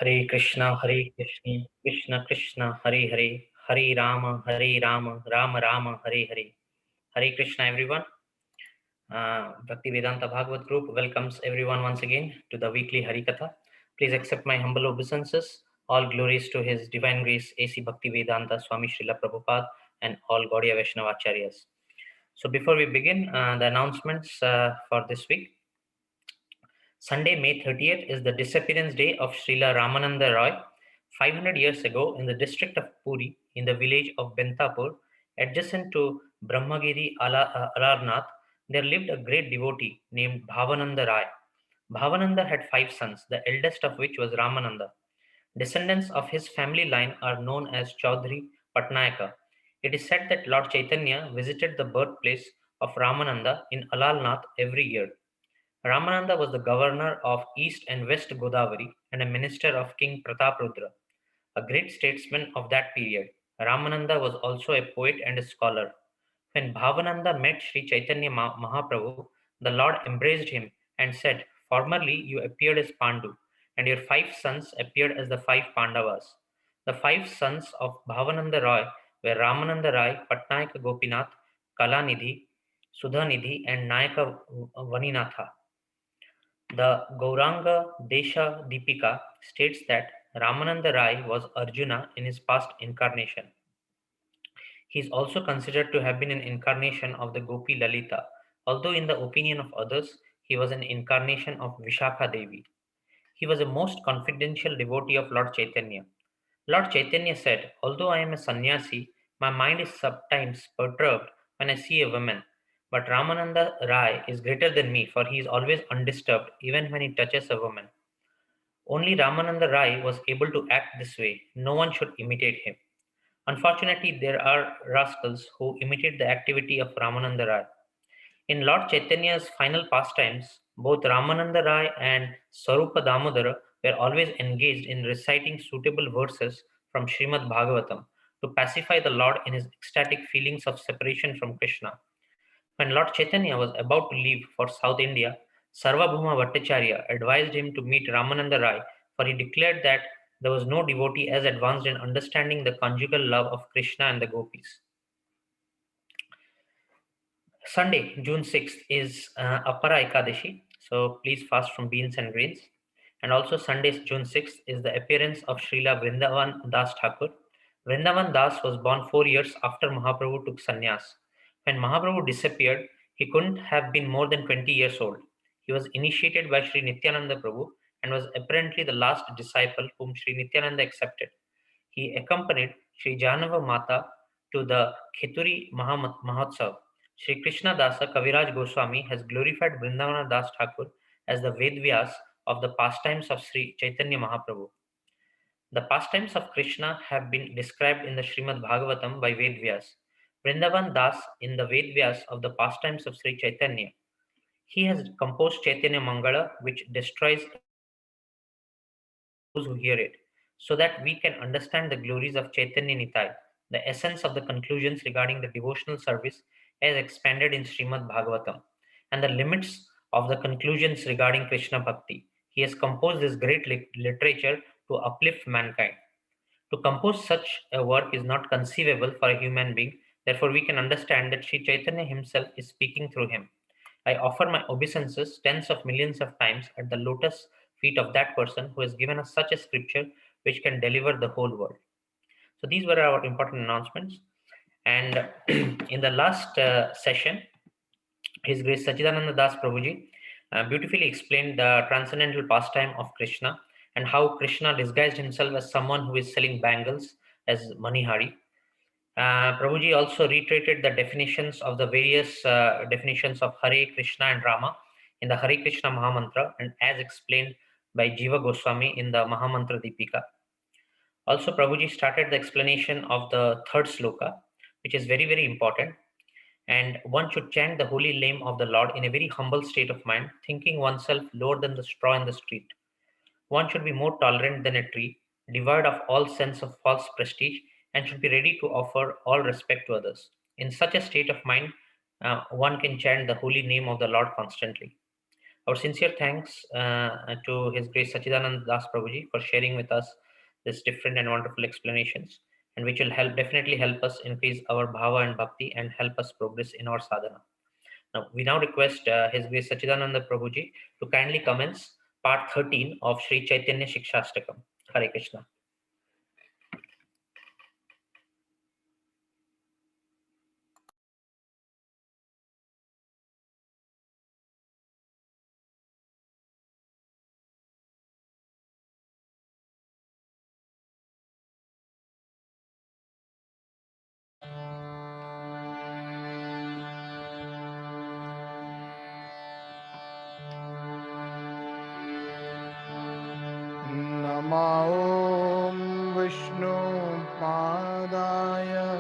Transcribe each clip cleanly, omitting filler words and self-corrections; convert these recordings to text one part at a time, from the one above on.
Hare Krishna, Krishna Krishna, Hare Hare, Hare Rama, Rama Rama, Hare Hare. Hare Krishna, everyone. Bhakti Vedanta Bhagavad Group welcomes everyone once again to the weekly Harikatha. Please accept my humble obeisances. All glories to His Divine Grace, A.C. Bhakti Vedanta Swami Srila Prabhupada, and all Gaudiya Vaishnava Acharyas. So, before we begin, the announcements for this week. Sunday, May 30th is the disappearance day of Srila Ramananda Roy. 500 years ago, in the district of Puri, in the village of Bentapur, adjacent to Brahmagiri Alarnath, there lived a great devotee named Bhavananda Rai. Bhavananda had 5 sons, the eldest of which was Ramananda. Descendants of his family line are known as Chaudhary Patnayaka. It is said that Lord Chaitanya visited the birthplace of Ramananda in Alalnath every year. Ramananda was the governor of East and West Godavari and a minister of King Prataprudra, a great statesman of that period. Ramananda was also a poet and a scholar. When Bhavananda met Shri Chaitanya Mahaprabhu, the Lord embraced him and said, "Formerly you appeared as Pandu, and your 5 sons appeared as the 5 Pandavas." The 5 sons of Bhavananda Roy were Ramananda Rai, Patnayaka Gopinath, Kalanidhi, Sudhanidhi, and Nayaka Vaninatha. The Gauranga Desha Deepika states that Ramananda Rai was Arjuna in his past incarnation. He is also considered to have been an incarnation of the Gopi Lalita, although in the opinion of others, he was an incarnation of Vishakha Devi. He was a most confidential devotee of Lord Chaitanya. Lord Chaitanya said, "Although I am a sannyasi, my mind is sometimes perturbed when I see a woman. But Ramananda Rai is greater than me, for he is always undisturbed, even when he touches a woman." Only Ramananda Rai was able to act this way. No one should imitate him. Unfortunately, there are rascals who imitate the activity of Ramananda Rai. In Lord Chaitanya's final pastimes, both Ramananda Rai and Sarupa Damodara were always engaged in reciting suitable verses from Srimad Bhagavatam to pacify the Lord in his ecstatic feelings of separation from Krishna. When Lord Chaitanya was about to leave for South India, Sarvabhauma Bhattacharya advised him to meet Ramananda Rai, for he declared that there was no devotee as advanced in understanding the conjugal love of Krishna and the gopis. Sunday, June 6th is Appara Ekadashi, so please fast from beans and grains. And also Sunday, June 6th is the appearance of Srila Vrindavan Das Thakur. Vrindavan Das was born 4 years after Mahaprabhu took sannyas. When Mahaprabhu disappeared, he couldn't have been more than 20 years old. He was initiated by Sri Nityananda Prabhu and was apparently the last disciple whom Sri Nityananda accepted. He accompanied Sri Janava Mata to the Khituri Mahotsav. Shri Krishna Dasa Kaviraj Goswami has glorified Vrindavana Das Thakur as the Vedvyas of the pastimes of Sri Chaitanya Mahaprabhu. The pastimes of Krishna have been described in the Srimad Bhagavatam by Vedvyas. Vrindavan Das in the Vedvyas of the pastimes of Sri Chaitanya. He has composed Chaitanya Mangala, which destroys those who hear it, so that we can understand the glories of Chaitanya Nitai, the essence of the conclusions regarding the devotional service as expanded in Srimad Bhagavatam, and the limits of the conclusions regarding Krishna Bhakti. He has composed this great literature to uplift mankind. To compose such a work is not conceivable for a human being, therefore, we can understand that Sri Chaitanya himself is speaking through him. I offer my obeisances tens of millions of times at the lotus feet of that person who has given us such a scripture which can deliver the whole world. So these were our important announcements. And in the last session, His Grace Satchitananda Das Prabhuji beautifully explained the transcendental pastime of Krishna and how Krishna disguised himself as someone who is selling bangles as Manihari. Prabhuji also reiterated the definitions of the various definitions of Hare, Krishna, and Rama in the Hare Krishna Mahamantra and as explained by Jiva Goswami in the Mahamantra Deepika. Also, Prabhuji started the explanation of the third sloka, which is very, very important. And one should chant the holy name of the Lord in a very humble state of mind, thinking oneself lower than the straw in the street. One should be more tolerant than a tree, devoid of all sense of false prestige, and should be ready to offer all respect to others. In such a state of mind, one can chant the holy name of the Lord constantly. Our sincere thanks to His Grace Satchitananda Das Prabhuji for sharing with us this different and wonderful explanations, and which will definitely help us increase our bhava and bhakti and help us progress in our sadhana. Now, we now request His Grace Satchitananda Prabhuji to kindly commence part 13 of Shri Chaitanya Shikashtakam. Hare Krishna. Namo Vishnu Padaya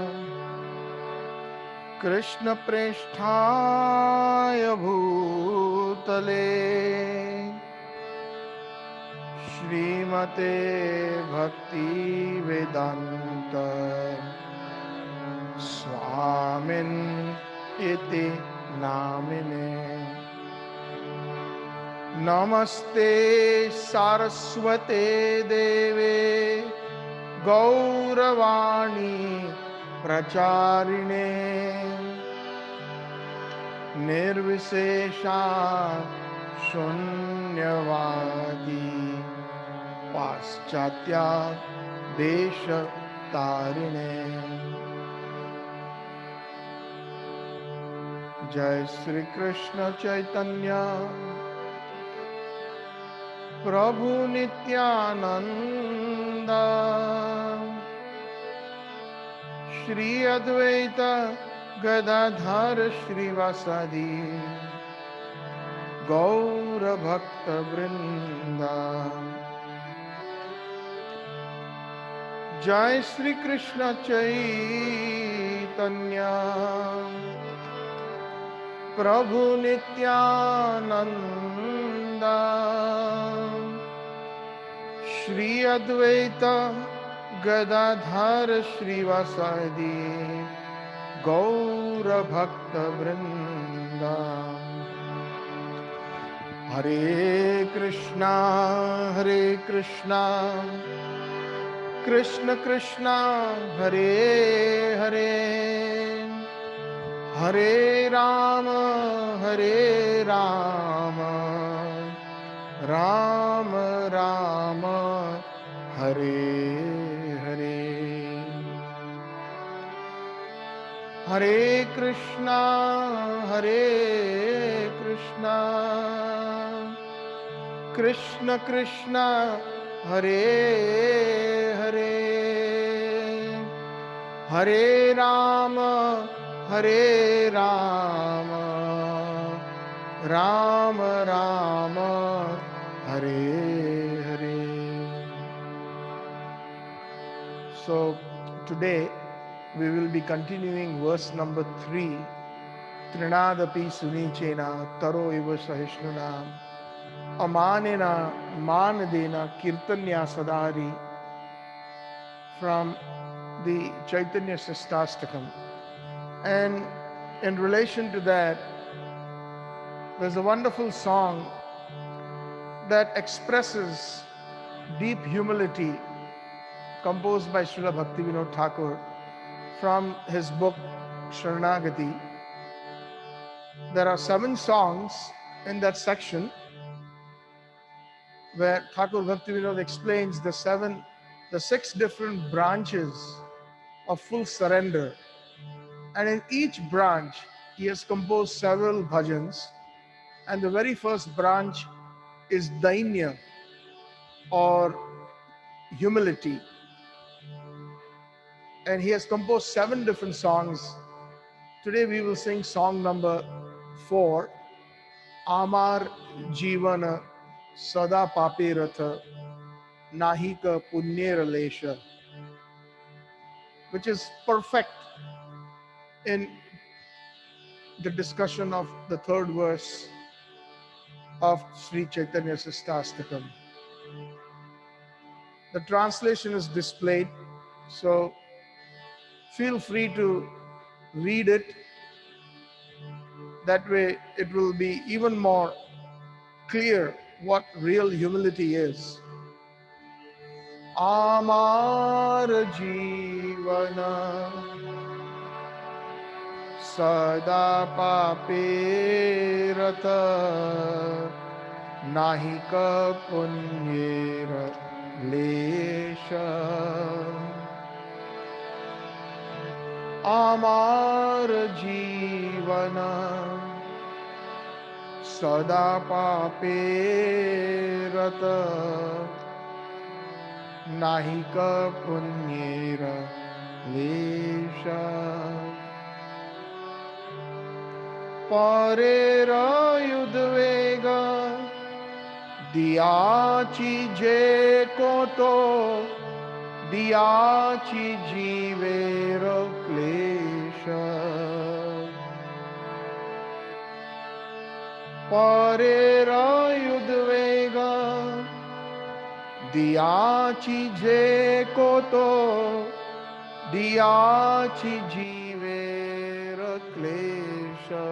Krishna Preshthaya Bhutale Shrimate Bhakti Vedanta Swamin Iti Namine Namaste Saraswate Deve Gauravani Pracharine Nirvisesha Shunyavadi Paschatya Desha Tarine Jai Shri Krishna Chaitanya Prabhu Nityananda Shri Advaita Gadadhar Shrivasadi Gaura Bhakta Vrinda Jai Shri Krishna Chaitanya Prabhu Nityananda Shri Advaita Gadadhar Shrivasadi Gaura Bhakta Vrinda Hare Krishna Krishna Krishna Hare Hare Hare Rama Rama Rama Hare Hare Hare Krishna Krishna Krishna Hare Hare Hare Rama Rama Rama Hare Hare. So today we will be continuing verse number 3. Trinadapi Sunichena Taro Iva Sahishnunam Amanena Manadena Kirtanya Sadari from the Chaitanya Shikashtakam. And in relation to that, there's a wonderful song that expresses deep humility composed by Srila Bhaktivinoda Thakur from his book Sharanagati. There are 7 songs in that section where Thakur Bhaktivinoda explains the 6 different branches of full surrender. And in each branch, he has composed several bhajans. And the very first branch is Dainya, or humility. And he has composed 7 different songs. Today we will sing song number 4, Amar Jivana Sada Pape Ratha Nahika Punyera Lesha, which is perfect in the discussion of the 3rd verse of Shri Chaitanya Shikashtakam. The translation is displayed, so feel free to read it. That way it will be even more clear what real humility is. Amar jivana sada pape rata nahi ka punyera lesha. Amar jivana sada pape rata nahi ka punyera lesha. Parera yudvega diyachi je koto diyachi jivera klesha. Parera yudvega diyachi je koto diyachi jivera klesha.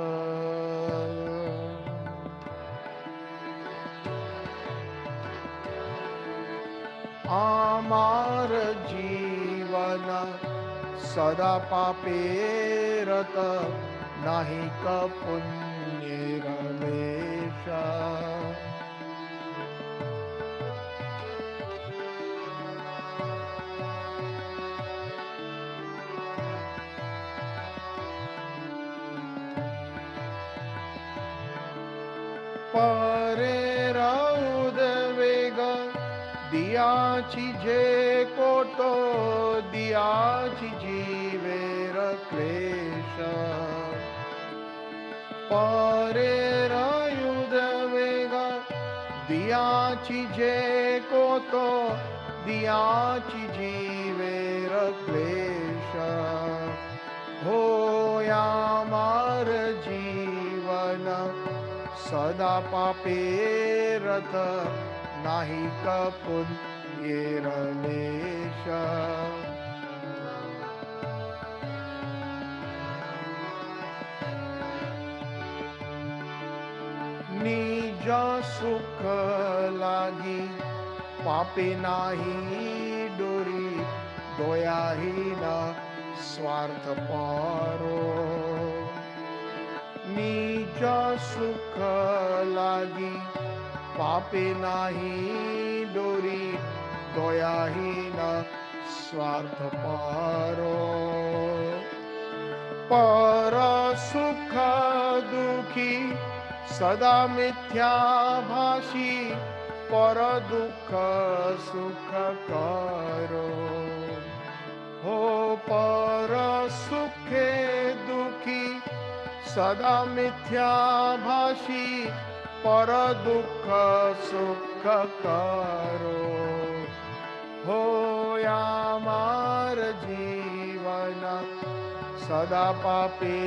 Amar jivana sada pape rata nahi ka punyera lesha. Parera udvega diyachi je koto diyachi jivera klesha. Parera udvega diyachi je koto diyachi jivera klesha. Ho yamar jivana sada pape rata nahi ka punyera lesha. Nija sukha lagi pape nahi dori doya hina swartha paro. Nija sukha lagi pape nahi dori doya hina swartha paro. Para sukha dukhi sada mithya bhashi para dukha sukha karo. Ho para sukhe dukhi sada mithya bhashi para dukha sukha karo. Ho yamar jivana sada pape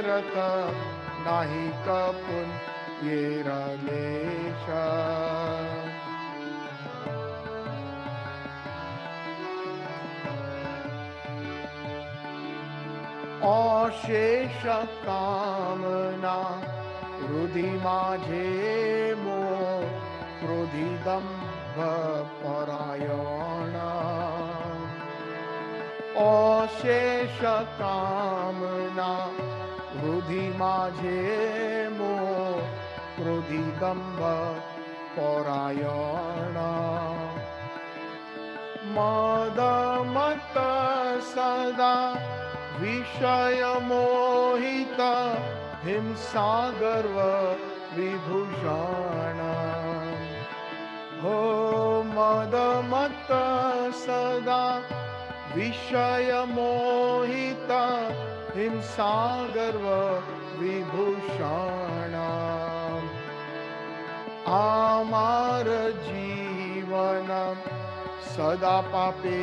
rata nahi ka punyera lesha. Ashesha kamna rudhi majhe mo krodhi dambha parayana. Ashesha kamna rudhi majhe mo krodhi dambha parayana. Mada mata sada vishaya mohita himsa garva vibhushana. Ho mada mata sada vishaya mohita himsa garva vibhushana. Amar jivanam sada pape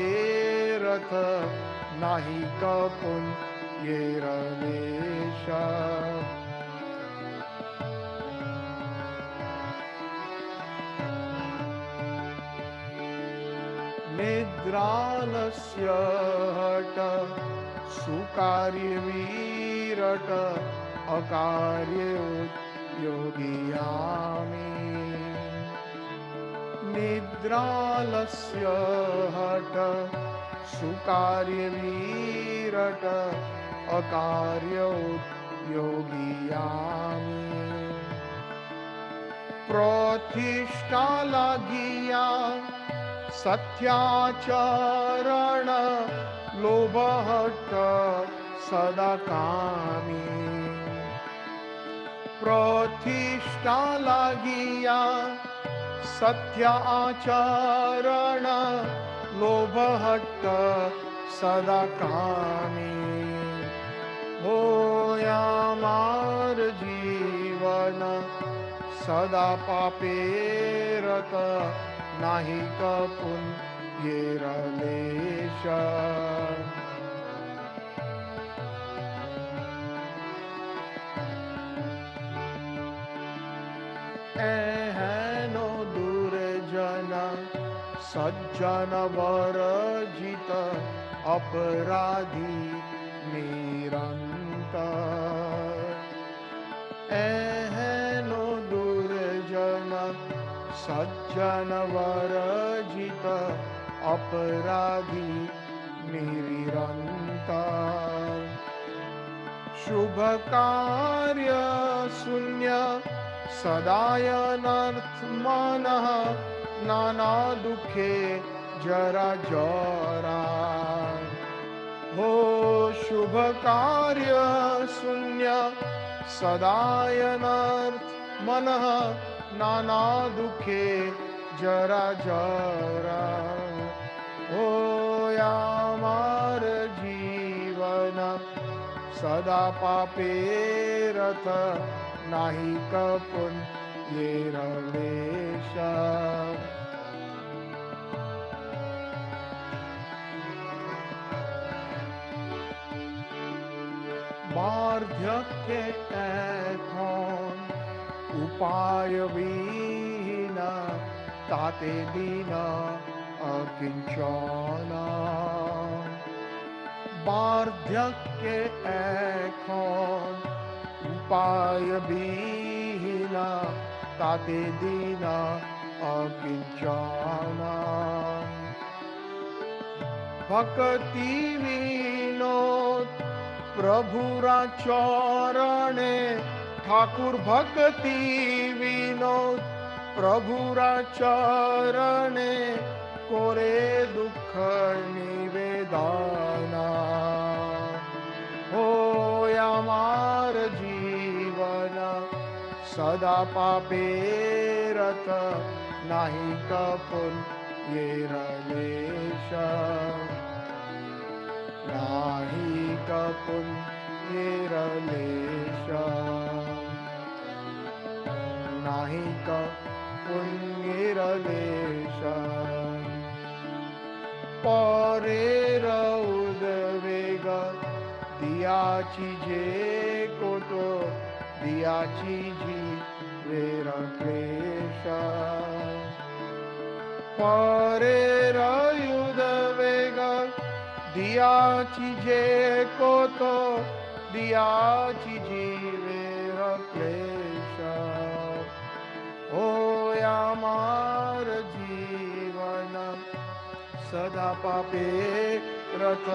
rata nahi ka punyera lesha. Nidralasya hata sukarya virata akarya योगियामि निद्रालस्य हठ सुकार्यवीरट अकार्य योगियामि प्रतिष्ठा लागिया सत्याचरण लोभहट सदा कामी प्रतिष्ठा लागिया सत्य आचरण लोभहट सदा कामी हो यामार जीवन सदा पापे रत नाही कपुन्येर लेश एहेनो दुर्जन सज्जन वर्जित अपराधी निरंतर एहेनो दुर्जन सज्जन वर्जित अपराधी निरंतर शुभ कार्य शून्य सदायनर्थ मनः नाना दुखे जरा जरा हो शुभ कार्य शून्य सदायनर्थ मनः नाना दुखे जरा जरा हो यामार जीवन सदा पापे रथ नाही कपुन्येर लेश वार्धक्ये এখন उपाय विहीन ताते दीन अकिंचन वार्धक्ये এখন उपाय विहीन ताते दीन अकिंचन भक्ति विनोद प्रभुरा चरणे ठाकुर भक्ति विनोद प्रभुरा चरणे कोरे दुख निवेदना हो यामार जीवन सदा पापे रत नाही कपुन्येर लेश नाही कपुन्येर लेश नाही कपुन्येर लेश परेर उद्वेग दियाची जे कोतो दियाची जीवेर क्लेश परेर उद्वेग दियाची जे कोतो दियाची जीवेर क्लेश हो यामार जीवन सदा पापे रथ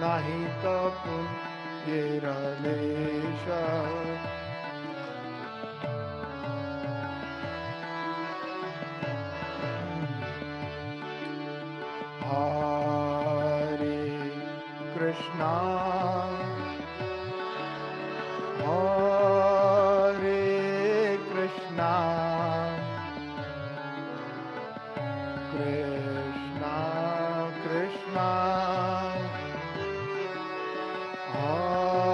नाही कपुन्येर लेश हरे कृष्णा हरे कृष्णा कृष्णा कृष्णा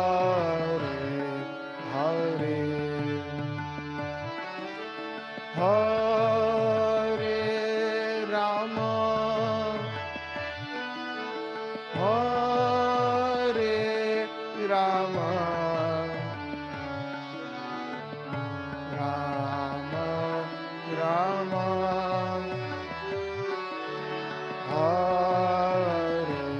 हरे हरे हरे राम हरे राम राम राम हरे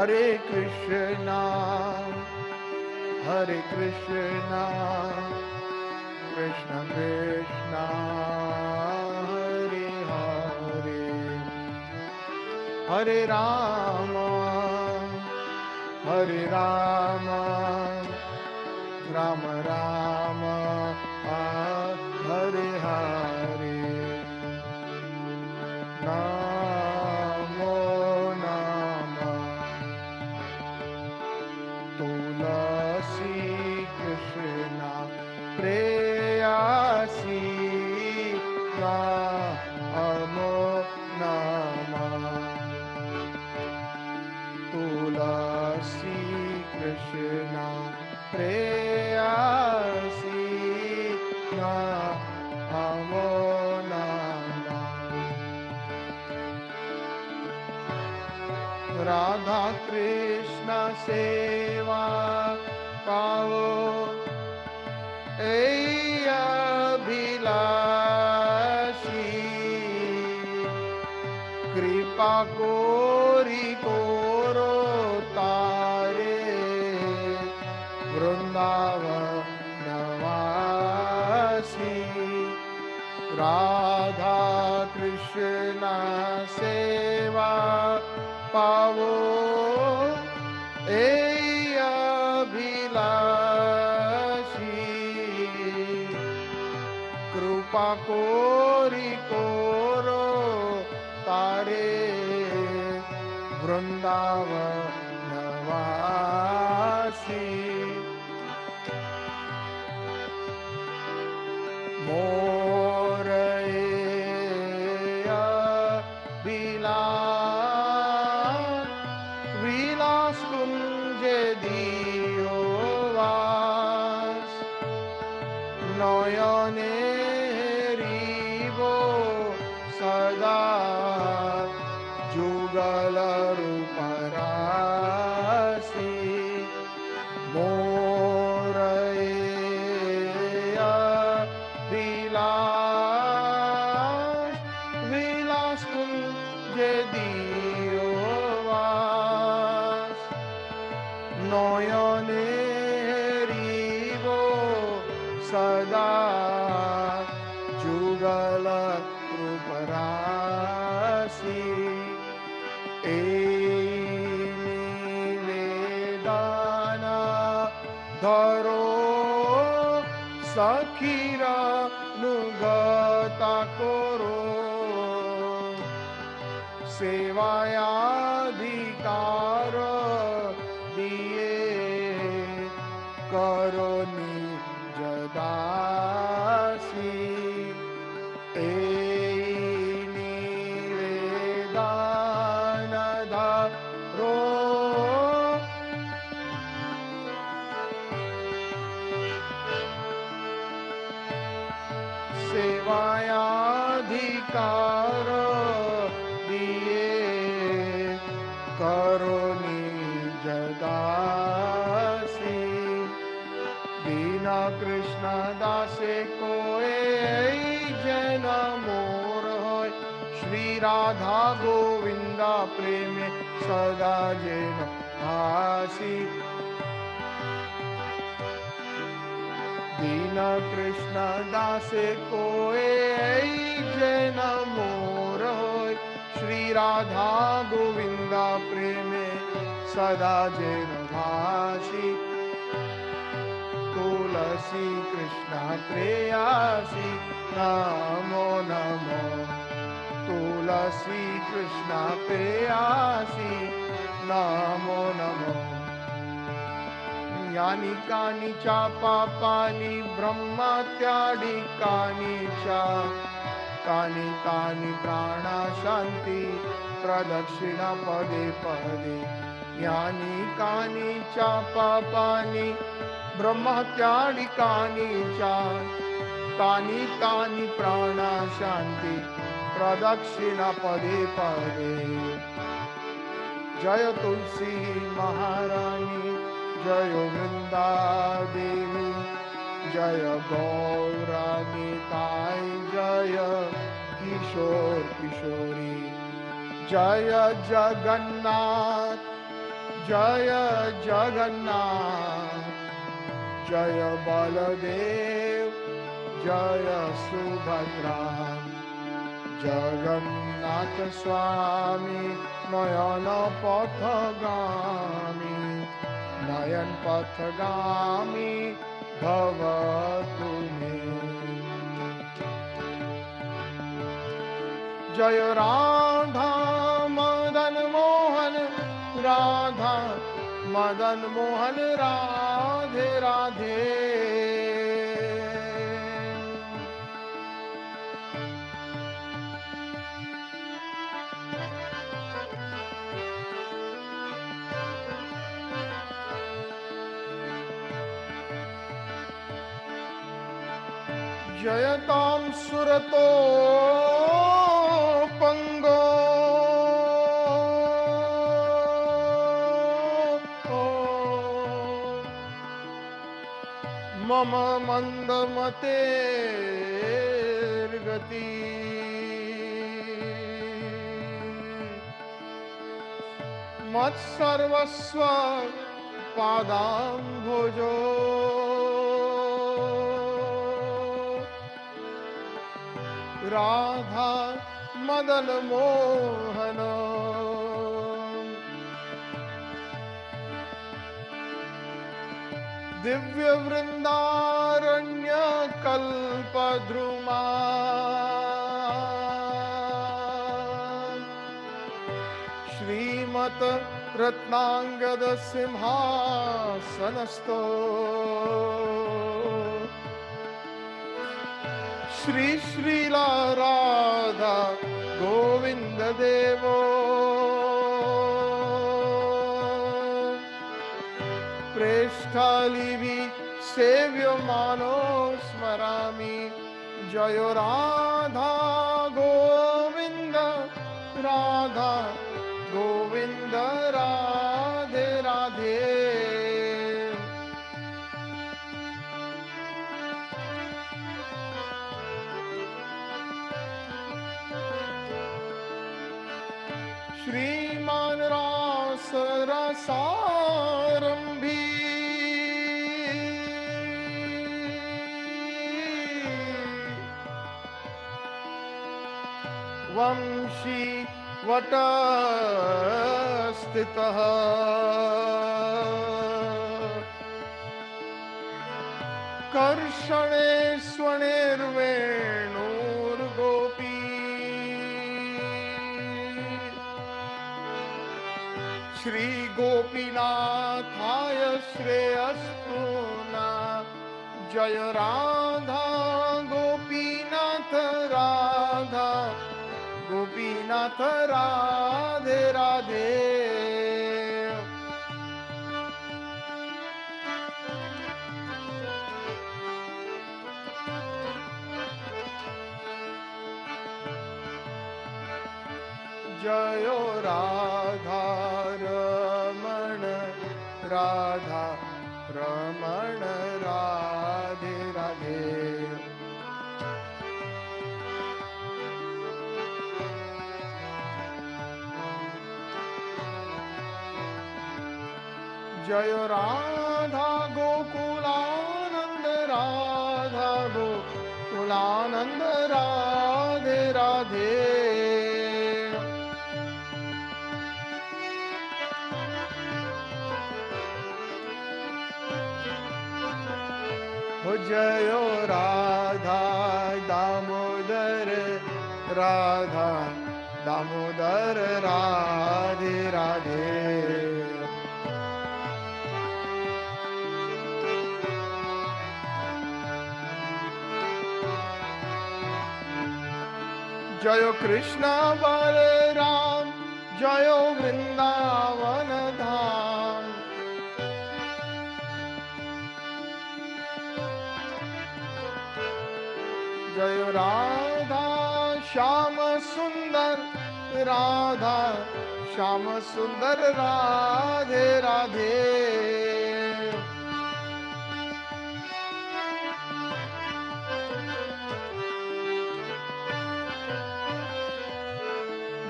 Hare Krishna, Hare Krishna, Krishna Krishna, Hare Hare, Hare Rama, Hare Rama, Rama Rama, Hare Hare, Namo Namah Tulasi Krishna Preyasi, Namo Namah Tulasi Krishna Preyasi, Namo Namah Radha Krishna Seva Pavo Eya Bhilashi, Kripa Kori Koro Tare, Vrindavanavasi. Radha Krishna Seva Pavo Eya Bhilashi, Krupa Kori Koro Tare, Vrindavanavasi. Moreya Vilas Kunje Diovas, Noyone Rivo Sada, Jugala Ruparasi. Moreya Vilas Kunje Diovas, Noyone Rivo Sada, Jugala Ruparasi. Vedana Dharo Sakhira Nugata Koro, Sevayadhikara Diye Karo Nijadasi. Vedana Dharo Sevayadhikara Diye Karo Nijadasi. Bina Krishna Dase Koe Jana Mor Hoy, Shri Radha Govinda Preme Sada Jena Asi. Bina Krishna Dase Koe Jana Mor Hoy, Shri Radha Govinda Preme Sada Jena Bhashi. Tulasi Krishna Preyasi, Namo Namo Tulasi Krishna Preyasi, Namo Namo Yani Kani Cha Papani Brahmatyadi Kani Cha Kani Kani Prana Shanti Pradakshina Pade Pade Yani Kani Cha Papani Brahmatyadi Kani Cha Kani Kani Prana Shanti Pradakshina Pade Pade. Jaya Tulsi Maharani, Jaya Vrinda Devi, Jaya Gaura Nitai, Jaya Kishore Kishori, Jaya Jagannath, जय जगन्नाथ जय बलदेव जय सुभद्रा जगन्नाथ स्वामी नयन पथगामी नयन पथगामी भव तुम्हें जय राधा मदन मोहन राधा मदन मोहन राधे राधे जयतां सुरतो पंगो मम मंदमते गति मत्सर्वस्व पादाम्भोजो राधा मदन मोहन दिव्य वृंदारण्य कल्पद्रुमा श्रीमत रत्नांगद सिंहासनस्थो श्री श्रीला राधा गोविंद देवो प्रेष्ठालिभि सेव्यमानो स्मरामि जय राधा गोविंद राधा गोविंद राधे राधे श्रीमान रास रसारंभी वंशी वट स्थितः कर्षणे स्वर्णेर्वेणुर्गोपी श्री गोपीनाथाय श्रेयस्तु ना जय राधा गोपीनाथ राधा गोपीनाथ राधे राधे जयो राधा रमण राधा रमण राधे राधे जय राधा गोकुलानंद राधा गोकुलानंद राधे राधे हो जयो राधा दामोदर राधा दामोदर राधे राधे जय कृष्ण बलराम जय वृंदावन धाम जय राधा श्याम सुंदर राधा श्याम सुंदर राधे राधे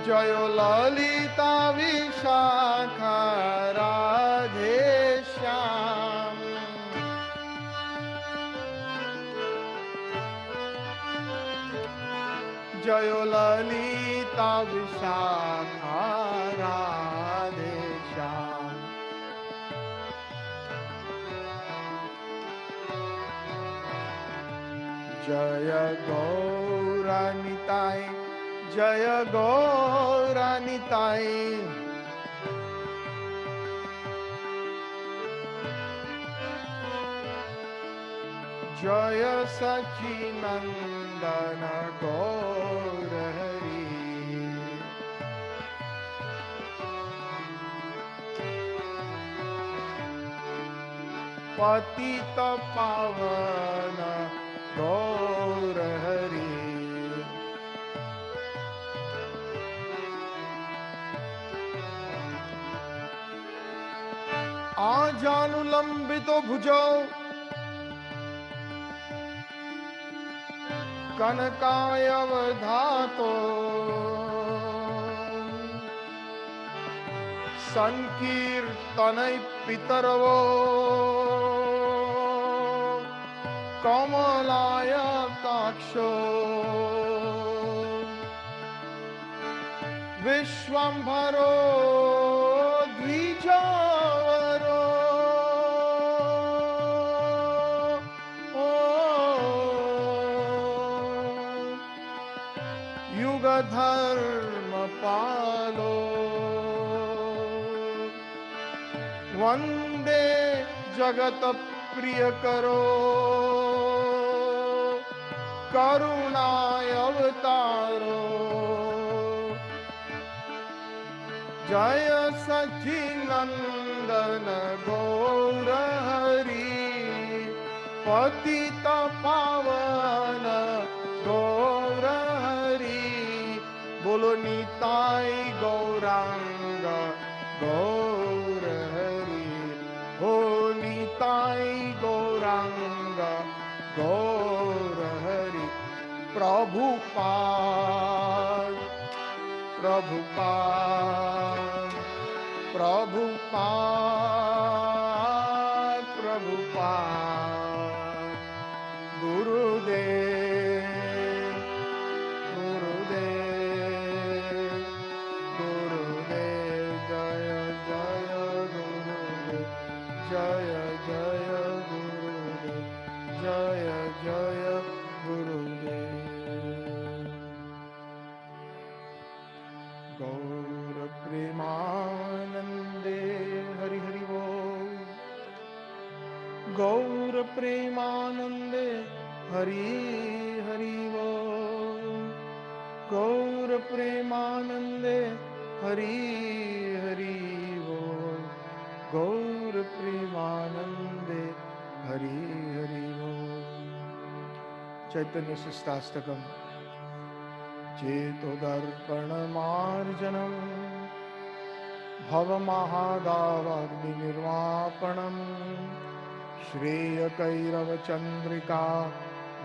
जय ललिता विशाखा राधे श्याम। जय ललिता विशाखा राधे श्याम। जय गौरानिताय जय गौरानिताय। जय सच्चिनंदन गौर हरि। पतित पावन गौर हरि। आजानुलंबितो भुजौ कनकायवधातो। संकीर्तनै पितरवो कमलायताक्षो। विश्वम्भरो द्विजवरो युगधर्म पालो। वंदे जगत प्रिय करो करुणाय अवतारो। जय सच्चिनंदन गौर हरि। पतित पावन गौर हरि। बोलो निताई गौरांग गौर हरि। हो निताई गौरांग गौर हरि। प्रभुपाद प्रभुपाद प्रभुपाद प्रभुपाद। गुरुदेव गुरुदेव गुरुदेव। जय जय गुरुदेव जय जय गुरुदेव जय जय गुरुदेव। गौर प्रेमानंदे हरि हरि बोल। गौर प्रेमानंदे हरि हरि बोल। गौर प्रेमानंदे हरि हरि बोल। गौर प्रेमानंदे हरि हरि बोल। चैतन्य शिष्टाष्टकम। चेतो दर्पण मार्जनम भवमहादावाग्नि निर्वापणम। श्रेय कैरव चंद्रिका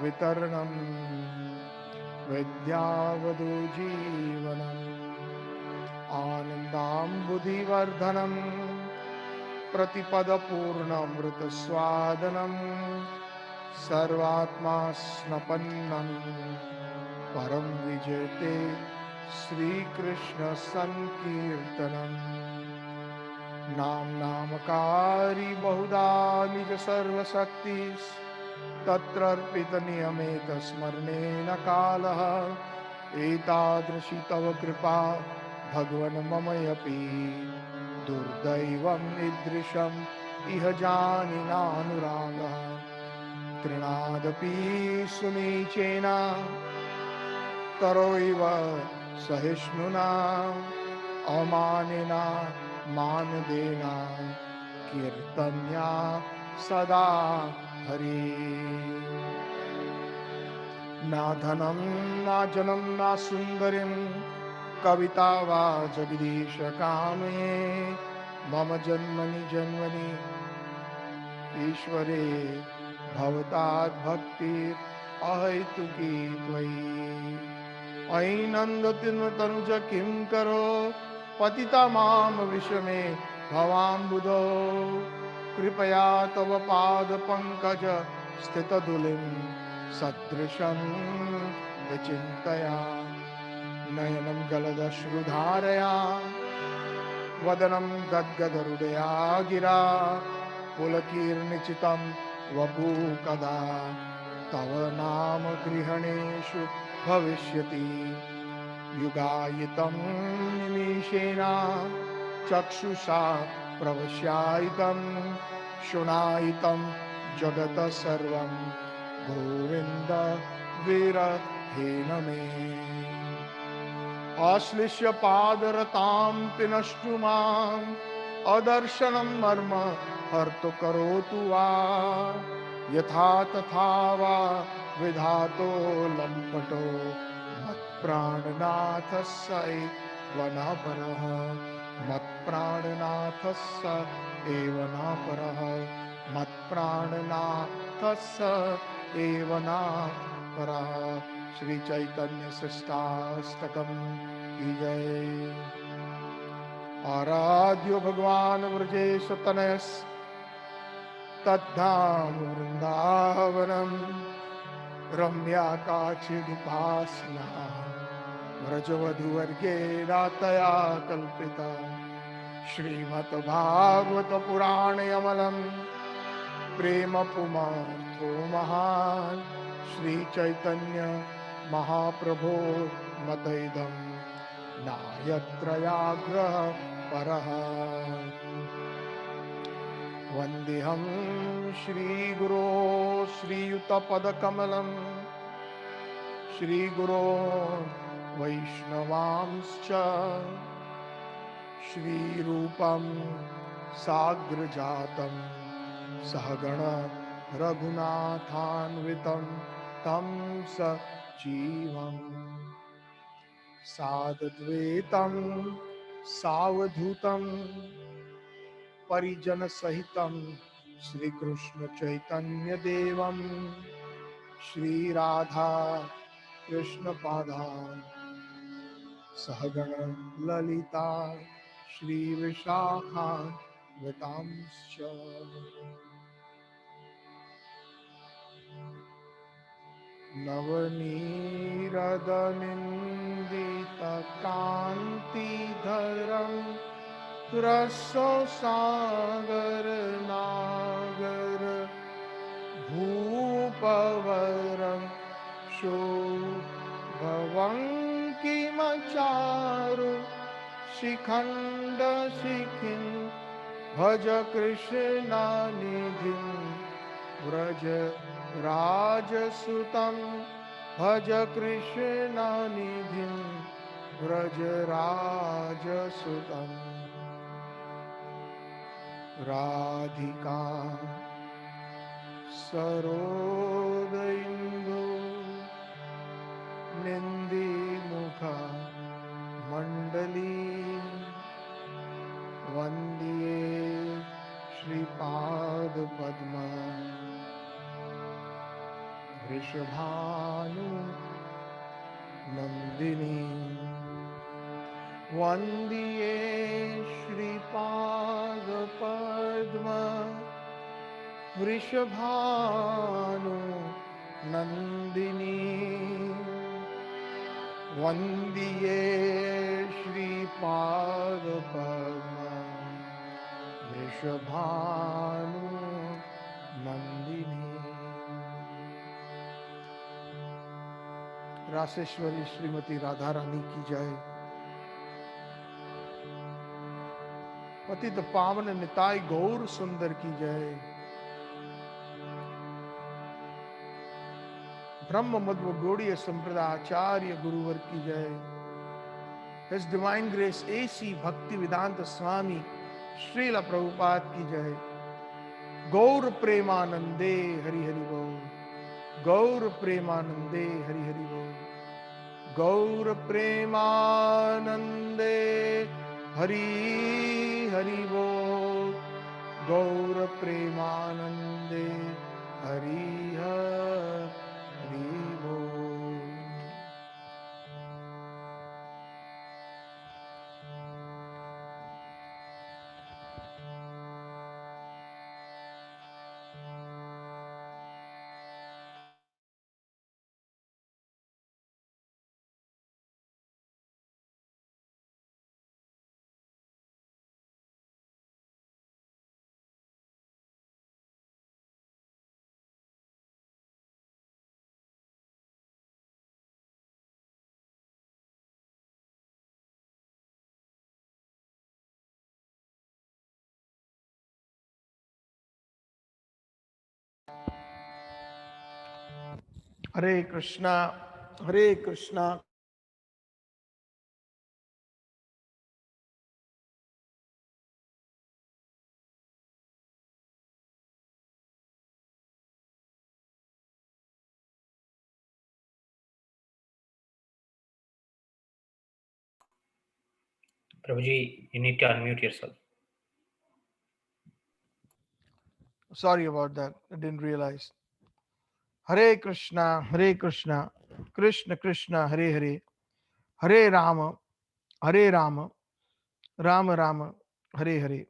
वितरणम। विद्यावधू जीवनम। आनंदाम्बुधिवर्धनम। प्रतिपद पूर्णामृत स्वादनम। सर्वात्मा स्नपन्नम। परम विजयते श्री कृष्ण संकीर्तनम। नाम नामकारी बहुधा निज सर्वशक्ति। तत्र अर्पित नियमेत स्मरणेन कालः। एतादृशी तव कृपा भगवन् ममयपि। दुर्दैवं ईदृशम् इह जानिनानुरागः। तृणादपि सुनीचेन तरोइव सहिष्णुना। अमानिना मानदेना कीर्तन्या सदा हरि। ना धनं ना जनं ना सुन्दरीं कविता वा जगदीश कामये। मम जन्मनि जन्मनि ईश्वरे भवताद् भक्ति अहैतुकी त्वयि। अयि नन्दतिन तनुज किं करो पतिता माम विषमे भवाम्बुधो कृपया तव पाद पंकज स्थित दुलिम सदृशं विचिन्तया नयनं जलदश्रुधारया वदनं गद्गदहृदया गिरा पुलकीर्निचितं वपु कदा तव नाम गृहणेषु भविष्यति युगायितं निमीषेण चक्षुषा प्रवश्यायितं शुनायितं जगत सर्वं गोविन्द विरहेण मे आश्लिष्य पादरतां पिनष्टु माम् अदर्शनं मर्म हर्तु करोतु वा यथा तथा वा विधातो लम्पटो मत्प्राणनाथस्य एव न परः मत्प्राणनाथस्य एव न परः मत्प्राणनाथस्य एव न परः। श्री चैतन्य शिष्टाष्टकम की जय। आराध्यो भगवान व्रजेश तनयस तद्धाम वृंदावनम रम्या काचिदुपासना व्रजवधूवर्गे रातया कल्पिता श्रीमद् भागवत पुराणयमलं प्रेम पुमार्थो महान् श्री चैतन्य महाप्रभो मतैदं नायत्रयाग्रह परः। वन्देऽहं श्रीगुरो श्रीयुतपदकमलं श्रीगुरो वैष्णवांश्च श्रीरूपं साग्रजातं सहगण रघुनाथान्वितं तं सजीवं साद्वैतं सावधूतं परिजन सहितं श्रीकृष्ण चैतन्य देवं श्री राधा कृष्ण पादान् सहगण ललिता श्री विशाखान्वितांश्च। नवनीरदनिन्दितकान्तिधरं रससागर भूपवरं शोभवङ्किमचारु शिखण्डशिखिं भज कृष्णनिधिं व्रज राजसुतं भज कृष्णनिधिं व्रज राजसुतं। राधिका सरोदइन्दु निन्दिमुख मण्डली वन्द्ये श्रीपादपद्म वृषभानु नन्दिनी वन्द्ये श्रीपादपद्म वृषभानु नन्दिनी वन्द्ये श्रीपादपद्म वृषभानु नन्दिनी। रासेश्वरी श्रीमती राधा रानी की जय। पतित पावन निताई गौर सुंदर की जय। ब्रह्म मध्व गौड़ीय संप्रदाय आचार्य गुरुवर की जय। His Divine Grace AC भक्ति वेदांत स्वामी श्रीला प्रभुपाद की जय। गौर प्रेमानंदे हरि हरि बोल। गौर प्रेमानंदे हरि हरि बोल। गौर प्रेमानंदे हरि हरि बोल। गौर प्रेमानंदे हरि हरि बोल। Hare Krishna, Hare Krishna. Prabhuji, you need to unmute yourself. Sorry about that. I didn't realize. Hare Krishna, Hare Krishna, Krishna Krishna, Hare Hare, Hare Rama, Hare Rama, Rama Rama, Hare Hare.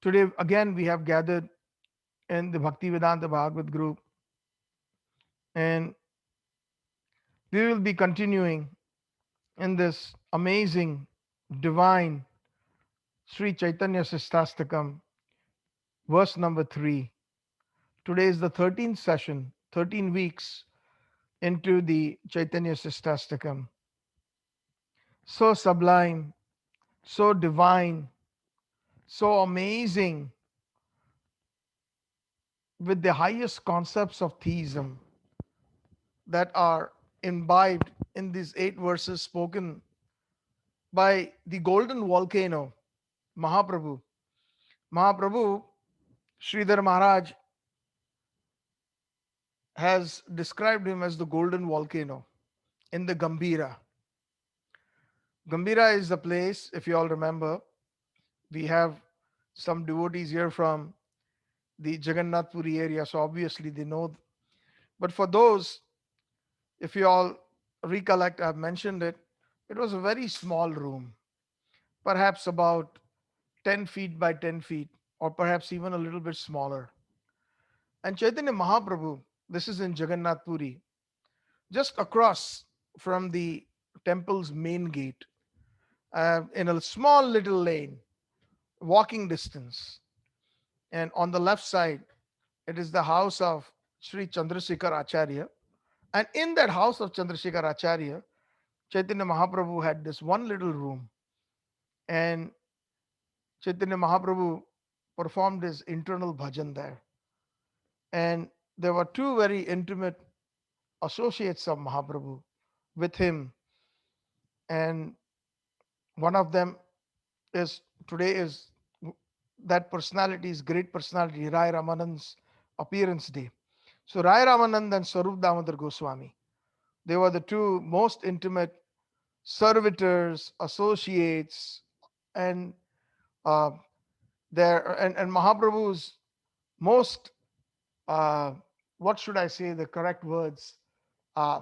Today again we have gathered in the Bhaktivedanta Bhagavad group, and we will be continuing in this amazing, divine Shri Chaitanya Shikashtakam, verse number 3. Today is the 13th session, 13 weeks into the Chaitanya Shikashtakam. So sublime, so divine, so amazing, with the highest concepts of theism that are imbibed in these 8 verses spoken by the golden volcano, Mahaprabhu. Mahaprabhu, Sridhar Maharaj, has described him as the golden volcano in the Gambhira. Gambhira is the place, if you all remember, we have some devotees here from the Jagannath Puri area, so obviously they know. But for those, if you all recollect, I've mentioned it, it was a very small room, perhaps about 10 feet by 10 feet, or perhaps even a little bit smaller. And Chaitanya Mahaprabhu, this is in Jagannath Puri, just across from the temple's main gate, in a small little lane, walking distance. And on the left side, it is the house of Sri Chandrasekhar Acharya. And in that house of Chandrasekhar Acharya, Chaitanya Mahaprabhu had this one little room. And Chaitanya Mahaprabhu performed his internal bhajan there. And there were 2 very intimate associates of Mahaprabhu with him. And one of them is today is that personality's great personality, Rai Ramanand's appearance day. So Rai Ramanand and Sarup Damodar Goswami, they were the 2 most intimate servitors, associates, and uh, and Mahaprabhu's most what should I say the correct words?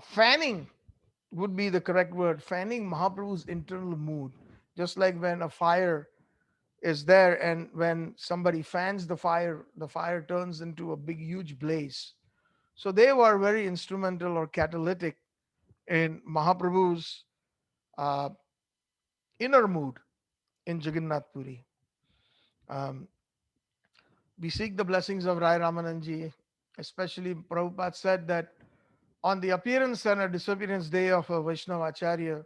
Fanning would be the correct word. Fanning Mahaprabhu's internal mood, just like when a fire is there and when somebody fans the fire turns into a big huge blaze. So they were very instrumental or catalytic in Mahaprabhu's uh, inner mood in Jagannath Puri. Um, we seek the blessings of Rai Ramananji, especially Prabhupada said that on the appearance and a disappearance day of a Vaishnava Acharya,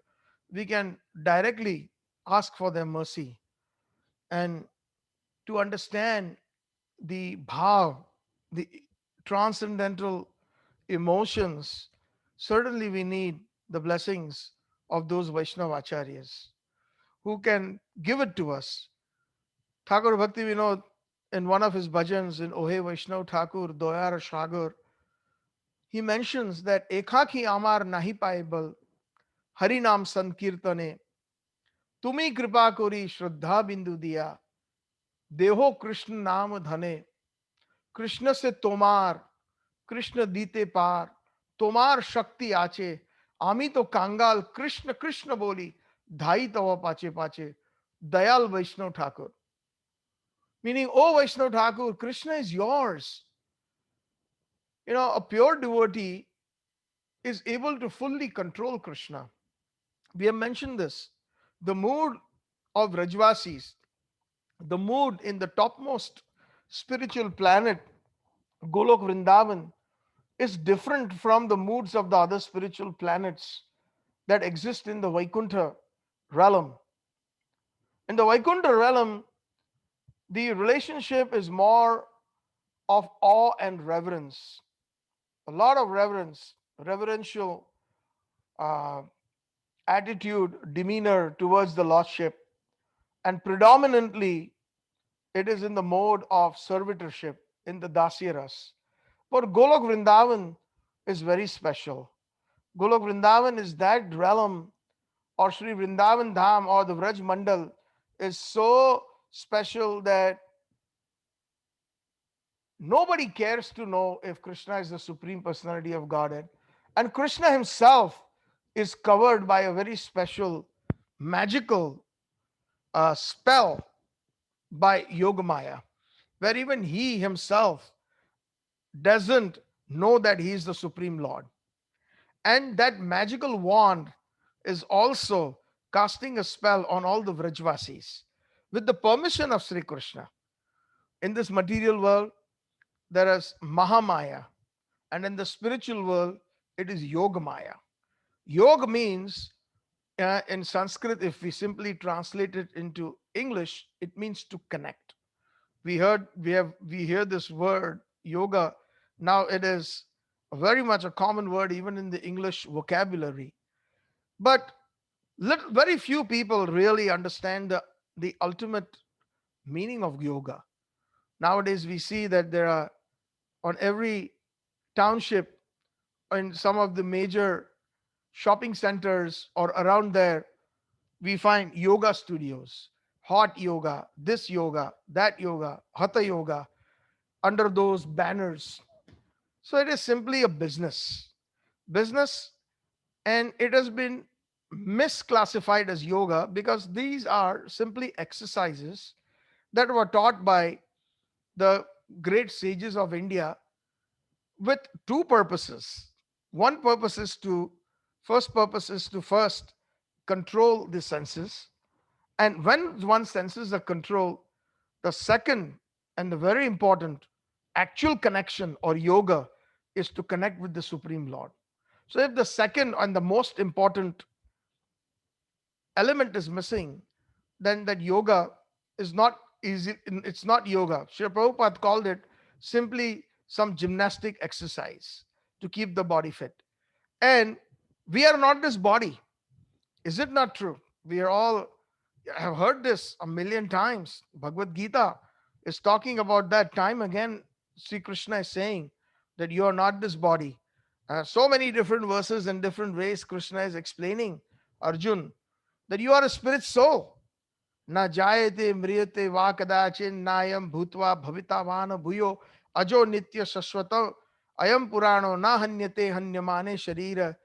we can directly ask for their mercy. And to understand the bhav, the transcendental emotions, certainly we need the blessings of those Vaishnava Acharyas who can give it to us. Thakur Bhakti Vinod, in one of his bhajans in Ohe Vaishnav Thakur, Doyar Shagar, he mentions that Ekaki Amar Nahi Paibal, Harinam Sankirtane, Tumi Kripa Kori Shraddha Bindu Diya, Deho Krishna Naam Dhane, Krishna se Tomar, Krishna Dite Par, Tomar Shakti Ache, Ami to Kangal, Krishna Krishna Boli, Dhai Tava Pache Pache, Dayal Vaishnav Thakur. Meaning, oh Vaishnav Thakur, Krishna is yours. You know, a pure devotee is able to fully control Krishna. We have mentioned this. The mood of Rajvasis, the mood in the topmost spiritual planet, Golok Vrindavan, is different from the moods of the other spiritual planets that exist in the Vaikuntha realm. In the Vaikuntha realm, the relationship is more of awe and reverence. a lot of reverence, reverential uh, attitude, demeanor towards the Lordship, and predominantly it is in the mode of servitorship in the Dasyaras. But Golok Vrindavan is very special. Golok Vrindavan is that realm, or Sri Vrindavan Dham or the Vraj Mandal is so special that nobody cares to know if Krishna is the Supreme Personality of Godhead. And Krishna himself is covered by a very special magical spell by Yogamaya, where even he himself doesn't know that he is the Supreme Lord. And that magical wand is also casting a spell on all the Vrajvasis with the permission of Sri Krishna. In this material world, there is Mahamaya, and in the spiritual world, it is Yogamaya. Yoga means, in Sanskrit, if we simply translate it into English, it means to connect. We hear this word yoga. Now it is very much a common word even in the English vocabulary. But very few people really understand the ultimate meaning of yoga. Nowadays, we see that there are on every township, in some of the major shopping centers or around there, we find yoga studios, hot yoga, this yoga, that yoga, hatha yoga, under those banners. So it is simply a business, and it has been misclassified as yoga because these are simply exercises that were taught by the great sages of India with two purposes. One purpose is to First purpose is to first control the senses, and when one's senses are controlled, the second and the very important actual connection or yoga is to connect with the Supreme Lord. So if the second and the most important element is missing, then that yoga is not easy. It's not yoga. Sri Prabhupada called it simply some gymnastic exercise to keep the body fit. And we are not this body. Is it not true? We are all have heard this a million times. Bhagavad Gita is talking about that time again. Sri Krishna is saying that you are not this body. So many different verses and different ways Krishna is explaining Arjun that you are a spirit soul. Na jayate mriyate va kadachin nayam bhutva bhavitavana bhuyo ajo nitya shashwata ayam purano na hanyate hanyamane sharira.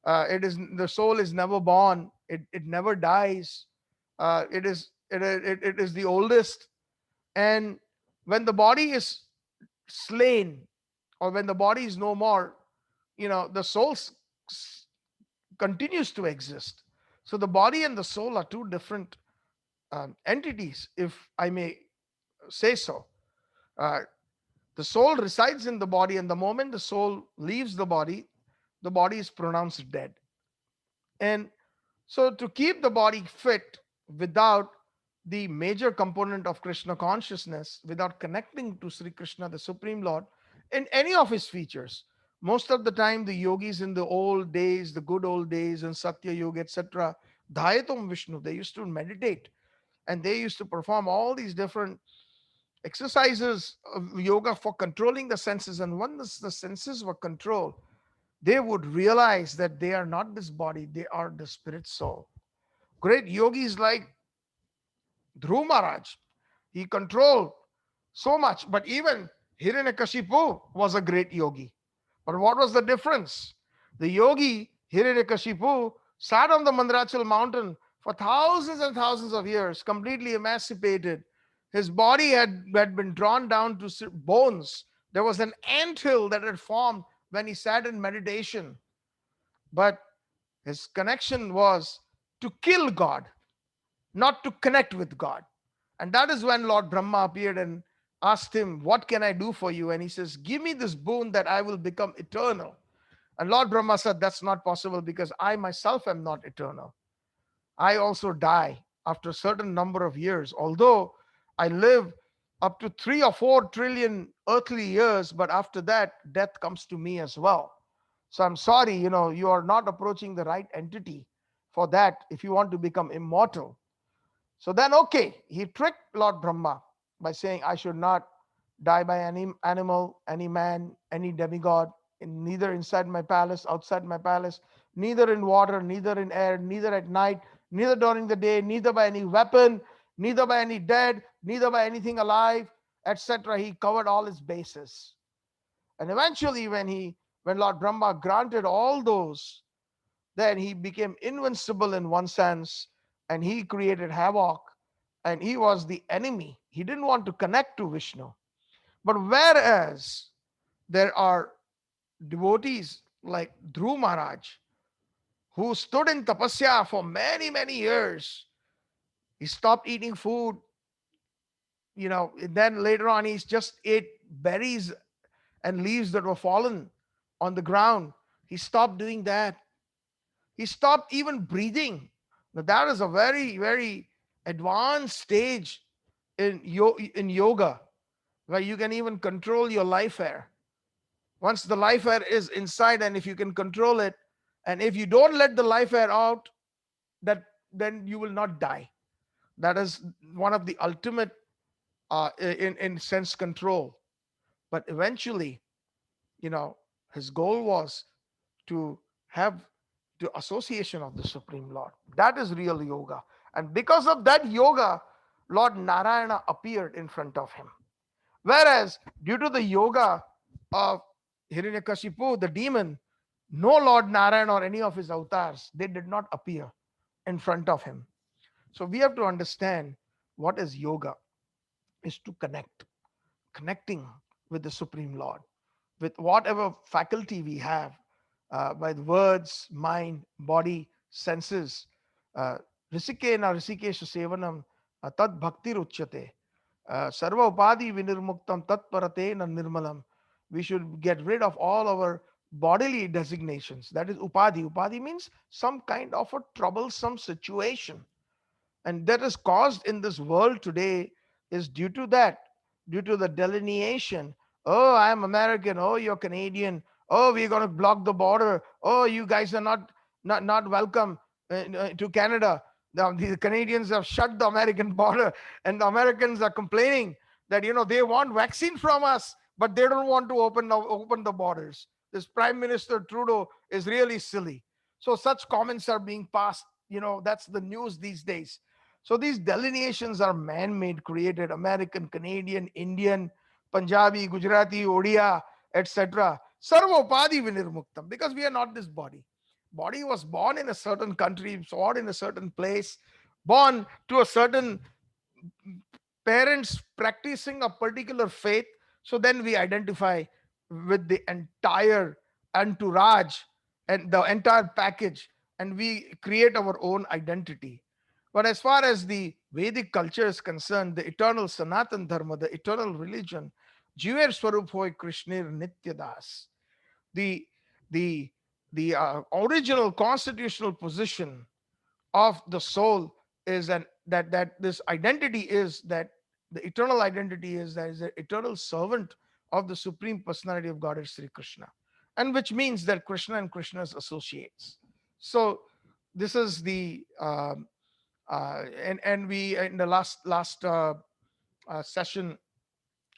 It is the soul is never born. It never dies. It is the oldest. And when the body is slain, or when the body is no more, the soul continues to exist. So the body and the soul are two different entities, if I may say so. Uh, the soul resides in the body, and the moment the soul leaves the body is pronounced dead. And so, to keep the body fit without the major component of Krishna consciousness, without connecting to Sri Krishna, the Supreme Lord, in any of his features, most of the time the yogis in the old days, the good old days, in Satya Yoga, etc., Dhayatam Vishnu, they used to meditate and they used to perform all these different exercises of yoga for controlling the senses. And once the senses were controlled, they would realize that they are not this body, they are the spirit soul. Great yogis like Dhruv Maharaj, he controlled so much, but even Hiranyakashipu was a great yogi. But what was the difference? The yogi Hiranyakashipu sat on the Mandrachal mountain for thousands and thousands of years, completely emancipated. His body had been drawn down to bones. There was an anthill that had formed when he sat in meditation. But his connection was to kill God, not to connect with God. And that is when Lord Brahma appeared and asked him, "What can I do for you?" And he says, "Give me this boon that I will become eternal." And Lord Brahma said, "That's not possible because I myself am not eternal. I also die after a certain number of years. Although I live up to 3 or 4 trillion earthly years, but after that, death comes to me as well. So I'm sorry, you are not approaching the right entity for that if you want to become immortal. So then, okay, he tricked Lord Brahma by saying, I should not die by any animal, any man, any demigod, neither inside my palace, outside my palace, neither in water, neither in air, neither at night, neither during the day, neither by any weapon, neither by any dead, neither by anything alive, etc. He covered all his bases. And eventually, when Lord Brahma granted all those, then he became invincible in one sense, and he created havoc, and he was the enemy. He didn't want to connect to Vishnu. But whereas there are devotees like Dhruv Maharaj, who stood in tapasya for many, many years, he stopped eating food, and then later on he just ate berries and leaves that were fallen on the ground. He stopped doing that. He stopped even breathing. Now that is a very, very advanced stage in yoga, where you can even control your life air. Once the life air is inside, and if you can control it, and if you don't let the life air out, that then you will not die. That is one of the ultimate in sense control. But eventually, his goal was to have the association of the Supreme Lord. That is real yoga. And because of that yoga, Lord Narayana appeared in front of him. Whereas, due to the yoga of Hiranyakashipu, the demon, no Lord Narayana or any of his avatars, they did not appear in front of him. So we have to understand what is yoga is to connecting with the Supreme Lord, with whatever faculty we have, by the words, mind, body, senses. Uh, Risikena Risikesha Sevanam Tad Bhakti Ruchyate. Sarva Upadi Vinirmuktam Tat Paratena Nirmalam. We should get rid of all our bodily designations. That is Upadi. Upadi means some kind of a troublesome situation, and that is caused in this world today is due to that, due to the delineation. Oh, I'm American. Oh, you're Canadian. Oh, we're going to block the border. Oh, you guys are not welcome to Canada. The Canadians have shut the American border, and the Americans are complaining that they want vaccine from us, but they don't want to open the borders. This Prime Minister Trudeau is really silly. So such comments are being passed. That's the news these days. So these delineations are man-made, created: American, Canadian, Indian, Punjabi, Gujarati, Odia, etc. Sarvopadi vinirmuktam, because we are not this body. Body was born in a certain country, born in a certain place, born to a certain parents practicing a particular faith. So then we identify with the entire entourage and the entire package, and we create our own identity. But as far as the Vedic culture is concerned, the eternal Sanatan Dharma, the eternal religion, Jiver Swarup Hoy Krishnir Nityadas, the the the original constitutional position of the soul is that this identity is that the eternal identity is that is the eternal servant of the Supreme Personality of Godhead Sri Krishna, and which means that Krishna and Krishna's associates. So this is the and we in the last session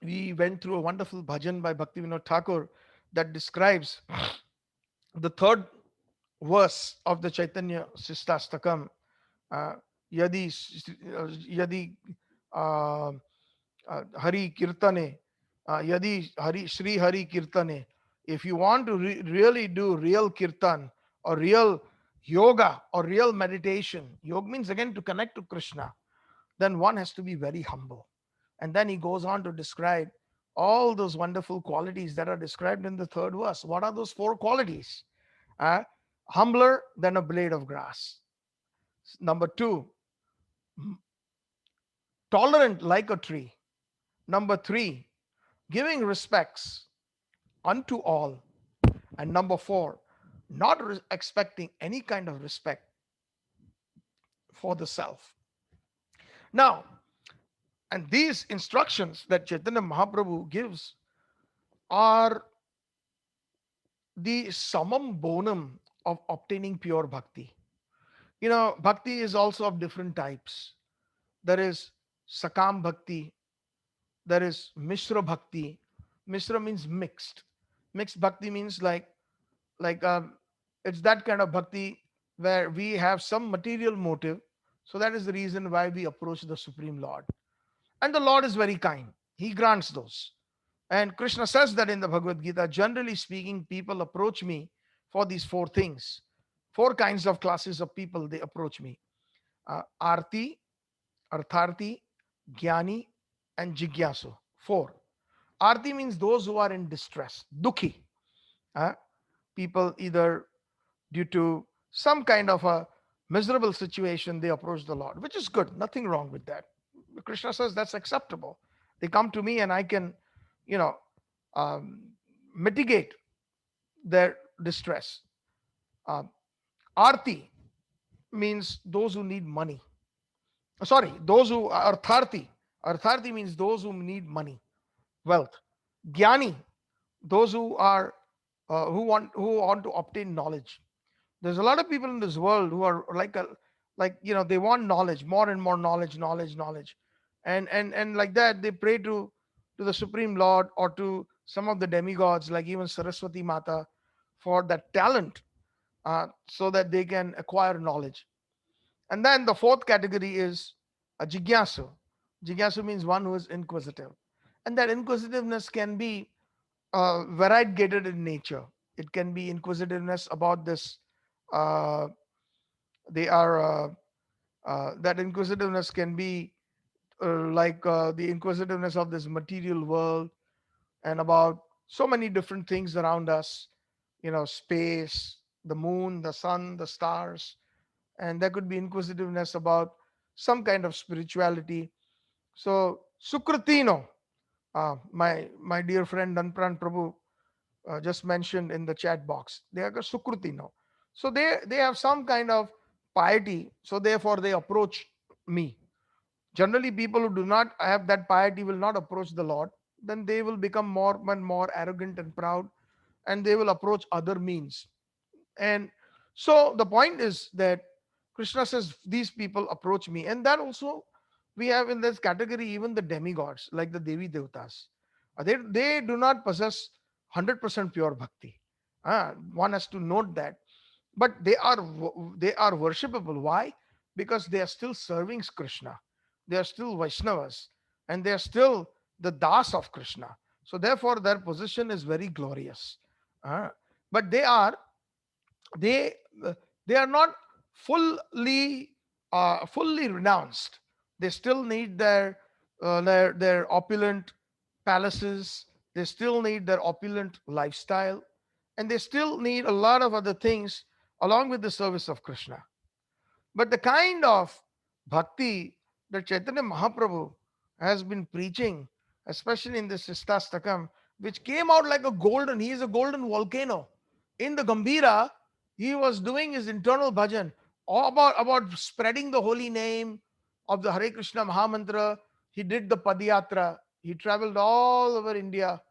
we went through a wonderful bhajan by Bhaktivinoda Thakur that describes the third verse of the Chaitanya Shikashtakam. uh, Yadi Yadi uh, Hari Kirtane, Yadi Hari Shri Hari Kirtane. If you want to really do real kirtan or real yoga or real meditation, yoga means again to connect to Krishna, then one has to be very humble. And then he goes on to describe all those wonderful qualities that are described in the third verse. What are those four qualities? Uh, Humbler than a blade of grass. Number two, tolerant like a tree. Number three, giving respects unto all. And number four, not expecting any kind of respect for the self. Now, And these instructions that Chaitanya Mahaprabhu gives are the summum bonum of obtaining pure bhakti. Bhakti is also of different types. There is Sakam Bhakti, there is Mishra Bhakti. Mishra means mixed. Mixed Bhakti means like it's that kind of bhakti where we have some material motive. So that is the reason why we approach the Supreme Lord. And the Lord is very kind. He grants those. And Krishna says that in the Bhagavad Gita, generally speaking, people approach me for these four things. Four kinds of classes of people they approach me. Arti, Artharti, Jnani, and Jigyasu. Four. Arti means those who are in distress, dukhi. Uh, People either due to some kind of a miserable situation, they approach the Lord, which is good. Nothing wrong with that. Krishna says that's acceptable. They come to me and I can, you know, um, mitigate their distress. Um, Arti means those who need money. Sorry, those who are Artharti. Artharti means those who need money, wealth. Jnani, those who want to obtain knowledge. There's a lot of people in this world who are like they want knowledge, more and more knowledge, and like that they pray to the Supreme Lord or to some of the demigods like even Saraswati Mata for that talent, so that they can acquire knowledge. And then the fourth category is a jigyasu. Jigyasu means one who is inquisitive, and that inquisitiveness can be variegated in nature. It can be inquisitiveness about this. Uh, they are That inquisitiveness can be the inquisitiveness of this material world and about so many different things around us. Space, the moon, the sun, the stars, and there could be inquisitiveness about some kind of spirituality. So Sukritino, my dear friend Danpran Prabhu just mentioned in the chat box. They are Sukrutino. So they have some kind of piety. So therefore they approach me. Generally, people who do not have that piety will not approach the Lord. Then they will become more and more arrogant and proud, and they will approach other means. And so the point is that Krishna says these people approach me, and that also we have in this category even the demigods like the Devi Devatas. They do not possess 100% pure bhakti. One has to note that, but they are worshipable. Why? Because they are still serving Krishna. They are still Vaishnavas, and they are still the Das of Krishna. So therefore, their position is very glorious. Ah, but they uh, they are not fully renounced. They still need their opulent palaces. They still need their opulent lifestyle, and they still need a lot of other things along with the service of Krishna. But the kind of bhakti that Chaitanya Mahaprabhu has been preaching, especially in this Shikashtakam, which came out like he is a golden volcano. In the Gambhira, he was doing his internal bhajan all about spreading the holy name of the Hare Krishna Mahamantra. He did the Padayatra. He traveled all over India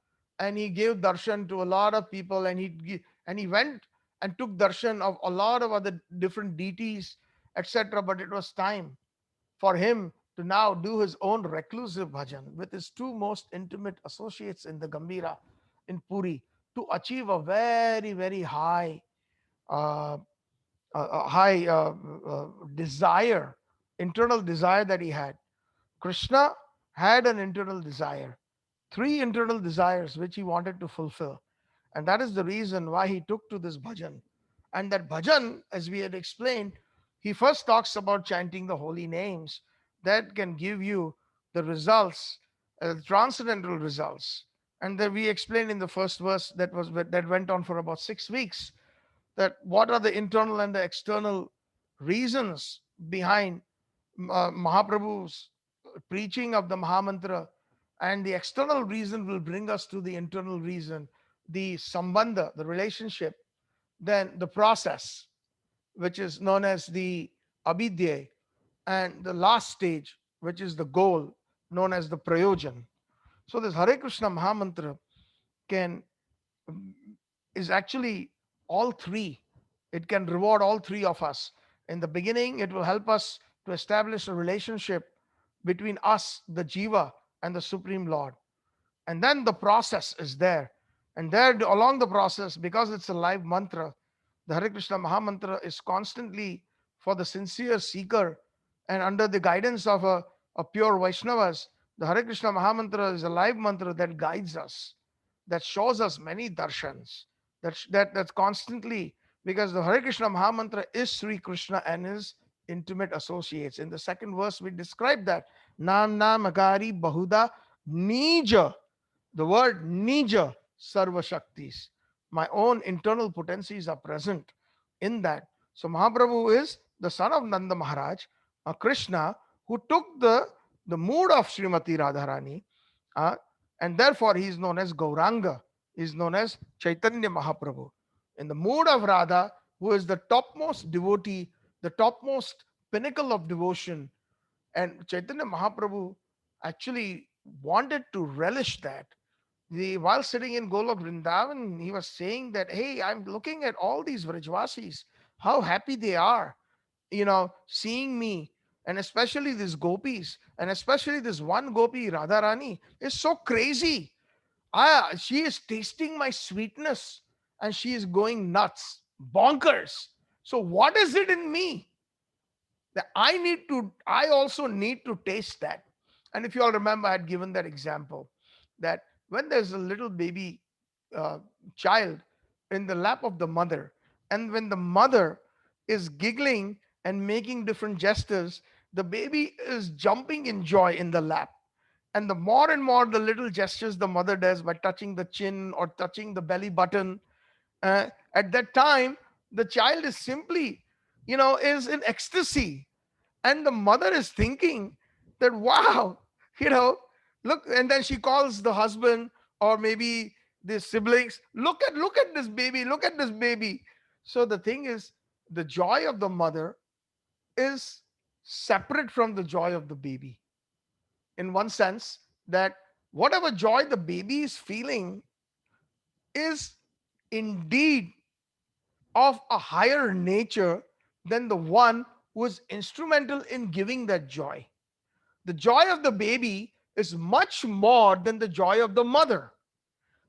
and he gave darshan to a lot of people, and he went and took darshan of a lot of other different deities, etc. But it was time for him to now do his own reclusive bhajan with his two most intimate associates in the Gambhira in Puri to achieve a very, very uh, high desire, internal desire that he had. Krishna had an internal desire, three internal desires which he wanted to fulfill. And that is the reason why he took to this bhajan. And that bhajan, as we had explained, he first talks about chanting the holy names that can give you the results, transcendental results. And then we explained in the first verse that went on for about 6 weeks, that what are the internal and the external reasons behind Mahaprabhu's preaching of the Mahamantra, and the external reason will bring us to the internal reason, the sambandha, the relationship, then the process, which is known as the abhidya, and the last stage, which is the goal, known as the Prayojan. So this Hare Krishna Mahamantra can is actually all three. It can reward all three of us. In the beginning, it will help us to establish a relationship between us, the Jiva, and the Supreme Lord. And then the process is there. And there, along the process, because it's a live mantra, the Hare Krishna Mahamantra is constantly for the sincere seeker, and under the guidance of a pure Vaishnavas. The Hare Krishna Mahamantra is a live mantra that guides us, that shows us many darshans, that's constantly, because the Hare Krishna Mahamantra is Sri Krishna and his intimate associates. In the second verse, we describe that. Nam Nam Agari Bahuda Nija. The word Nija Sarva Shaktis. My own internal potencies are present in that. So Mahaprabhu is the son of Nanda Maharaj, a Krishna who took the mood of Srimati Radharani, uh, and therefore he is known as Gauranga. He is known as Chaitanya Mahaprabhu. In the mood of Radha, who is the topmost devotee, the topmost pinnacle of devotion, and Chaitanya Mahaprabhu actually wanted to relish that. While sitting in Golok Vrindavan, he was saying that, hey, I'm looking at all these Vrajvasis, how happy they are, seeing me, and especially these gopis, and especially this one gopi, Radharani, is so crazy. She is tasting my sweetness and she is going nuts, bonkers. So, what is it in me that I also need to taste that? And if you all remember, I had given that example that when there's a little baby uh, child in the lap of the mother, and when the mother is giggling and making different gestures, the baby is jumping in joy in the lap. And the more and more the little gestures the mother does by touching the chin or touching the belly button, at that time, the child is simply, is in ecstasy, and the mother is thinking that, wow, you know look, and then she calls the husband or maybe the siblings, look at this baby, look at this baby. So the thing is, the joy of the mother is separate from the joy of the baby, in one sense, that whatever joy the baby is feeling is indeed of a higher nature than the one who is instrumental in giving that joy. The joy of the baby is much more than the joy of the mother.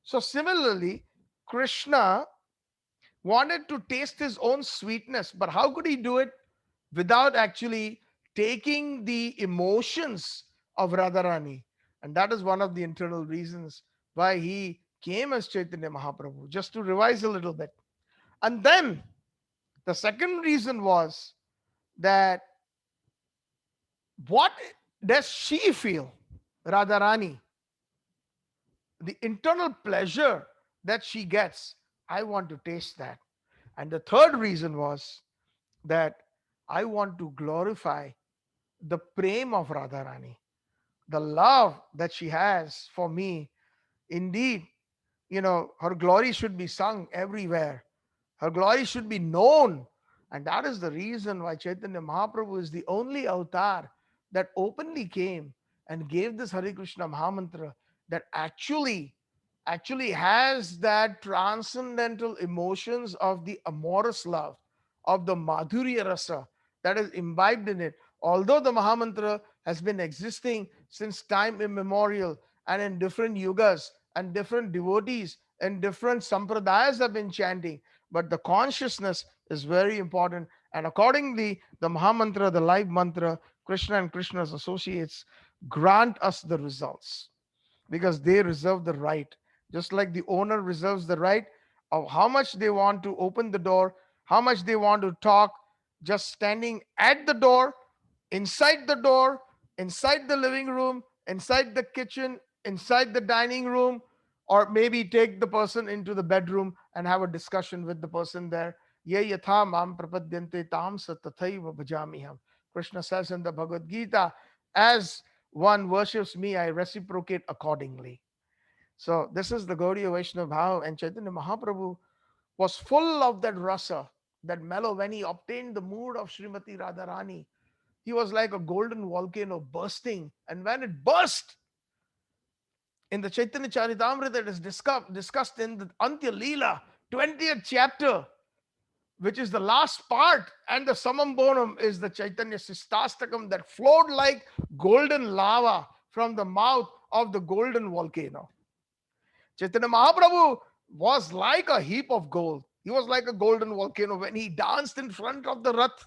So, similarly, Krishna wanted to taste his own sweetness, but how could he do it without actually taking the emotions of Radharani? And that is one of the internal reasons why he came as Chaitanya Mahaprabhu, just to revise a little bit. And then the second reason was that what does she feel, Radharani? The internal pleasure that she gets, I want to taste that. And the third reason was that I want to glorify the prem of Radharani, the love that she has for me. Indeed, her glory should be sung everywhere. Her glory should be known. And that is the reason why Chaitanya Mahaprabhu is the only avatar that openly came and gave this Hare Krishna Mahamantra, that actually has that transcendental emotions of the amorous love, of the Madhurya Rasa that is imbibed in it. Although the Mahamantra has been existing since time immemorial, and in different yugas and different devotees and different sampradayas have been chanting, but the consciousness is very important. And accordingly, the Mahamantra, the live mantra, Krishna and Krishna's associates grant us the results, because they reserve the right, just like the owner reserves the right of how much they want to open the door, how much they want to talk, just standing at the door, inside the door, inside the living room, inside the kitchen, inside the dining room, or maybe take the person into the bedroom and have a discussion with the person there. Ye yatha mam prapadyante tam sa tathaiva bhajamiham. Krishna says in the Bhagavad Gita, as one worships me, I reciprocate accordingly. So this is the Gaudiya Vaishnava Bhav, and Chaitanya Mahaprabhu was full of that rasa, that mellow. When he obtained the mood of Srimati Radharani, He was like a golden volcano bursting. And when it burst, in the Chaitanya Charitamrita, it is discussed in the Antya Leela, 20th chapter, which is the last part, and the Samam Bonam is the Chaitanya Shikashtakam that flowed like golden lava from the mouth of the golden volcano. Chaitanya Mahaprabhu was like a heap of gold. He was like a golden volcano. When he danced in front of the Rath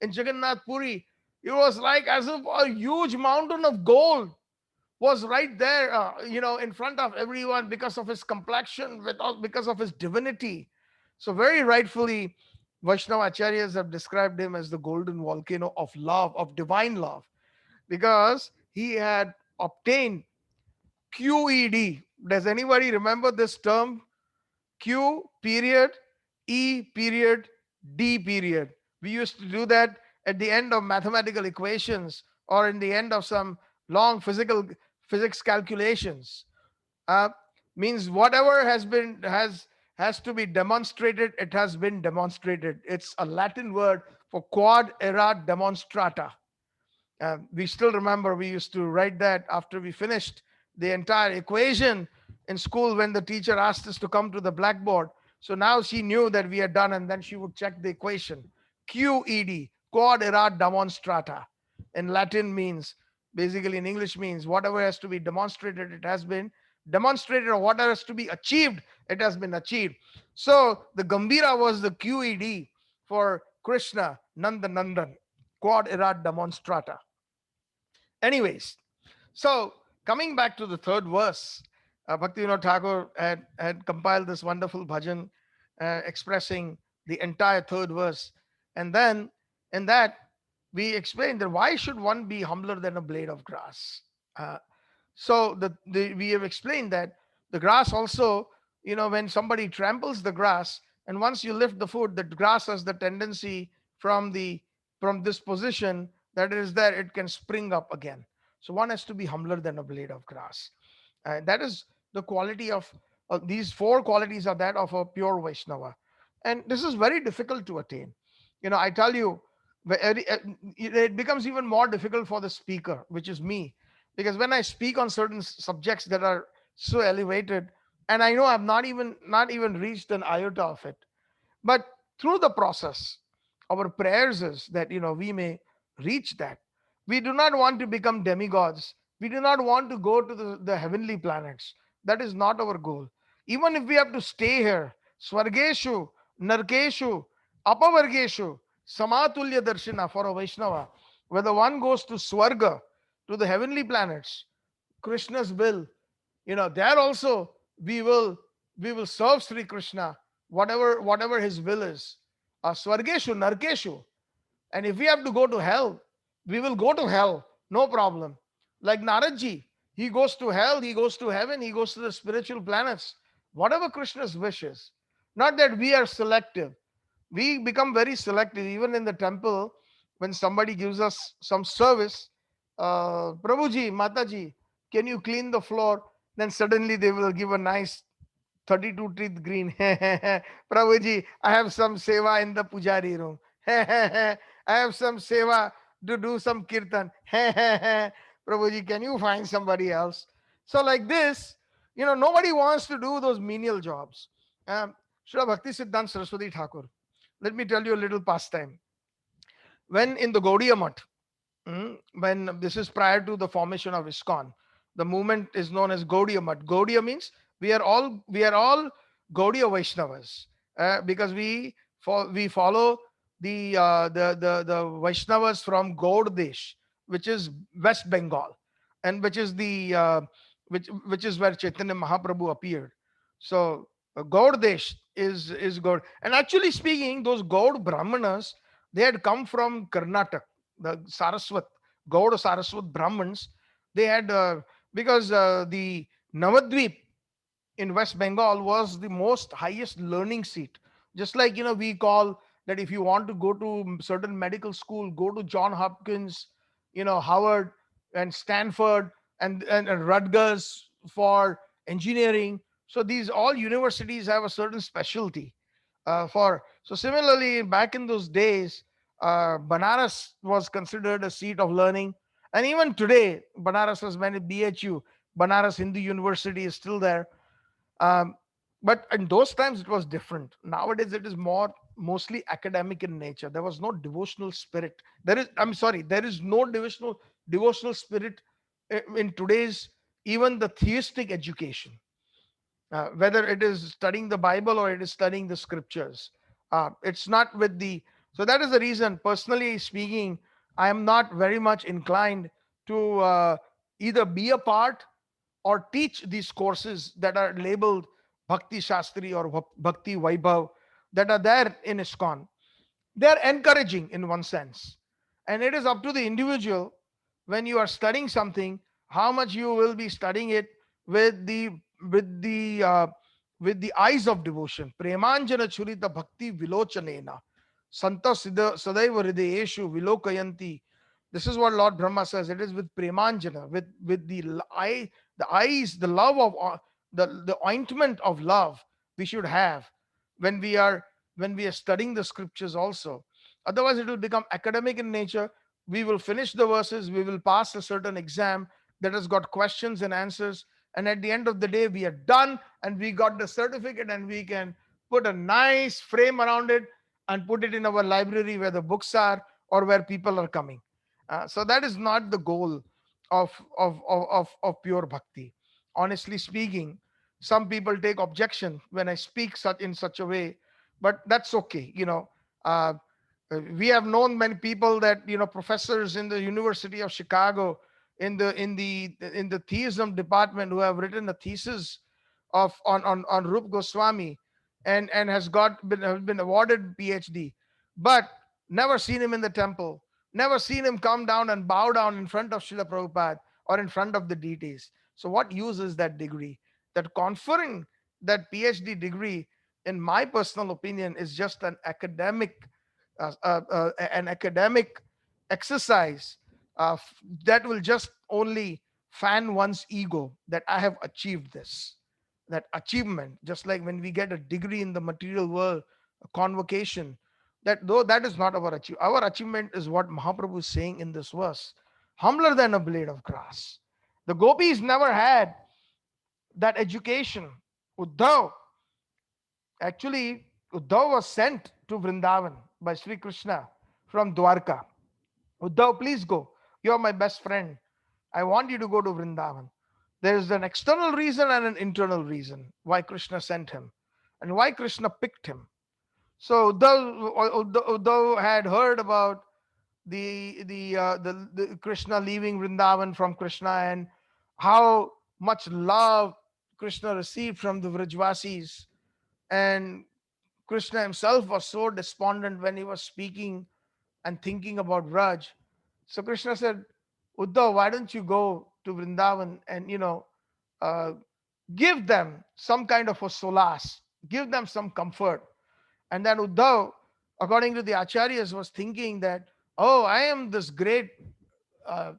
in Jagannath Puri, it was like as if a huge mountain of gold was right there, in front of everyone because of his complexion, because of his divinity. So, very rightfully, Vaishnava Acharyas have described him as the golden volcano of love, of divine love, because he had obtained QED. Does anybody remember this term? Q period, E period, D period. We used to do that at the end of mathematical equations or in the end of some long physics calculations. Uh, Means whatever has to be demonstrated, it has been demonstrated. It's a Latin word for quod erat demonstrata. We still remember we used to write that after we finished the entire equation in school when the teacher asked us to come to the blackboard. So now she knew that we had done, and then she would check the equation. QED, quod erat demonstrata, in Latin means, basically in English means, whatever has to be demonstrated, it has been demonstrated, or whatever has to be achieved, it has been achieved. So the Gambira was the QED for Krishna, Nanda Nandan, quod erat demonstrata. Anyways, so coming back to the third verse, Bhaktivinoda Thakur had compiled this wonderful bhajan expressing the entire third verse. And then in that, we explained that why should one be humbler than a blade of grass? Uh, so we have explained that the grass also, when somebody tramples the grass, and once you lift the foot, the grass has the tendency from the from this position that it is there, it can spring up again. So one has to be humbler than a blade of grass. That is the quality of these four qualities are that of a pure Vaishnava. And this is very difficult to attain. I tell you, it becomes even more difficult for the speaker, which is me, because when I speak on certain subjects that are so elevated, and I know I've not even reached an iota of it, but through the process, our prayers is that we may reach that. We do not want to become demigods. We do not want to go to the heavenly planets. That is not our goal. Even if we have to stay here, Swargeshu, Narkeshu, Apavargeshu, Samatulya Darshana for a Vaishnava, whether one goes to Swarga, to the heavenly planets, Krishna's will, there also we will we will serve Sri Krishna, whatever his will is. Swargeshu, Narkeshu. And if we have to go to hell, we will go to hell, no problem. Like Naradji, he goes to hell, he goes to heaven, he goes to the spiritual planets, whatever Krishna's wishes. Not that we are selective. We become very selective, even in the temple, when somebody gives us some service. Prabhuji, Mataji, can you clean the floor? Then suddenly they will give a nice 32 teeth green. Prabhuji, I have some seva in the pujari room. I have some seva to do some kirtan. Prabhuji, can you find somebody else? So, like this, nobody wants to do those menial jobs. Um, Srila Bhakti Siddhanta Saraswati Thakur, let me tell you a little pastime. When in the Gaudiya Math, when this is prior to the formation of ISKCON, the movement is known as Gaudiya Math. Gaudiya means we are all Gaudiya Vaishnavas, because we follow the Vaishnavas from Gaud Desh, which is West Bengal, and which is where Chaitanya Mahaprabhu appeared. So Gaud Desh is Gaud, and actually speaking, those Gaud Brahmanas, they had come from Karnataka, the Saraswat, Gaud Saraswat Brahmins. They had because the Navadvip in West Bengal was the most highest learning seat. Just like we call that if you want to go to certain medical school, go to John Hopkins, Howard and Stanford and Rutgers for engineering. So these all universities have a certain specialty. For so similarly, back in those days, Banaras was considered a seat of learning. And even today, Banaras has many BHU, Banaras Hindu University is still there. Um, but in those times, it was different. Nowadays, it is mostly academic in nature. There was no devotional spirit. I'm sorry, there is no devotional spirit in today's even the theistic education, whether it is studying the Bible or it is studying the scriptures. It's not with the, so that is the reason, personally speaking, I am not very much inclined to either be a part or teach these courses that are labeled Bhakti Shastri or Bhakti Vaibhav that are there in ISKCON. They're encouraging in one sense. And it is up to the individual when you are studying something, how much you will be studying it with the with the uh, with the eyes of devotion. Premanjana churita bhakti vilochanena. Santa sadaiva hridayeshu vilokayanti. This is what Lord Brahma says. It is with premanjana, with the eyes, the love of the ointment of love we should have when we are studying the scriptures also. Otherwise, it will become academic in nature. We will finish the verses, we will pass a certain exam that has got questions and answers, and at the end of the day, we are done and we got the certificate, and we can put a nice frame around it and put it in our library where the books are or where people are coming. So that is not the goal of pure bhakti. Honestly speaking, some people take objection when I speak such a way, but that's okay. Uh, we have known many people that, professors in the University of Chicago in the theism department, who have written a thesis on Rup Goswami, and has been awarded PhD, but never seen him in the temple, never seen him come down and bow down in front of Srila Prabhupada or in front of the deities. So what use is that degree? That conferring that PhD degree, in my personal opinion, is just an academic exercise that will just only fan one's ego that I have achieved this. That achievement, just like when we get a degree in the material world, a convocation, that though that is not our achievement is what Mahaprabhu is saying in this verse: humbler than a blade of grass. The gopis never had that education. Uddhav, actually, Uddhav was sent to Vrindavan by Sri Krishna from Dwarka. Uddhav, please go. You're my best friend. I want you to go to Vrindavan. There is an external reason and an internal reason why Krishna sent him and why Krishna picked him. So Uddhav had heard about the Krishna leaving Vrindavan from Krishna, and how much love Krishna received from the Vrajvasis. And Krishna himself was so despondent when he was speaking and thinking about Vraj. So Krishna said, Uddhav, why don't you go to Vrindavan and, uh, give them some kind of a solace, give them some comfort. And then Uddhav, according to the acharyas, was thinking that, oh, I am this great uh,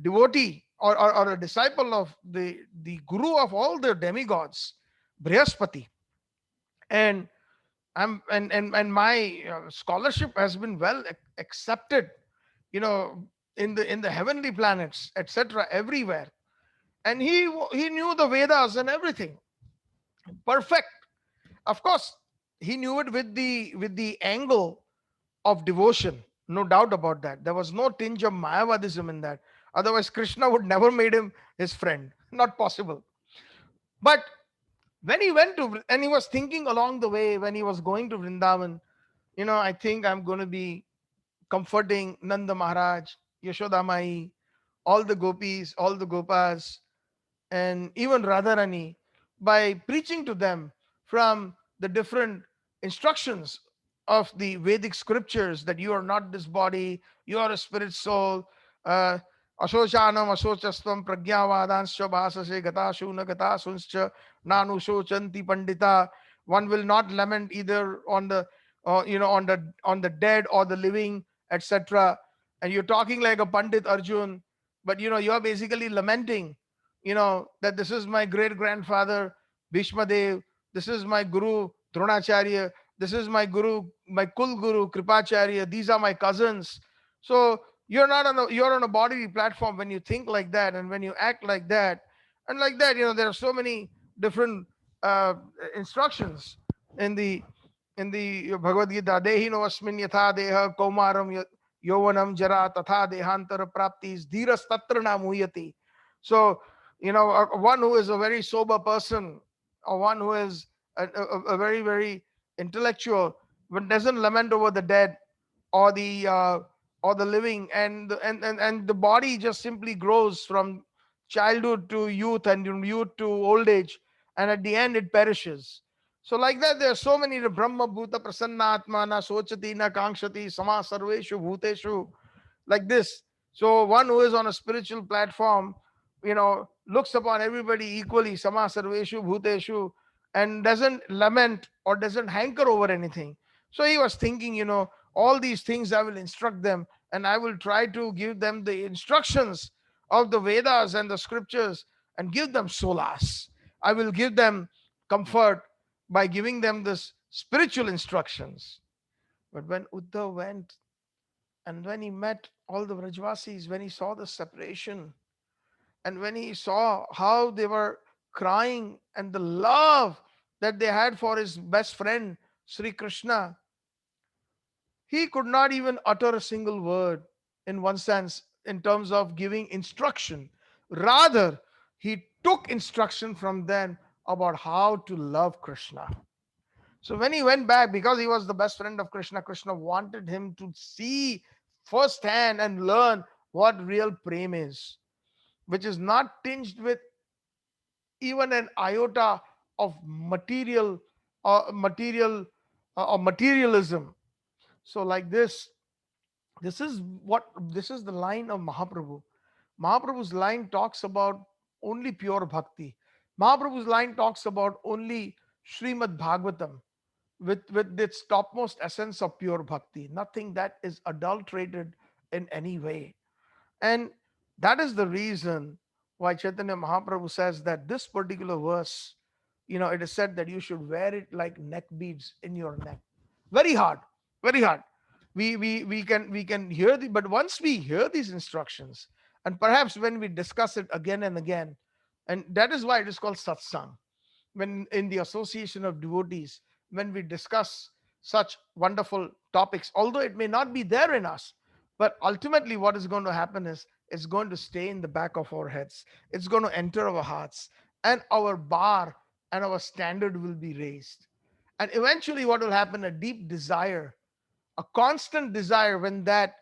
devotee, or a disciple of the guru of all the demigods, Brihaspati. And and my scholarship has been well accepted, you know in the heavenly planets, etc., everywhere. And he knew the Vedas and everything perfect. Of course, he knew it with the angle of devotion, no doubt about that. There was no tinge of Mayavadism in that. Otherwise, Krishna would never made him his friend. Not possible. But when he went to, and he was thinking along the way when he was going to Vrindavan, I think I'm going to be comforting Nanda Maharaj, Yashoda Mai, all the gopis, all the gopas, and even Radharani, by preaching to them from the different instructions of the Vedic scriptures, that you are not this body, you are a spirit soul. Uh, Ashochanam asochastvam pragyavadanscha bhasase gatashuna gatasunscha nanu shochanti pandita. One will not lament either on the on the dead or the living, etc. And you're talking like a Pandit Arjun, but you're basically lamenting, that this is my great grandfather Bhishma Dev, this is my guru Dronacharya, this is my guru, my kul guru, Kripacharya, these are my cousins. So you're on a bodily platform when you think like that and when you act like that. And like that, there are so many different uh, instructions in the Bhagavad Gita. Dehino asmin yatha deha kaumaram yovanam jara tatha dehantara praptis dhiras tatra na muyati. So, one who is a very sober person, or one who is a very, very intellectual, but doesn't lament over the dead or the living, and the body just simply grows from childhood to youth and from youth to old age, and at the end it perishes. So like that, there are so many Brahma Bhuta Prasanna Atma na Sochati na Kankshati Sama Sarveshu Bhuteshu, like this. So one who is on a spiritual platform, looks upon everybody equally, Sama Sarveshu Bhuteshu, and doesn't lament or doesn't hanker over anything. So he was thinking, all these things I will instruct them, and I will try to give them the instructions of the Vedas and the scriptures and give them solace. I will give them comfort by giving them this spiritual instructions. But when Uddhav went and when he met all the Vrajvasis, when he saw the separation, and when he saw how they were crying and the love that they had for his best friend, Sri Krishna, he could not even utter a single word in one sense in terms of giving instruction. Rather, he took instruction from them about how to love Krishna. So when he went back, because he was the best friend of Krishna, Krishna wanted him to see firsthand and learn what real prema is, which is not tinged with even an iota of material or materialism. So like this is the line of Mahaprabhu. Mahaprabhu's line talks about only pure bhakti. Mahaprabhu's line talks about only Srimad Bhagavatam with its topmost essence of pure bhakti, nothing that is adulterated in any way. And that is the reason why Chaitanya Mahaprabhu says that this particular verse, it is said that you should wear it like neck beads in your neck. Very hard, very hard. We can hear the, but once we hear these instructions, and perhaps when we discuss it again and again, and that is why it is called satsang, when in the association of devotees, when we discuss such wonderful topics, although it may not be there in us, but ultimately what is going to happen is it's going to stay in the back of our heads, it's going to enter our hearts, and our bar and our standard will be raised. And eventually what will happen, a deep desire, a constant desire, when that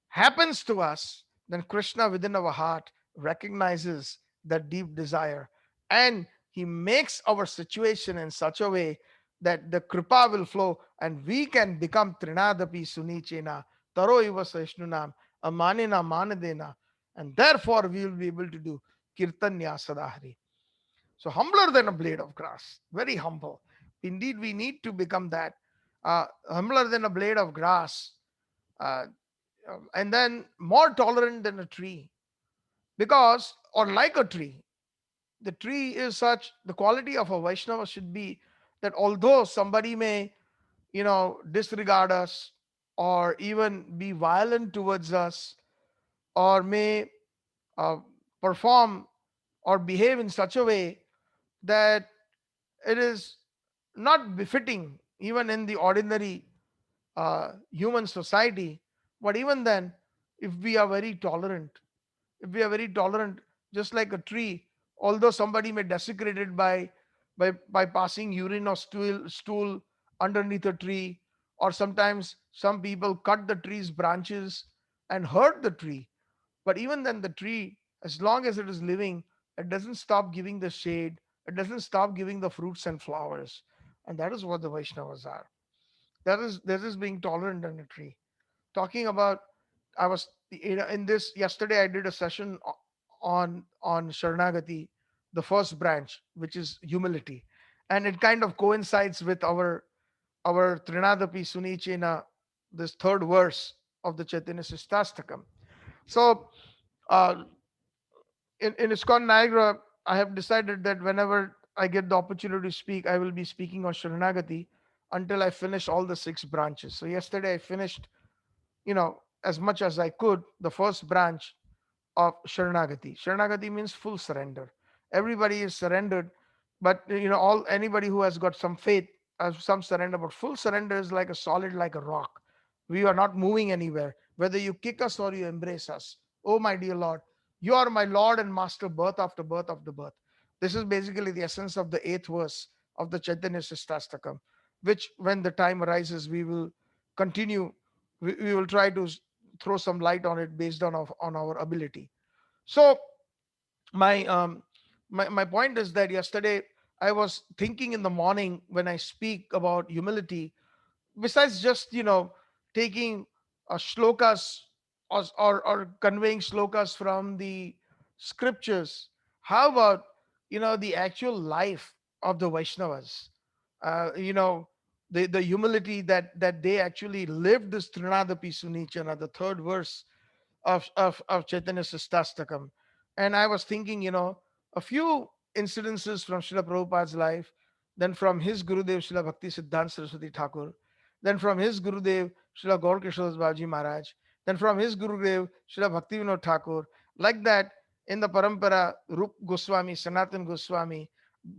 happens to us, then Krishna within our heart recognizes that deep desire, and he makes our situation in such a way that the kripa will flow and we can become Trinadapi Sunichena, Taro Iva Saishnunam, Amanina Manadena, and therefore we will be able to do Kirtanya Sadahari. So, humbler than a blade of grass, very humble. Indeed, we need to become that. Humbler than a blade of grass. Uh, and then more tolerant than a tree, because or like a tree, the tree is such, the quality of a Vaishnava should be that although somebody may disregard us or even be violent towards us, or may uh, perform or behave in such a way that it is not befitting even in the ordinary human society, but even then, if we are very tolerant, if we are very tolerant, just like a tree, although somebody may desecrate it by passing urine or stool underneath a tree, or sometimes some people cut the tree's branches and hurt the tree, but even then the tree, as long as it is living, it doesn't stop giving the shade, it doesn't stop giving the fruits and flowers. And that is what the Vaishnavas are. That is being tolerant in a tree. Talking about, I was in this yesterday. I did a session on Sharanagati, the first branch, which is humility, and it kind of coincides with our Trinadapi Sunichena, this third verse of the Chaitanya Shikashtakam. So, uh, in ISKCON Niagara, I have decided that whenever I get the opportunity to speak, I will be speaking on Sharanagati. until I finish all the six branches. So yesterday I finished, as much as I could, the first branch of Sharanagati. Sharanagati means full surrender. Everybody is surrendered, but all anybody who has got some faith has some surrender. But full surrender is like a solid, like a rock. We are not moving anywhere. Whether you kick us or you embrace us, oh my dear Lord, you are my Lord and Master, birth after birth after birth. This is basically the essence of the eighth verse of the Chaitanya Shikashtakam, which, when the time arises, we will continue. We will try to throw some light on it based on our ability. So my my point is that yesterday I was thinking in the morning when I speak about humility, besides just taking shlokas, or conveying shlokas from the scriptures, how about the actual life of the Vaishnavas, uh, you know the humility that they actually lived, this Trinadapi Sunichana, the third verse of Chaitanya Shikashtakam. And I was thinking, a few incidences from Srila Prabhupada's life, then from his Gurudev Srila Bhakti Siddhanta Saraswati Thakur, then from his Gurudev Srila Gaur Kishore Babaji Maharaj, then from his Gurudev Srila Bhakti Vinod Thakur, like that in the Parampara, Rup Goswami, Sanatan Goswami,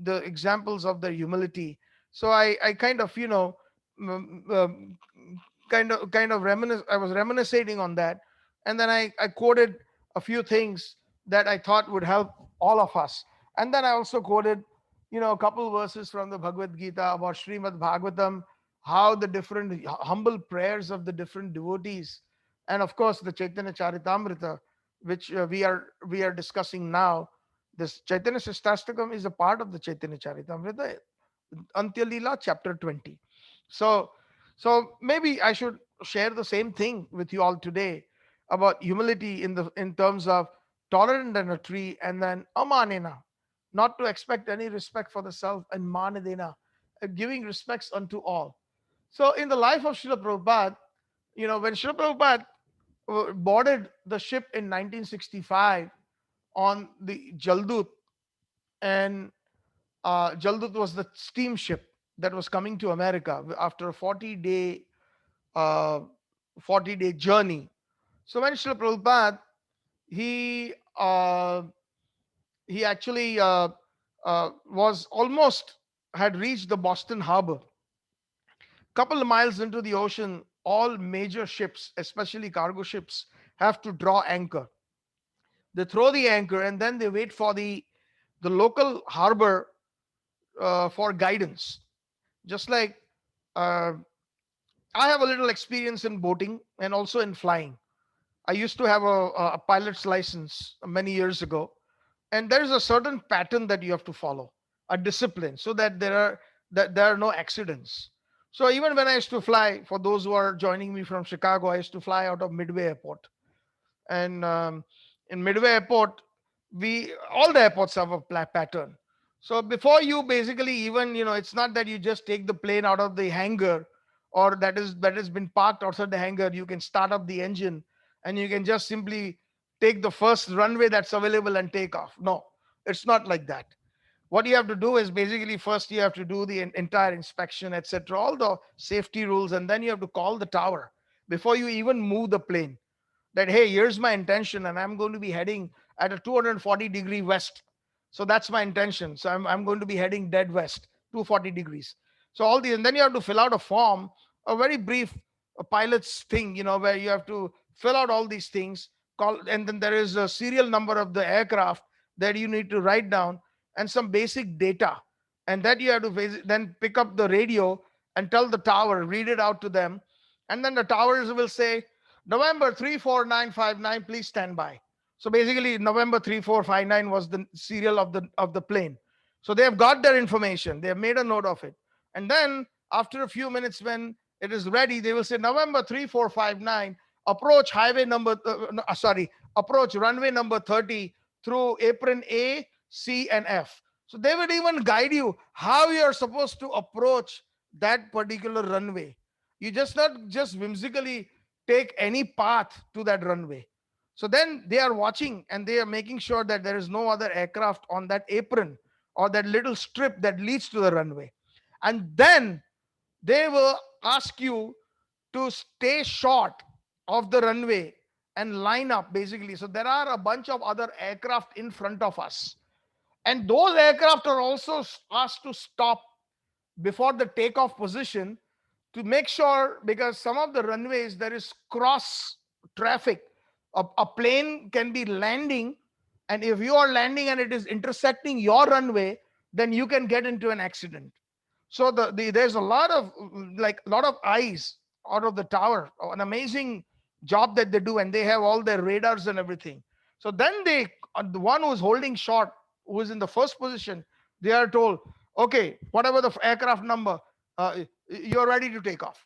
the examples of their humility. So I kind of, mm, um, I was reminiscing on that, and then I quoted a few things that I thought would help all of us. And then I also quoted, a couple verses from the Bhagavad Gita about Srimad Bhagavatam, how the different humble prayers of the different devotees, and of course the Chaitanya Charitamrita, which we are discussing now. This Chaitanya Shikashtakam is a part of the Chaitanya Charitamrita, Antyalila chapter 20. So, maybe I should share the same thing with you all today about humility in terms of tolerant than a tree, and then amanena, not to expect any respect for the self, and manadena, giving respects unto all. So in the life of Srila Prabhupada, when Srila Prabhupada boarded the ship in 1965 on the Jaldut, and Jaldut was the steamship that was coming to America after a uh, 40-day journey. So when Srila Prabhupada, he uh, he actually was almost had reached the Boston Harbor. Couple of miles into the ocean, all major ships, especially cargo ships, have to draw anchor. They throw the anchor and then they wait for the local harbor for guidance. Just like uh, I have a little experience in boating and also in flying. I used to have a pilot's license many years ago, and there is a certain pattern that you have to follow, a discipline, so that there are no accidents. So even when I used to fly, for those who are joining me from Chicago, I used to fly out of Midway Airport, and in Midway Airport, we all the airports have a pattern. So before you basically, even it's not that you just take the plane out of the hangar, or that has been parked outside the hangar. You can start up the engine and you can just simply take the first runway that's available and take off. No, it's not like that. What you have to do is basically, first you have to do the entire inspection, etc., all the safety rules, and then you have to call the tower before you even move the plane, that hey, here's my intention, and I'm going to be heading at a 240-degree west. So that's my intention. So I'm going to be heading dead west, 240 degrees. So all these, and then you have to fill out a form, a very brief pilot's thing, where you have to fill out all these things, call, and then there is a serial number of the aircraft that you need to write down, and some basic data. And that you have to then pick up the radio and tell the tower, read it out to them. And then the towers will say, November 34959, please stand by. So basically, November 3459 was the serial of the plane. So they have got their information. They have made a note of it. And then after a few minutes, when it is ready, they will say November 3459, approach highway number, approach runway number 30 through apron A, C, and F. So they would even guide you how you are supposed to approach that particular runway. You just not just whimsically take any path to that runway. So then they are watching and they are making sure that there is no other aircraft on that apron or that little strip that leads to the runway. And then they will ask you to stay short of the runway and line up basically. So there are a bunch of other aircraft in front of us, and those aircraft are also asked to stop before the takeoff position to make sure, because some of the runways there is cross traffic. A plane can be landing, and if you are landing and it is intersecting your runway, then you can get into an accident. So there's a lot of, like, a lot of eyes out of the tower, an amazing job that they do, and they have all their radars and everything. So then the one who's holding short, who is in the first position, they are told, okay, whatever the aircraft number, you're ready to take off.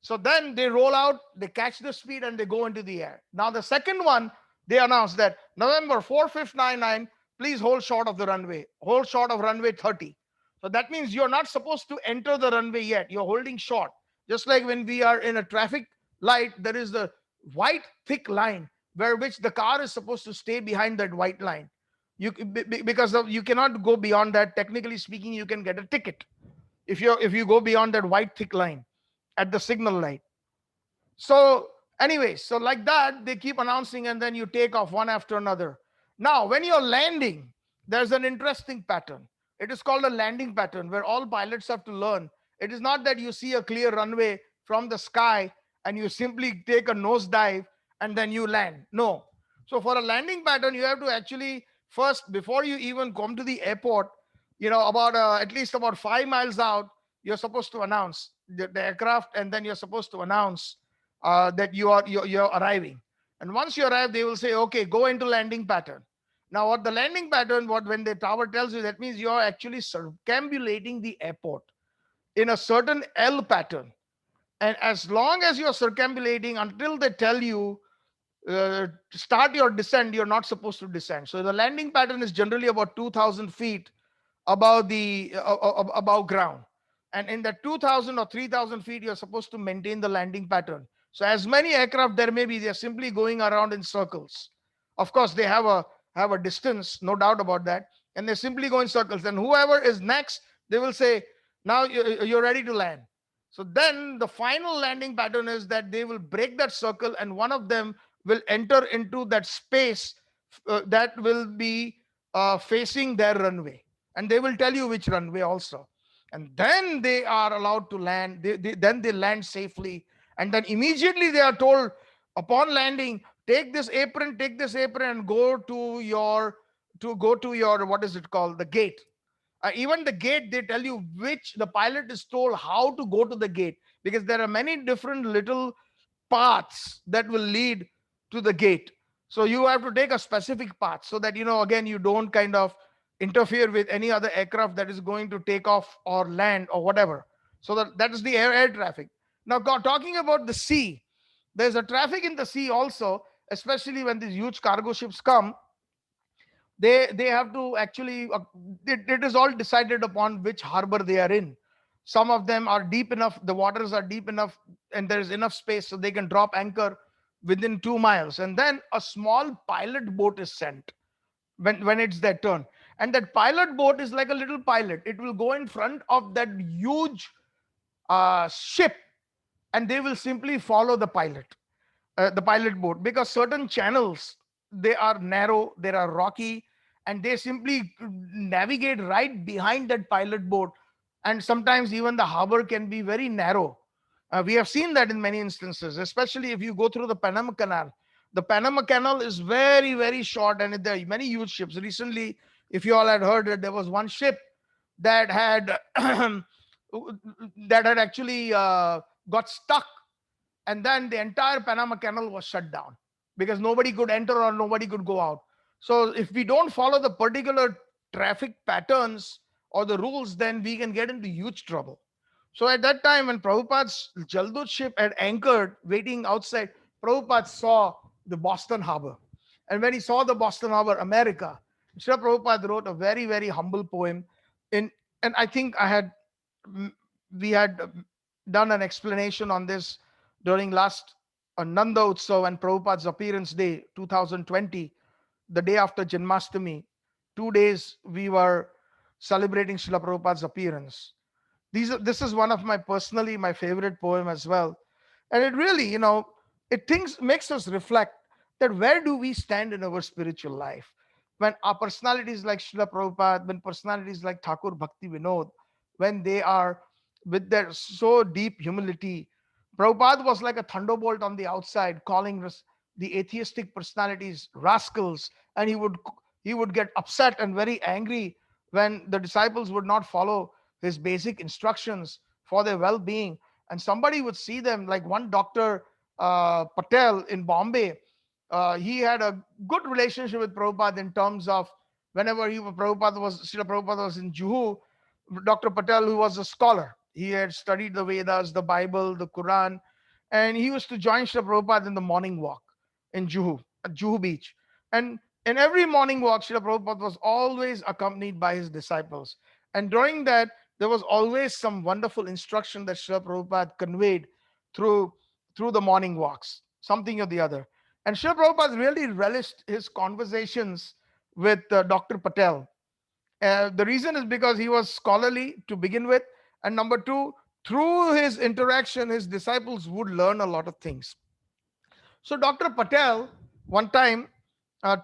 So then they roll out, they catch the speed, and they go into the air. Now the second one, they announce that November 4599, please hold short of the runway, hold short of runway 30. So that means you're not supposed to enter the runway yet. You're holding short. Just like when we are in a traffic light, there is the white thick line where which the car is supposed to stay behind that white line. Because you cannot go beyond that. Technically speaking, you can get a ticket if you go beyond that white thick line at the signal light. So, anyway, so like that, they keep announcing, and then you take off one after another. Now, when you're landing, there's an interesting pattern. It is called a landing pattern where all pilots have to learn. It is not that you see a clear runway from the sky and you simply take a nosedive and then you land. No. So, for a landing pattern, you have to actually first, before you even come to the airport, about at least about 5 miles out, you're supposed to announce the aircraft, and then you're supposed to announce that you're arriving. And once you arrive, they will say, okay, go into landing pattern. Now, what the landing pattern, what when the tower tells you, that means you're actually circumambulating the airport in a certain L pattern. And as long as you're circumambulating until they tell you start your descent, you're not supposed to descend. So the landing pattern is generally about 2,000 feet above the above ground, and in that 2,000 or 3,000 feet, you're supposed to maintain the landing pattern. So as many aircraft there may be, they're simply going around in circles. Of course, they have a distance, no doubt about that, and they simply go in circles, and whoever is next, they will say, now you're ready to land. So then the final landing pattern is that they will break that circle, and one of them will enter into that space that will be facing their runway, and they will tell you which runway also. And then they are allowed to land. Then they land safely, and then immediately they are told, upon landing, take this apron and go to your what is it called, the gate. Even the gate, they tell you which, the pilot is told how to go to the gate, because there are many different little paths that will lead to the gate. So you have to take a specific path, so that again, you don't kind of interfere with any other aircraft that is going to take off or land or whatever. So that is the air traffic. Now, talking about the sea, there's a traffic in the sea also, especially when these huge cargo ships come. They have to actually it is all decided upon which harbor they are in. Some of them are deep enough, the waters are deep enough, and there is enough space so they can drop anchor within 2 miles, and then a small pilot boat is sent when it's their turn. And that pilot boat is like a little pilot. It will go in front of that huge ship, and they will simply follow the pilot boat, because certain channels, they are narrow, they are rocky, and they simply navigate right behind that pilot boat. And sometimes even the harbor can be very narrow. We have seen that in many instances, especially if you go through the Panama Canal. The Panama Canal is very, very short, and there are many huge ships. Recently, if you all had heard, that there was one ship that had that had actually got stuck, and then the entire Panama Canal was shut down because nobody could enter or nobody could go out. So if we don't follow the particular traffic patterns or the rules, then we can get into huge trouble. So at that time, when Prabhupada's Jaldut ship had anchored waiting outside, Prabhupada saw the Boston Harbor. And when he saw the Boston Harbor, America, Srila Prabhupada wrote a very, very humble poem. In and I think we had done an explanation on this during last Nanda Utsav and Prabhupada's appearance day 2020, the day after Janmashtami. 2 days we were celebrating Srila Prabhupada's appearance. This is one of my personally my favorite poem as well. And it really, it thinks makes us reflect that where do we stand in our spiritual life when our personalities like Srila Prabhupada, when personalities like Thakur Bhakti Vinod, when they are with their so deep humility. Prabhupada was like a thunderbolt on the outside, calling the atheistic personalities rascals, and he would get upset and very angry when the disciples would not follow his basic instructions for their well-being. And somebody would see them, like one Dr. Patel in Bombay. He had a good relationship with Prabhupada in terms of whenever Srila Prabhupada was in Juhu, Dr. Patel, who was a scholar, he had studied the Vedas, the Bible, the Quran, and he used to join Srila Prabhupada in the morning walk in Juhu, at Juhu Beach. And in every morning walk, Srila Prabhupada was always accompanied by his disciples. And during that, there was always some wonderful instruction that Srila Prabhupada conveyed through through the morning walks, something or the other. And Srila Prabhupada really relished his conversations with Dr. Patel. The reason is because he was scholarly to begin with, and number two, through his interaction, his disciples would learn a lot of things. So Dr. Patel one time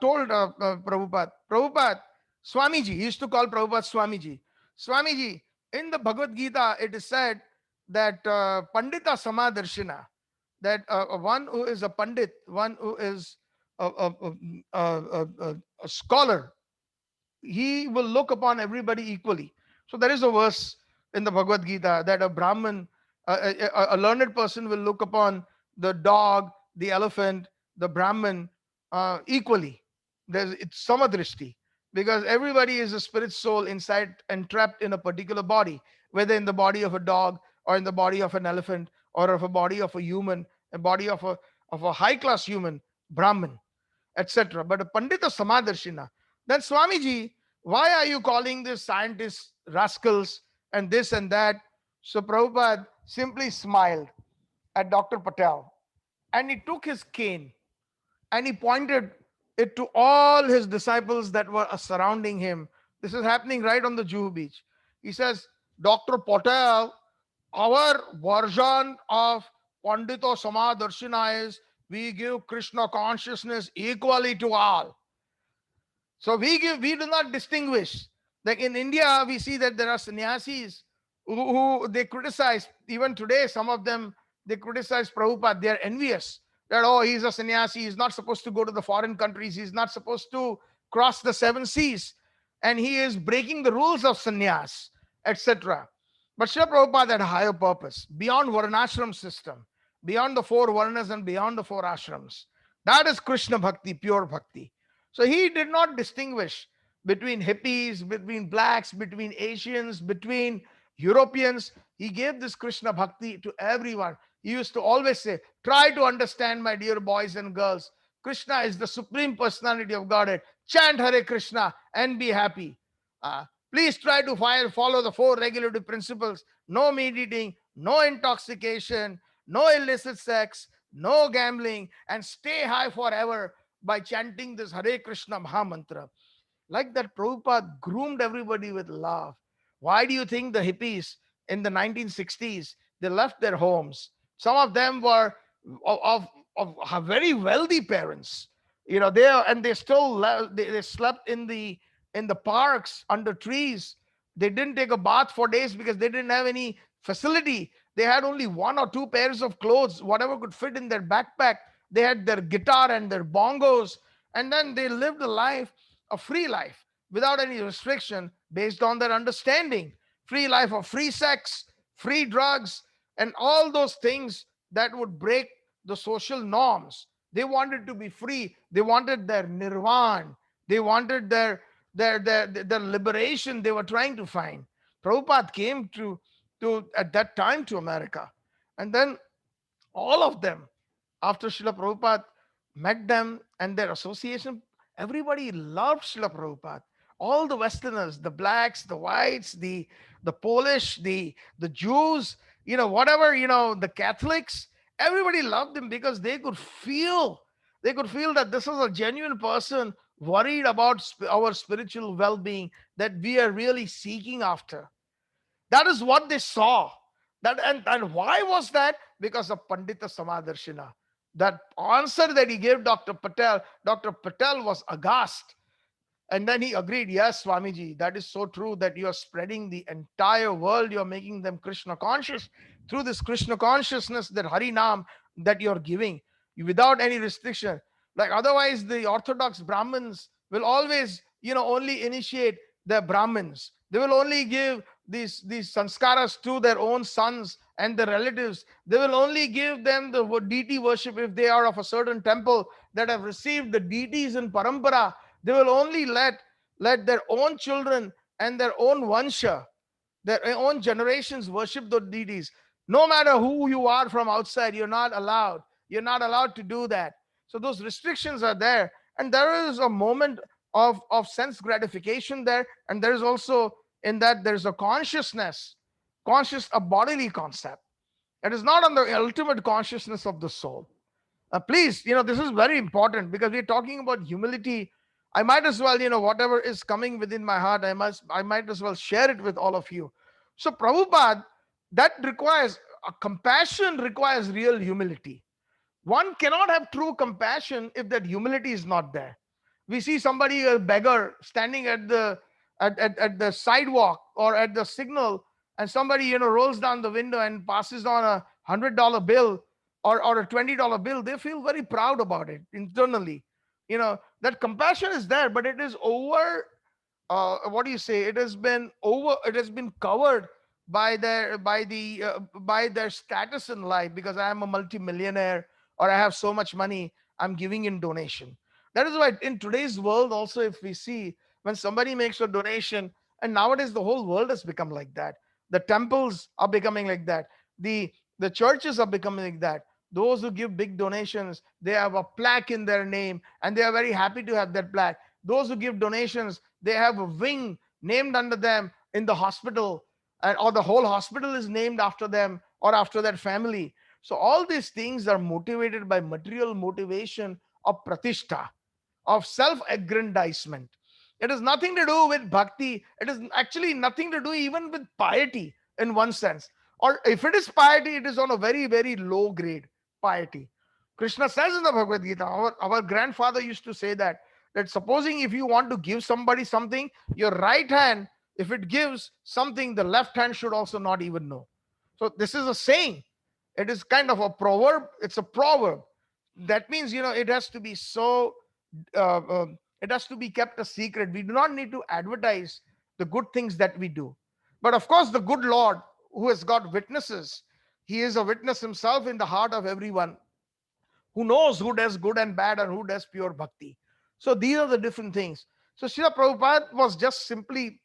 told Prabhupada, Swamiji, he used to call Prabhupada Swamiji. Swamiji, in the Bhagavad Gita, it is said that Pandita Samadarshina, that one who is a Pandit, one who is a scholar, he will look upon everybody equally. So there is a verse in the Bhagavad Gita that a Brahmin, a learned person will look upon the dog, the elephant, the Brahmin equally. It's samadrishti, because everybody is a spirit soul inside and trapped in a particular body, whether in the body of a dog or in the body of an elephant or of a body of a human, a body of a high class human, Brahmin, etc. But a Pandita Samadarshina. Then Swamiji, why are you calling these scientists rascals and this and that? So Prabhupada simply smiled at Dr. Patel, and he took his cane and he pointed it to all his disciples that were surrounding him. This is happening right on the Juhu beach. He says, Dr. Patel, our version of Pandito Samadarshina is we give Krishna consciousness equally to all. So we do not distinguish. Like in India, we see that there are sannyasis who they criticize. Even today, some of them they criticize Prabhupada. They are envious that oh, he's a sannyasi. He's not supposed to go to the foreign countries. He's not supposed to cross the seven seas, and he is breaking the rules of sannyas, etc. But Srila Prabhupada had a higher purpose beyond varnashram system, beyond the four varnas and beyond the four ashrams. That is Krishna Bhakti, pure Bhakti. So he did not distinguish between hippies, between blacks, between Asians, between Europeans. He gave this Krishna Bhakti to everyone. He used to always say, try to understand, my dear boys and girls. Krishna is the supreme personality of Godhead. Chant Hare Krishna and be happy. Please try to follow the four regulative principles. No meat eating, no intoxication, no illicit sex, no gambling, and stay high forever by chanting this Hare Krishna Mahamantra. Like that, Prabhupada groomed everybody with love. Why do you think the hippies in the 1960s, they left their homes? Some of them were of very wealthy parents. They still they slept in the parks under trees. They didn't take a bath for days because they didn't have any facility. They had only one or two pairs of clothes, whatever could fit in their backpack. They had their guitar and their bongos, and then they lived a free life without any restriction based on their understanding. Free life of free sex, free drugs, and all those things that would break the social norms. They wanted to be free. They wanted their nirvana. They wanted their liberation they were trying to find. Prabhupada came to at that time to America. And then all of them, after Srila Prabhupada met them and their association, everybody loved Srila Prabhupada. All the Westerners, the blacks, the whites, the Polish, the Jews, whatever, the Catholics, everybody loved him because they could feel that this is a genuine person worried about our spiritual well-being that we are really seeking after. That is what they saw. And why was that? Because of Pandita Samadarshina. That answer that he gave Dr. Patel was aghast. And then he agreed, yes, Swamiji, that is so true that you are spreading the entire world. You're making them Krishna conscious through this Krishna consciousness, that Hari Nam that you're giving without any restriction. Like otherwise, the Orthodox Brahmins will always, only initiate their Brahmins. They will only give these sanskaras to their own sons and their relatives. They will only give them the deity worship if they are of a certain temple that have received the deities in parampara. They will only let their own children and their own vansha, their own generations worship the deities. No matter who you are from outside, you're not allowed. You're not allowed to do that. So those restrictions are there. And there is a moment of sense gratification there. And there is also in that there's a consciousness, a bodily concept. It is not on the ultimate consciousness of the soul. Please, this is very important because we're talking about humility. I might as well, whatever is coming within my heart, I might as well share it with all of you. So Prabhupada, that requires compassion, requires real humility. One cannot have true compassion if that humility is not there. We see somebody, a beggar, standing at the sidewalk or at the signal, and somebody rolls down the window and passes on $100 bill or a $20 bill. They feel very proud about it internally. That compassion is there, but it is over. What do you say? It has been covered by their status in life, because I am a multimillionaire or I have so much money, I'm giving in donation. That is why in today's world also, if we see, when somebody makes a donation, and nowadays the whole world has become like that. The temples are becoming like that. The churches are becoming like that. Those who give big donations, they have a plaque in their name, and they are very happy to have that plaque. Those who give donations, they have a wing named under them in the hospital, or the whole hospital is named after them or after that family. So all these things are motivated by material motivation of pratishtha, of self-aggrandizement. It has nothing to do with bhakti. It is actually nothing to do even with piety in one sense. Or if it is piety, it is on a very, very low grade piety. Krishna says in the Bhagavad Gita, our grandfather used to say that supposing if you want to give somebody something, your right hand, if it gives something, the left hand should also not even know. So this is a saying. It is kind of a proverb. It's a proverb. That means, it has to be so uh, it has to be kept a secret. We do not need to advertise the good things that we do. But of course, the good Lord, who has got witnesses, he is a witness himself in the heart of everyone, who knows who does good and bad and who does pure bhakti. So these are the different things. So Srila Prabhupada was just simply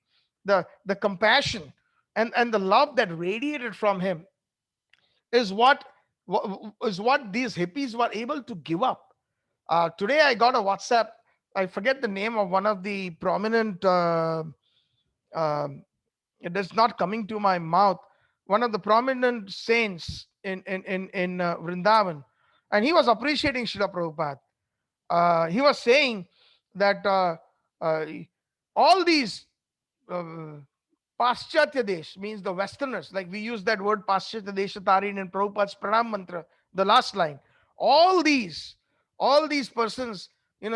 the compassion and the love that radiated from him is what these hippies were able to give up. Today I got a WhatsApp. I forget the name of one of the prominent. It is not coming to my mouth. One of the prominent saints in Vrindavan, and he was appreciating Srila Prabhupada. He was saying that uh, all these uh, Paschatya Desh, means the Westerners, like we use that word Paschatya Desha Tarin in Prabhupada's Pranam Mantra, the last line. All these, all these persons,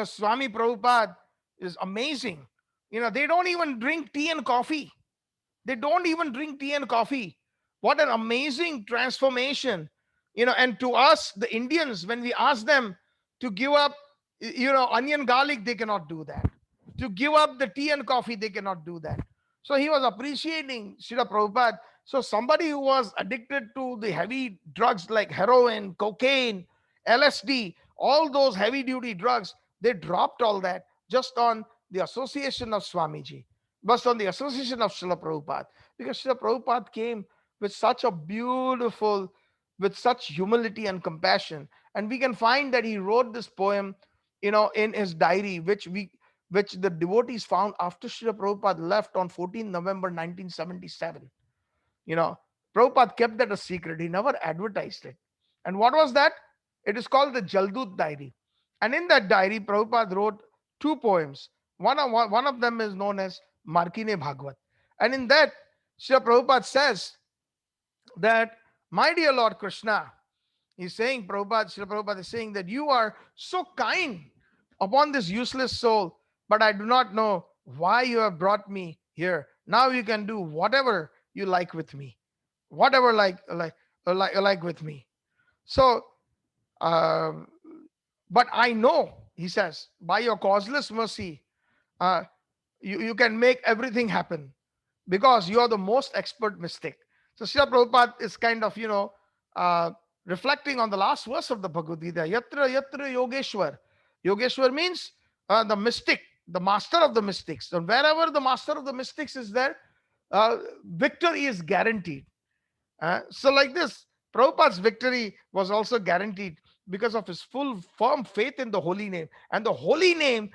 Swami Prabhupada is amazing. They don't even drink tea and coffee. They don't even drink tea and coffee. What an amazing transformation. And to us, the Indians, when we ask them to give up, onion garlic, they cannot do that. To give up the tea and coffee, they cannot do that. So he was appreciating Srila Prabhupada. So somebody who was addicted to the heavy drugs like heroin, cocaine, LSD, all those heavy duty drugs, they dropped all that just on the association of Swamiji, but on the association of Srila Prabhupada. Because Srila Prabhupada came with such a beautiful, with such humility and compassion. And we can find that he wrote this poem, in his diary, which the devotees found after Srila Prabhupada left on 14 November 1977. You know, Prabhupada kept that a secret. He never advertised it. And what was that? It is called the Jaldut diary. And in that diary, Prabhupada wrote two poems. One of them is known as Markine Bhagwat. And in that, Srila Prabhupada says that, my dear Lord Krishna, he's saying, Srila Prabhupada is saying that you are so kind upon this useless soul, but I do not know why you have brought me here. Now you can do whatever you like with me, whatever like with me. So, uh, but I know, he says, by your causeless mercy, uh, you can make everything happen because you are the most expert mystic. So Srila Prabhupada is kind of, uh, reflecting on the last verse of the Bhagavad Gita. Yatra yatra yogeshwar. Yogeshwar means the mystic, the master of the mystics. So wherever the master of the mystics is there, victory is guaranteed. So like this, Prabhupada's victory was also guaranteed because of his full firm faith in the holy name. And the holy name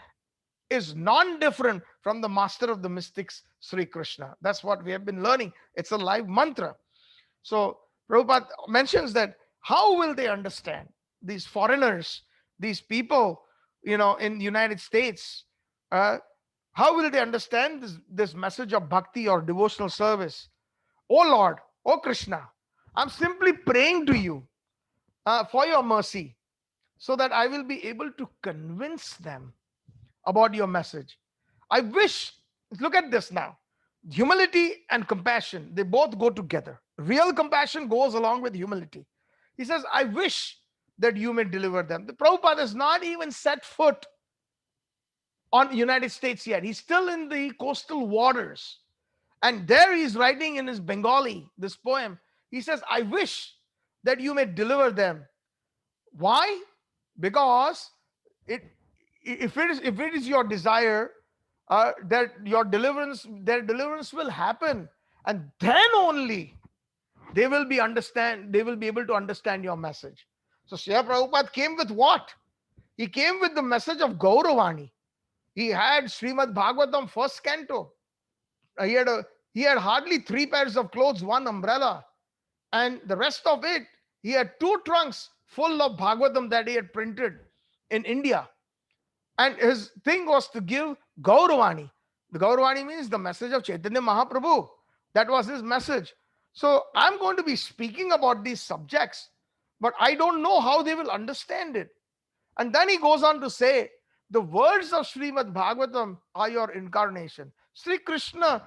is non-different from the master of the mystics, Sri Krishna. That's what we have been learning. It's a live mantra. So Prabhupada mentions that how will they understand, these foreigners, these people, in the United States, uh, how will they understand this message of bhakti or devotional service? Oh Lord, oh Krishna, I'm simply praying to you for your mercy so that I will be able to convince them about your message. I wish, look at this now. Humility and compassion, they both go together. Real compassion goes along with humility. He says, I wish that you may deliver them. The Prabhupada has not even set foot on United States yet. He's still in the coastal waters. And there he's writing in his Bengali, this poem. He says, I wish that you may deliver them. Why? Because it if it is your desire that their deliverance will happen, and then only they will be able to understand your message. So Srila Prabhupada came with what? He came with the message of Gauravani. He had Srimad Bhagavatam first canto. Uh, he had a, he had hardly 3 pairs of clothes, one umbrella, and the rest of it, he had 2 trunks full of Bhagavatam that he had printed in India. And his thing was to give Gauravani. The Gauravani means the message of Chaitanya Mahaprabhu. That was his message. So I'm going to be speaking about these subjects, but I don't know how they will understand it. And then he goes on to say, the words of Srimad Bhagavatam are your incarnation. Sri Krishna,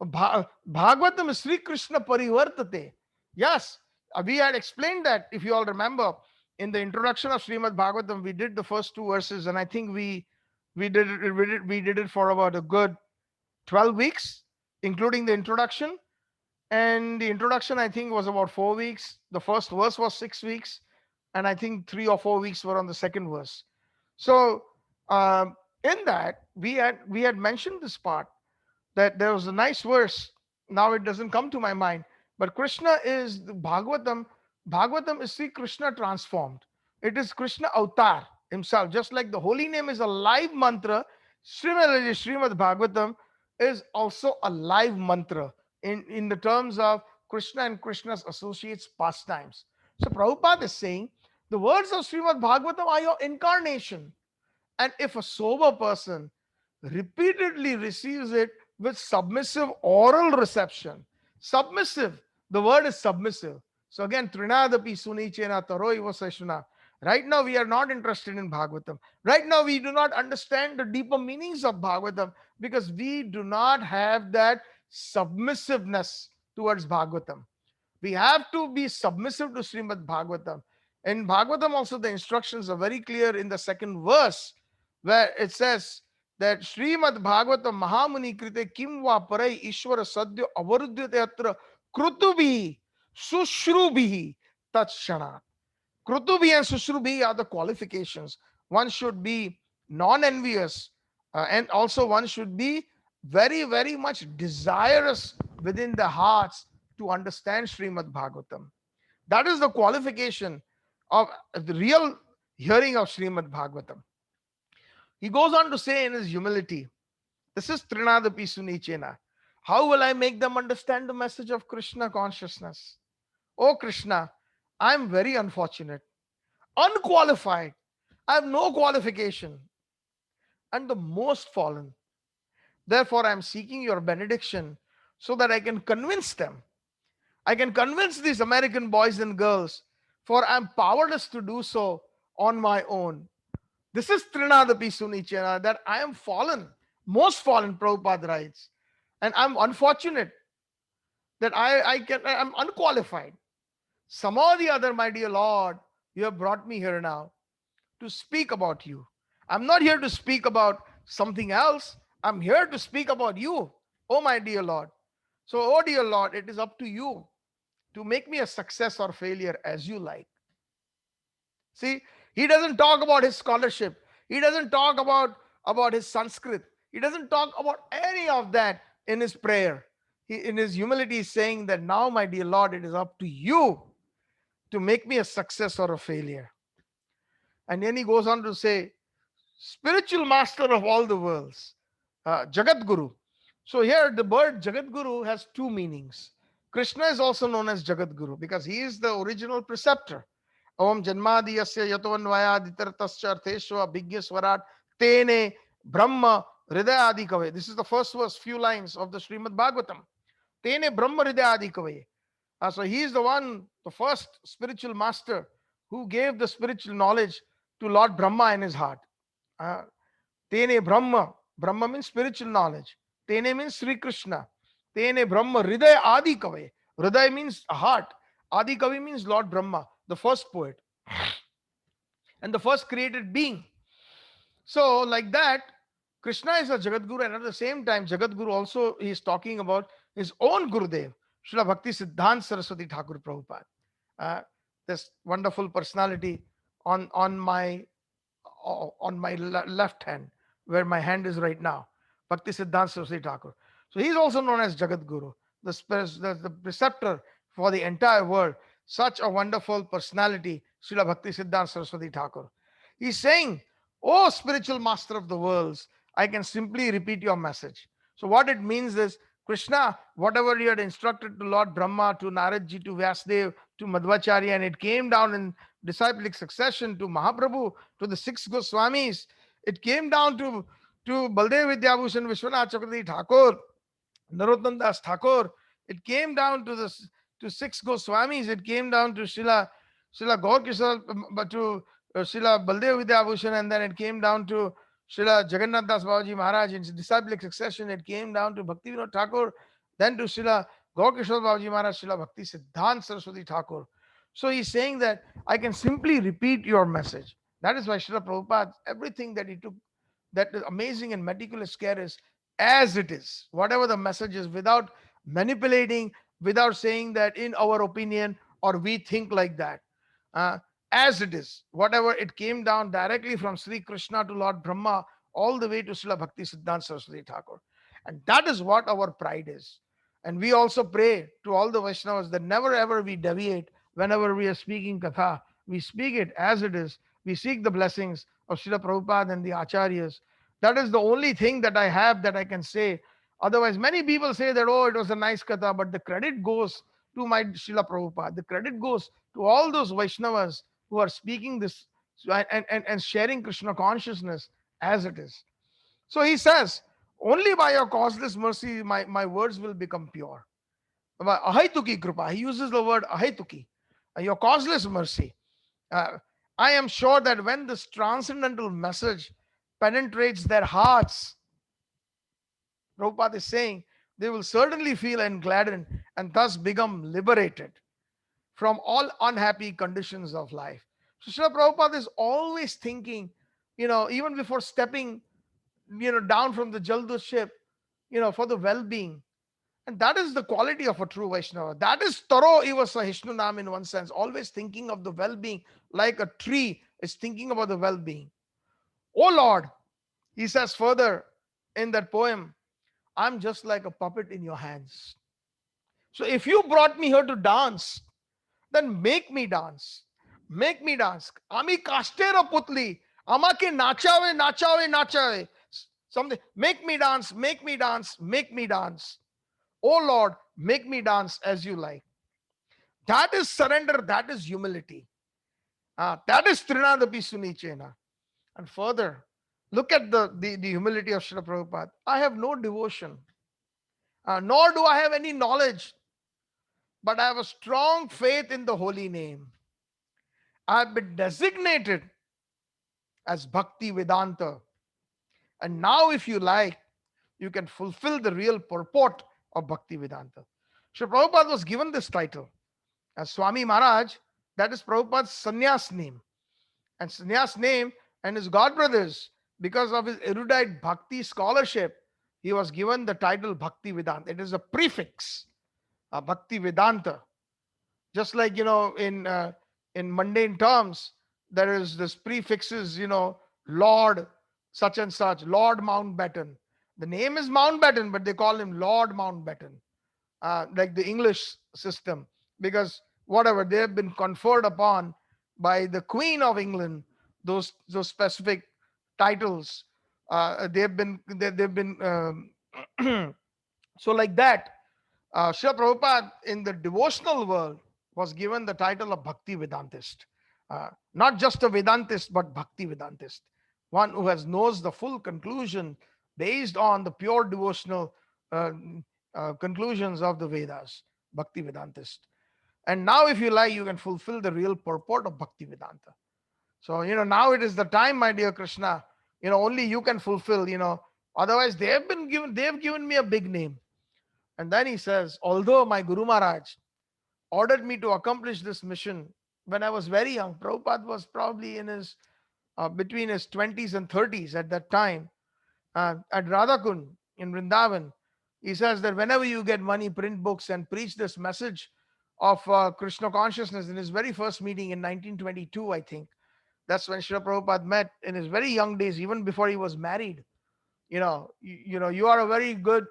Bhagavatam is Sri Krishna Parivartate. Yes, we had explained that, if you all remember, in the introduction of Srimad Bhagavatam, we did the first 2 verses, and I think we did it for about a good 12 weeks, including the introduction. And the introduction, I think, was about 4 weeks. The first verse was 6 weeks, and I think 3 or 4 weeks were on the second verse. So in that we had mentioned this part, that there was a nice verse. Now it doesn't come to my mind, but Krishna is the Bhagavatam. Bhagavatam is Sri Krishna transformed. It is Krishna avatar himself. Just like the holy name is a live mantra, similarly Srimad Bhagavatam is also a live mantra in the terms of Krishna and Krishna's associates pastimes. So Prabhupada is saying the words of Srimad Bhagavatam are your incarnation. And if a sober person repeatedly receives it with submissive oral reception, submissive, the word is submissive. So again, Trinadapi Sunichena Taroi Vasashuna. Right now, we are not interested in Bhagavatam. Right now, we do not understand the deeper meanings of Bhagavatam because we do not have that submissiveness towards Bhagavatam. We have to be submissive to Srimad Bhagavatam. In Bhagavatam, also, the instructions are very clear in the second verse, where it says that Srimad Bhagavatam Mahamuni Krite Kim Va Parai Ishwara Sadhya Avarudyate Atra Krutubi Sushrubihi Tatshana. Krutubi and Sushrubi are the qualifications. One should be non-envious, and also one should be very, very much desirous within the hearts to understand Srimad Bhagavatam. That is the qualification of the real hearing of Srimad Bhagavatam. He goes on to say in his humility, this is Trinadapi Sunichena. How will I make them understand the message of Krishna consciousness? Oh Krishna, I am very unfortunate, unqualified. I have no qualification, and the most fallen. Therefore, I am seeking your benediction so that I can convince them. I can convince these American boys and girls, for I'm powerless to do so on my own. This is Trinadapi Sunichena, that I am fallen, most fallen, Prabhupada writes. And I'm unfortunate that I'm unqualified. Somehow or the other, my dear Lord, you have brought me here now to speak about you. I'm not here to speak about something else. I'm here to speak about you, oh my dear Lord. So, oh dear Lord, it is up to you to make me a success or failure as you like. See, he doesn't talk about his scholarship. He doesn't talk about his Sanskrit. He doesn't talk about any of that in his prayer. He, in his humility, is saying that now, my dear Lord, it is up to you to make me a success or a failure. And then he goes on to say, spiritual master of all the worlds, Jagat Guru. So here the word Jagat Guru has two meanings. Krishna is also known as Jagat Guru because he is the original preceptor. Om Janmadiyasya Yatovanvayaditartascha Artheshwa Bhigyaswarat Tene Brahma Hridayadi Kave. This is the first verse, few lines of the Srimad Bhagavatam. Tene Brahma Hridayadi Kave. So he is the one, the first spiritual master who gave the spiritual knowledge to Lord Brahma in his heart. Uh, Tene Brahma. Brahma means spiritual knowledge. Tene means Sri Krishna. Tene Brahma Hridaya Adi Kave. Hridaya means heart. Adi Kavi means Lord Brahma, the first poet and the first created being. So, like that, Krishna is a Jagat Guru, and at the same time, Jagat Guru also he is talking about his own Gurudev, Srila Bhakti Siddhanta Saraswati Thakur Prabhupada. Uh, this wonderful personality on my left hand, where my hand is right now, Bhakti Siddhanta Saraswati Thakur. So he is also known as Jagat Guru, the preceptor for the entire world. Such a wonderful personality, Srila Bhakti Siddhanta Saraswati Thakur. He's saying, oh, spiritual master of the worlds, I can simply repeat your message. So, what it means is, Krishna, whatever you had instructed to Lord Brahma, to Naradji, to Vyasdev, to Madhvacharya, and it came down in disciplic succession to Mahaprabhu, to the six Goswamis, it came down to Baldev Vidyabhushan Vishwanath Chakravarti Thakur, Narottam Das Thakur. It came down to six Goswamis. It came down to Srila Gaur Kishore, to Srila Baldev Vidyabhushan, and then it came down to Srila Jagannath Das Babaji Maharaj in disciplic succession. It came down to Bhakti Vinod Thakur, then to Srila Gaur Kishore Babaji Maharaj, Srila Bhakti Siddhanta Saraswati Thakur. So he's saying that I can simply repeat your message. That is why Srila Prabhupada, everything that he took, that amazing and meticulous care is as it is, whatever the message is, without manipulating, without saying that in our opinion or we think like that. Uh, as it is, whatever it came down directly from Sri Krishna to Lord Brahma, all the way to Srila Bhakti Siddhanta Saraswati Thakur. And that is what our pride is. And we also pray to all the Vaishnavas that never ever we deviate whenever we are speaking Katha. We speak it as it is. We seek the blessings of Srila Prabhupada and the Acharyas. That is the only thing that I have that I can say. Otherwise, many people say that, oh, it was a nice Katha, but the credit goes to my Srila Prabhupada. The credit goes to all those Vaishnavas who are speaking this and sharing Krishna consciousness as it is. So he says, only by your causeless mercy my words will become pure. Ahaituki kripa. He uses the word ahaituki, your causeless mercy. Uh, I am sure that when this transcendental message penetrates their hearts, Prabhupada is saying, they will certainly feel gladdened and thus become liberated from all unhappy conditions of life. So Srila Prabhupada is always thinking, even before stepping, down from the Jaldu ship, for the well-being. And that is the quality of a true Vaishnava. That is Taro Iva Sahishnunam in one sense, always thinking of the well-being, like a tree is thinking about the well-being. Oh Lord, he says further in that poem, I'm just like a puppet in your hands. So if you brought me here to dance, then make me dance. Make me dance. Ami kastera putli. Amake nachave, nachave, nachave. Something. Make me dance, make me dance, make me dance. Oh Lord, make me dance as you like. That is surrender. That is humility. That is Trinadapi Sunichena. And further, look at the humility of Srila Prabhupada. I have no devotion. Nor do I have any knowledge, but I have a strong faith in the holy name. I have been designated as Bhakti Vedanta. And now, if you like, you can fulfill the real purport of Bhakti Vedanta. Sri Prabhupada was given this title as Swami Maharaj. That is Prabhupada's sannyas name. And sannyas name and his godbrothers, because of his erudite bhakti scholarship, he was given the title Bhakti Vedanta. It is a prefix, Bhakti Vedanta. Just like, in mundane terms, there is this prefixes, Lord such and such, Lord Mountbatten. The name is Mountbatten, but they call him Lord Mountbatten, like the English system, because whatever they have been conferred upon by the Queen of England, those specific titles, they've been so like that. Srila Prabhupada in the devotional world was given the title of Bhakti Vedantist. Not just a Vedantist, but Bhakti Vedantist. One who knows the full conclusion based on the pure devotional uh, conclusions of the Vedas, Bhakti Vedantist. And now, if you like, you can fulfill the real purport of Bhakti Vedanta. So, now it is the time, my dear Krishna. Only you can fulfill, otherwise they've given me a big name. And then he says, although my Guru Maharaj ordered me to accomplish this mission when I was very young, Prabhupada was probably in his between his 20s and 30s at that time, at Radhakund in Vrindavan. He says that whenever you get money, print books and preach this message of Krishna consciousness. In his very first meeting in 1922, I think, that's when Srila Prabhupada met in his very young days, even before he was married. You are a very good,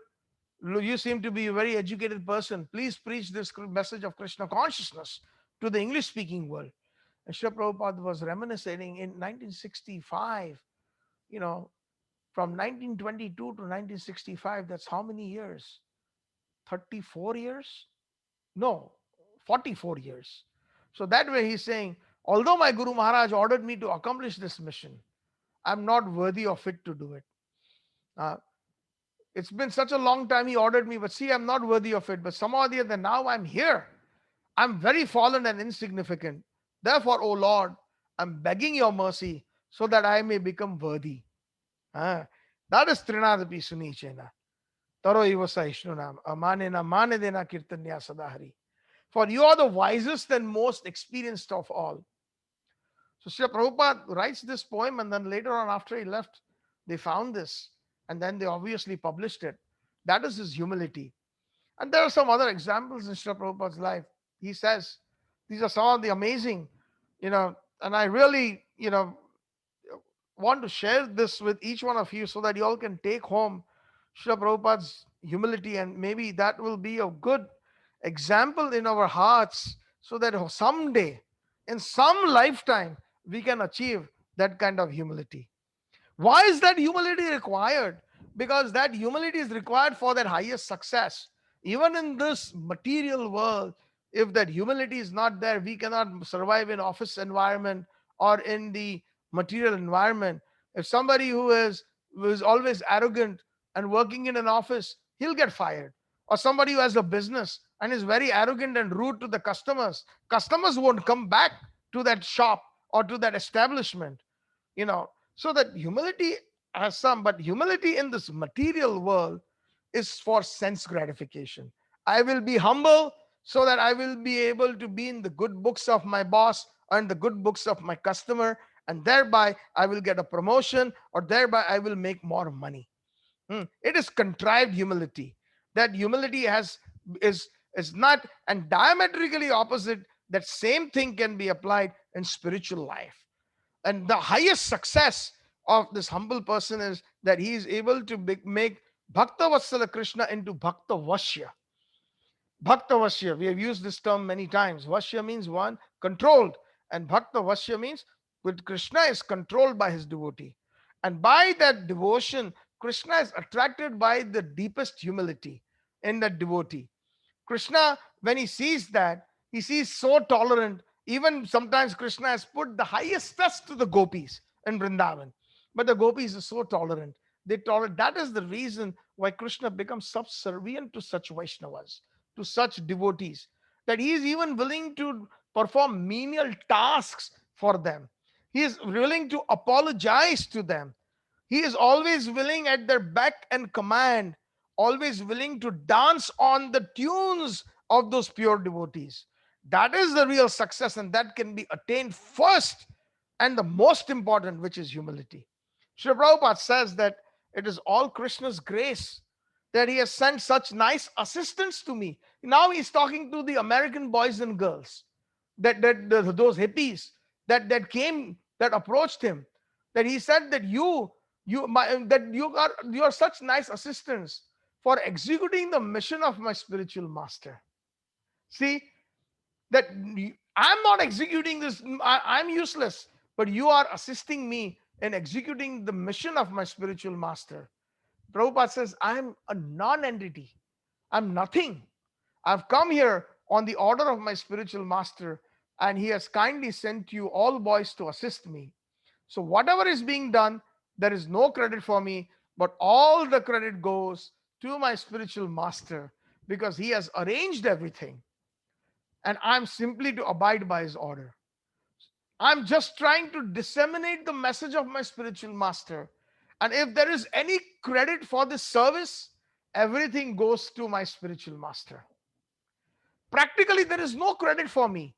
you seem to be a very educated person. Please preach this message of Krishna consciousness to the English speaking world. And Srila Prabhupada was reminiscing in 1965, you know, from 1922 to 1965, that's how many years? 34 years? No, 44 years. So that way he's saying, although my Guru Maharaj ordered me to accomplish this mission, I'm not worthy of it to do it. Uh, it's been such a long time he ordered me, but see, I'm not worthy of it. But somehow or the other, now I'm here. I'm very fallen and insignificant. Therefore, O Lord, I'm begging your mercy so that I may become worthy. Ah, that is Trinadapi Sunichena. Taro Ivasa Ishnunam. Amanena Manedena Kirtanya Sadahari. For you are the wisest and most experienced of all. So Srila Prabhupada writes this poem, and then later on, after he left, they found this, and then they obviously published it. That is his humility. And there are some other examples in Srila Prabhupada's life. He says, these are some of the amazing, and I really, want to share this with each one of you so that you all can take home Srila Prabhupada's humility, and maybe that will be a good example in our hearts so that someday, in some lifetime, we can achieve that kind of humility. Why is that humility required? Because that humility is required for that highest success. Even in this material world, if that humility is not there, we cannot survive in office environment or in the material environment. If somebody who is always arrogant and working in an office, he'll get fired. Or somebody who has a business and is very arrogant and rude to the customers won't come back to that shop or to that establishment. So that humility has some, but humility in this material world is for sense gratification. I will be humble so that I will be able to be in the good books of my boss and the good books of my customer, and thereby I will get a promotion, or thereby I will make more money. It is contrived humility. That humility is not, and diametrically opposite, that same thing can be applied in spiritual life. And the highest success of this humble person is that he is able to make Bhakta Vatsala Krishna into Bhakta Vashya. Bhakta Vashya, we have used this term many times. Vashya means one, controlled. And Bhakta Vashya means with Krishna is controlled by his devotee. And by that devotion, Krishna is attracted by the deepest humility in that devotee. Krishna, when he sees that, he sees so tolerant. Even sometimes Krishna has put the highest test to the gopis in Vrindavan. But the gopis are so tolerant. They tolerate. That is the reason why Krishna becomes subservient to such Vaishnavas, to such devotees, that he is even willing to perform menial tasks for them. He is willing to apologize to them. He is always willing at their beck and command, always willing to dance on the tunes of those pure devotees. That is the real success, and that can be attained first and the most important, which is humility. Srila Prabhupada says that it is all Krishna's grace that he has sent such nice assistants to me. Now he's talking to the American boys and girls, those hippies that approached him, that he said that you are such nice assistants for executing the mission of my spiritual master. See, that I'm not executing this, I'm useless, but you are assisting me in executing the mission of my spiritual master. Prabhupada says, I'm a non entity, I'm nothing. I've come here on the order of my spiritual master, and he has kindly sent you all boys to assist me. So, whatever is being done, there is no credit for me, but all the credit goes to my spiritual master because he has arranged everything, and I'm simply to abide by his order. I'm just trying to disseminate the message of my spiritual master. And if there is any credit for this service, everything goes to my spiritual master. Practically, there is no credit for me.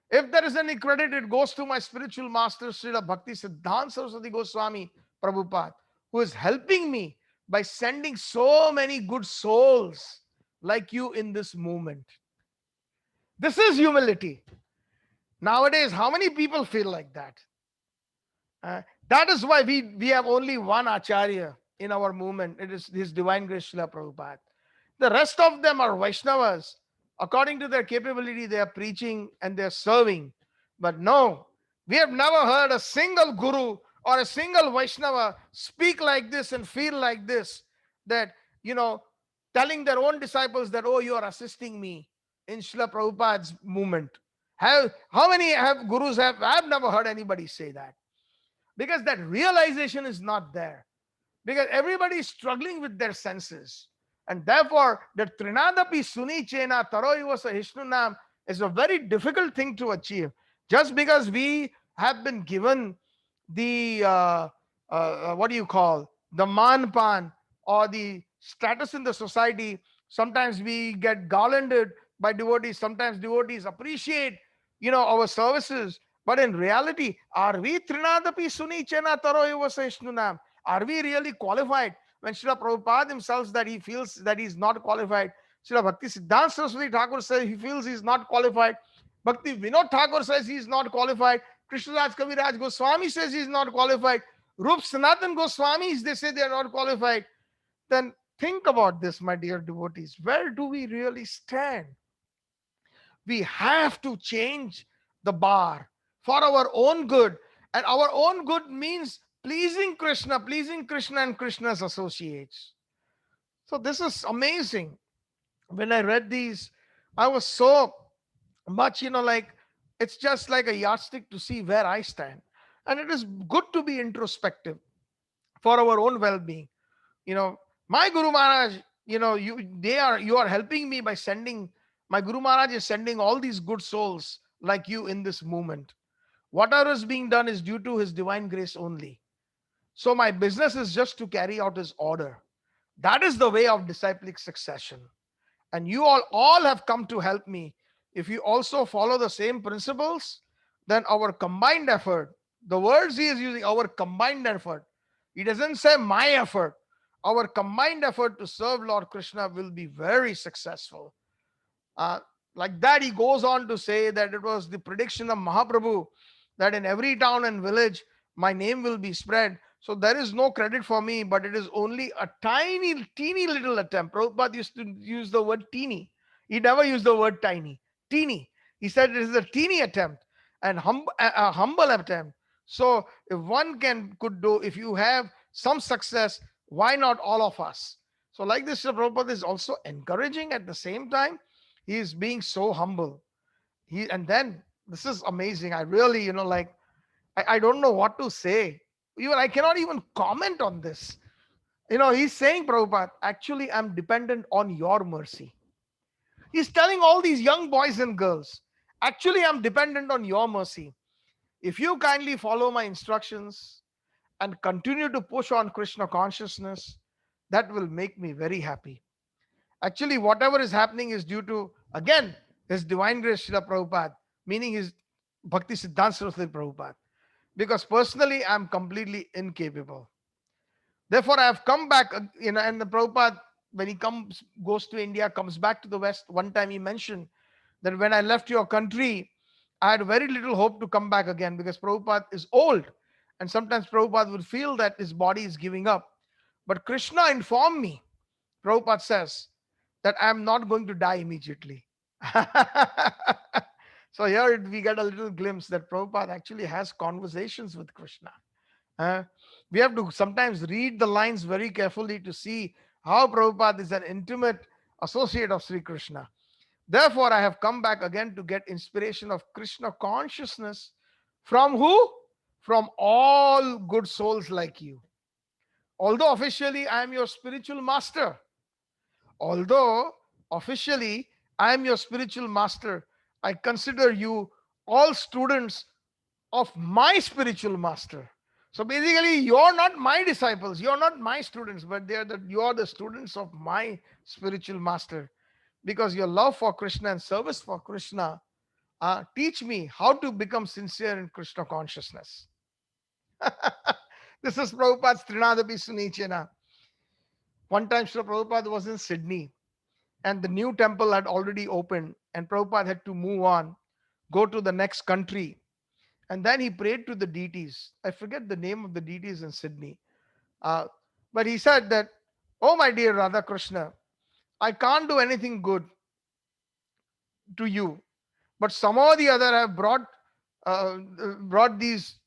If there is any credit, it goes to my spiritual master, Srila Bhakti Siddhanta Saraswati Goswami Prabhupada, who is helping me by sending so many good souls like you in this movement. This is humility. Nowadays, how many people feel like that? That is why we have only one Acharya in our movement. It is His Divine Grace Srila Prabhupada. The rest of them are Vaishnavas. According to their capability, they are preaching and they are serving. But no, we have never heard a single guru or a single Vaishnava speak like this and feel like this, that, telling their own disciples that, oh, you are assisting me in Srila Prabhupada's movement. How many have gurus have? I've never heard anybody say that, because that realization is not there, because everybody is struggling with their senses. And therefore, the Trinadapi Suni Chena Taroyivasa Hishnunam is a very difficult thing to achieve. Just because we have been given the, what do you call, the manpan or the status in the society, sometimes we get garlanded by devotees, sometimes devotees appreciate, our services. But in reality, are we Trinadapi Suni Chena Taroyivasa Hishnunam? Are we really qualified? When Srila Prabhupada himself that he feels that he's not qualified, Srila Bhakti Siddhanta Saraswati Thakur says he feels he's not qualified. Bhakti Vinod Thakur says he's not qualified. Krishnaraj Kaviraj Goswami says he's not qualified. Rup Sanatan Goswamis, they say they are not qualified. Then think about this, my dear devotees. Where do we really stand? We have to change the bar for our own good. And our own good means pleasing Krishna and Krishna's associates. So this is amazing. When I read these, I was so much, like, it's just like a yardstick to see where I stand. And it is good to be introspective for our own well-being. My Guru Maharaj, you are helping me by sending, my Guru Maharaj is sending all these good souls like you in this movement. Whatever is being done is due to his divine grace only. So my business is just to carry out his order. That is the way of disciplic succession. And you all have come to help me. If you also follow the same principles, then our combined effort, the words he is using, our combined effort, he doesn't say my effort, our combined effort to serve Lord Krishna will be very successful. Like that, he goes on to say that it was the prediction of Mahaprabhu that in every town and village, my name will be spread. So there is no credit for me, but it is only a tiny, teeny little attempt. Prabhupada used to use the word teeny. He never used the word tiny. Teeny. He said it is a teeny attempt and a humble attempt. So if one could do, if you have some success, why not all of us? So like this, Prabhupada is also encouraging at the same time. He is being so humble. And then this is amazing. I really, I don't know what to say. Even I cannot even comment on this. He's saying, Prabhupada, actually, I'm dependent on your mercy. He's telling all these young boys and girls, actually, I'm dependent on your mercy. If you kindly follow my instructions and continue to push on Krishna consciousness, that will make me very happy. Actually, whatever is happening is due to, again, His divine grace, Srila Prabhupada, meaning His Bhakti Siddhanta Saraswati Prabhupada. Because personally, I'm completely incapable. Therefore, I have come back, and the Prabhupada, when he goes to India, comes back to the West, one time he mentioned that when I left your country, I had very little hope to come back again because Prabhupada is old. And sometimes Prabhupada would feel that his body is giving up. But Krishna informed me, Prabhupada says, that I am not going to die immediately. So here we get a little glimpse that Prabhupada actually has conversations with Krishna. Uh, we have to sometimes read the lines very carefully to see how Prabhupada is an intimate associate of Sri Krishna. Therefore, I have come back again to get inspiration of Krishna consciousness from who? From all good souls like you. Although officially I am your spiritual master, although officially I am your spiritual master, I consider you all students of my spiritual master. So basically, you're not my disciples, you're not my students, but you're the students of my spiritual master. Because your love for Krishna and service for Krishna teach me how to become sincere in Krishna consciousness. This is Prabhupada's Trinadapi Sunichena. One time, Srila Prabhupada was in Sydney and the new temple had already opened, and Prabhupada had to move on, go to the next country. And then he prayed to the deities. I forget the name of the deities in Sydney. Uh, but he said that, oh, my dear Radha Krishna, I can't do anything good to you, but somehow or the other have brought these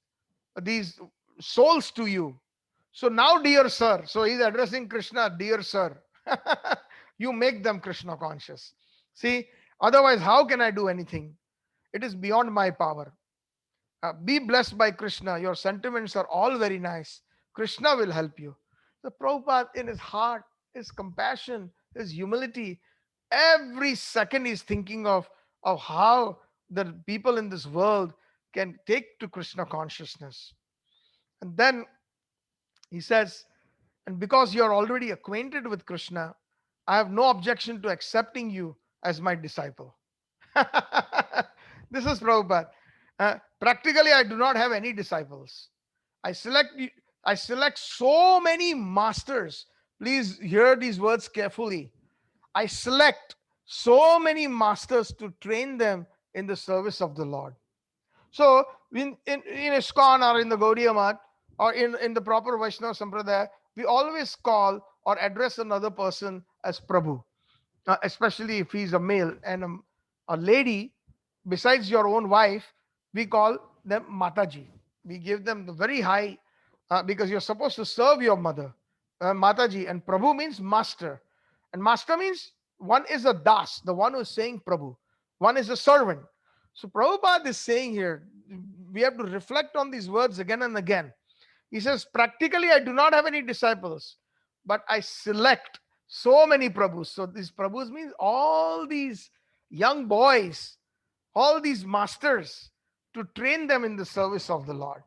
souls to you. So now, dear sir, so he's addressing Krishna, dear sir, you make them Krishna conscious. See, otherwise, how can I do anything? It is beyond my power. Be blessed by Krishna. Your sentiments are all very nice. Krishna will help you. The Prabhupada, in his heart, his compassion, his humility, every second he's thinking of how the people in this world can take to Krishna consciousness. And then he says, and because you're already acquainted with Krishna, I have no objection to accepting you as my disciple. This is Prabhupada. Practically, I do not have any disciples. I select I select so many masters. Please hear these words carefully. I select so many masters to train them in the service of the Lord. So in ISKCON or in the Gaudiya Math or in the proper Vaishnava Sampradaya, we always call or address another person as Prabhu, especially if he's a male. And a lady, besides your own wife, we call them Mataji. We give them the very high, because you're supposed to serve your mother, Mataji. And Prabhu means master. And master means one is a das, the one who is saying Prabhu. One is a servant. So Prabhupada is saying here, we have to reflect on these words again and again. He says, practically, I do not have any disciples, but I select so many Prabhus. So these Prabhus means all these young boys, all these masters, to train them in the service of the Lord.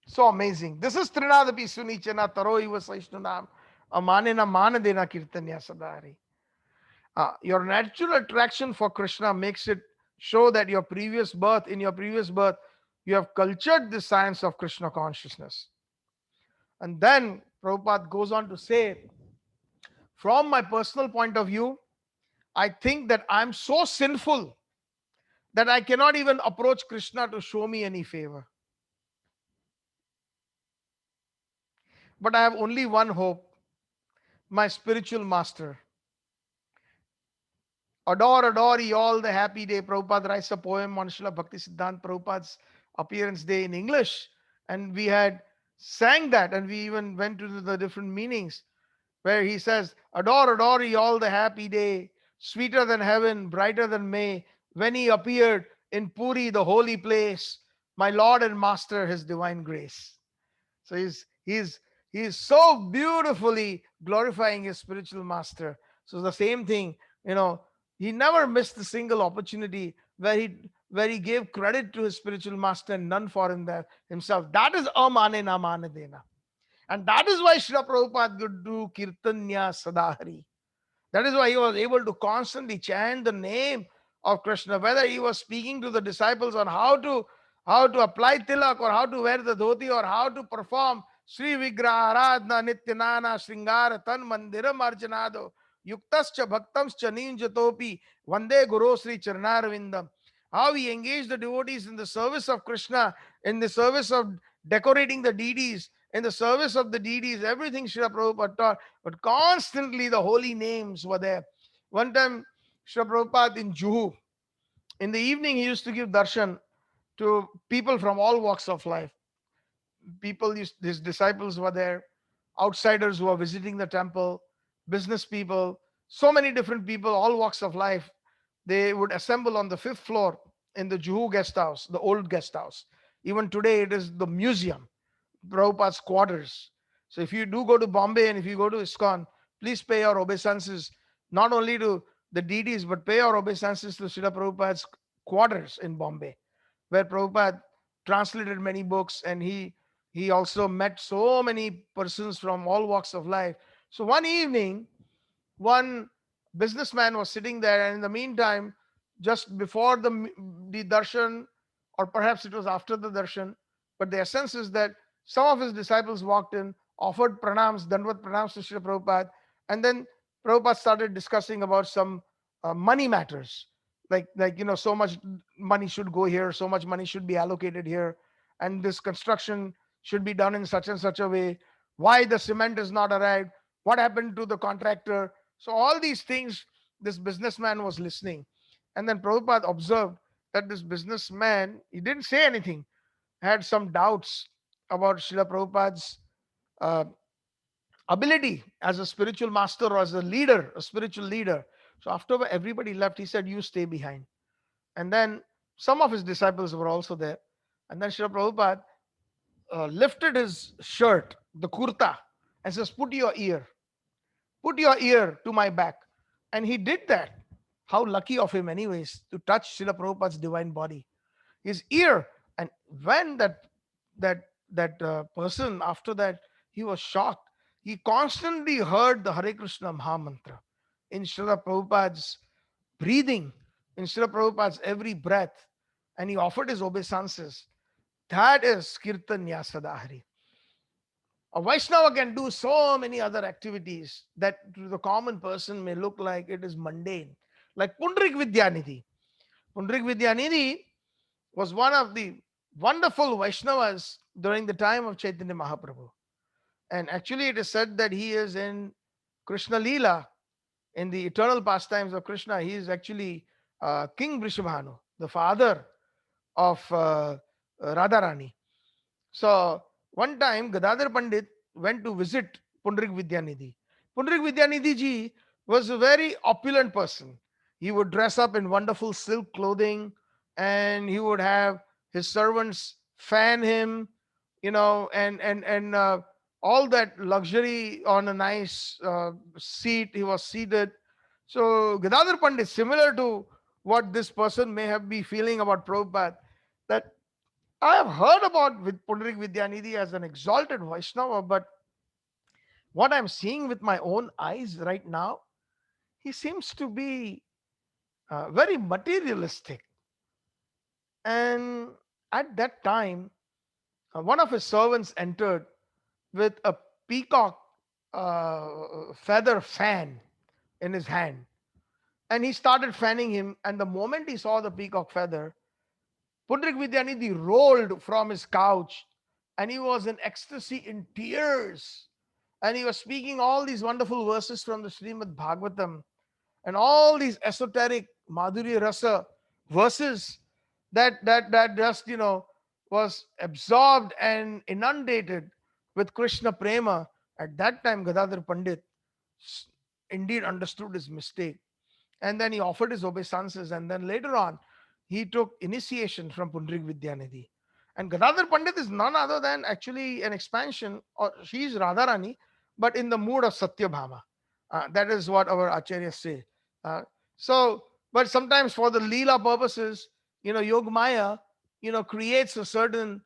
So amazing. This is Trinadapi Sunichana Taro Iva Saishnunam Amanena Manadena Kirtanya Sadari. Your natural attraction for Krishna makes it show that in your previous birth, you have cultured the science of Krishna consciousness. And then Prabhupada goes on to say, from my personal point of view, I think that I'm so sinful that I cannot even approach Krishna to show me any favor. But I have only one hope, my spiritual master. Adore ye all the happy day. Prabhupada writes a poem on Srila Bhakti Siddhanta Prabhupada's appearance day in English. And we had sang that, and we even went to the different meanings, where he says, adore ye all the happy day, sweeter than heaven, brighter than May, when he appeared in Puri, the holy place, my Lord and Master, his divine grace. So He's he's so beautifully glorifying his spiritual master. So the same thing, you know, he never missed a single opportunity where he gave credit to his spiritual master and none for himself. That is amane na mane dena. And that is why Srila Prabhupada could do Kirtanya Sadahari. That is why he was able to constantly chant the name of Krishna, whether he was speaking to the disciples on how to apply tilak or how to wear the dhoti or how to perform Sri Vigraha Aradhana Nityanana Sringara Tan Mandiram Arjanado Yuktascha Bhaktamscha Ninjatopi Vande Guru Sri Charnarvindam. How he engaged the devotees in the service of Krishna, in the service of decorating the deities, in the service of the deities, everything Srila Prabhupada taught, but constantly the holy names were there. One time, Srila Prabhupada in Juhu, in the evening, he used to give darshan to people from all walks of life. His disciples were there, outsiders who were visiting the temple, business people, so many different people, all walks of life. They would assemble on the fifth floor in the Juhu guest house, the old guest house. Even today, it is the museum, Prabhupada's quarters. So if you do go to Bombay and if you go to ISKCON, please pay your obeisances not only to the deities, but pay your obeisances to Srila Prabhupada's quarters in Bombay, where Prabhupada translated many books and he also met so many persons from all walks of life. So one evening, one businessman was sitting there, and in the meantime, just before the darshan, or perhaps it was after the darshan, but the essence is that some of his disciples walked in, offered pranams, dandvat pranams to Srila Prabhupada, and then Prabhupada started discussing about some money matters, like so much money should go here, so much money should be allocated here, and this construction should be done in such and such a way. Why the cement is not arrived? What happened to the contractor? So all these things, this businessman was listening. And then Prabhupada observed that this businessman, he didn't say anything, had some doubts about Srila Prabhupada's uh, ability as a spiritual master or as a leader, a spiritual leader. So after everybody left, he said, "You stay behind." And then some of his disciples were also there. And then Srila Prabhupada lifted his shirt, the kurta, and says, put your ear to my back. And he did that. How lucky of him, anyways, to touch Srila Prabhupada's divine body, his ear. And when that person, after that, he was shocked. He constantly heard the Hare Krishna Maha Mantra in Srila Prabhupada's breathing, in Srila Prabhupada's every breath. And he offered his obeisances. That is Kirtan Yasadahari. A Vaishnava can do so many other activities that to the common person may look like it is mundane. Like Pundrik Vidyanidhi. Pundrik Vidyanidhi was one of the wonderful Vaishnavas during the time of Chaitanya Mahaprabhu. And actually, it is said that he is in Krishna Leela, in the eternal pastimes of Krishna. He is actually King Vrishabhanu, the father of Radharani. So one time Gadadhar Pandit went to visit Pundrik Vidyanidhi. Pundrik Vidyanidhi ji was a very opulent person. He would dress up in wonderful silk clothing and he would have his servants fan him, and all that luxury on a nice seat. He was seated. So Gadadhar Pandit, similar to what this person may have been feeling about Prabhupada, that I have heard about with Pundarik Vidyanidhi as an exalted Vaishnava, but what I'm seeing with my own eyes right now, he seems to be very materialistic. And at that time, one of his servants entered with a peacock feather fan in his hand. And he started fanning him. And the moment he saw the peacock feather, Pundrik Vidyanidhi rolled from his couch and he was in ecstasy, in tears. And he was speaking all these wonderful verses from the Srimad Bhagavatam and all these esoteric Madhurya Rasa verses that just was absorbed and inundated with Krishna Prema. At that time, Gadadhar Pandit indeed understood his mistake. And then he offered his obeisances. And then later on, he took initiation from Pundrik Vidyanidhi. And Gadadhar Pandit is none other than actually an expansion, or she is Radharani, but in the mood of Satyabhama. That is what our acharyas say. Uh, so, but sometimes for the Leela purposes, Yog Maya, creates a certain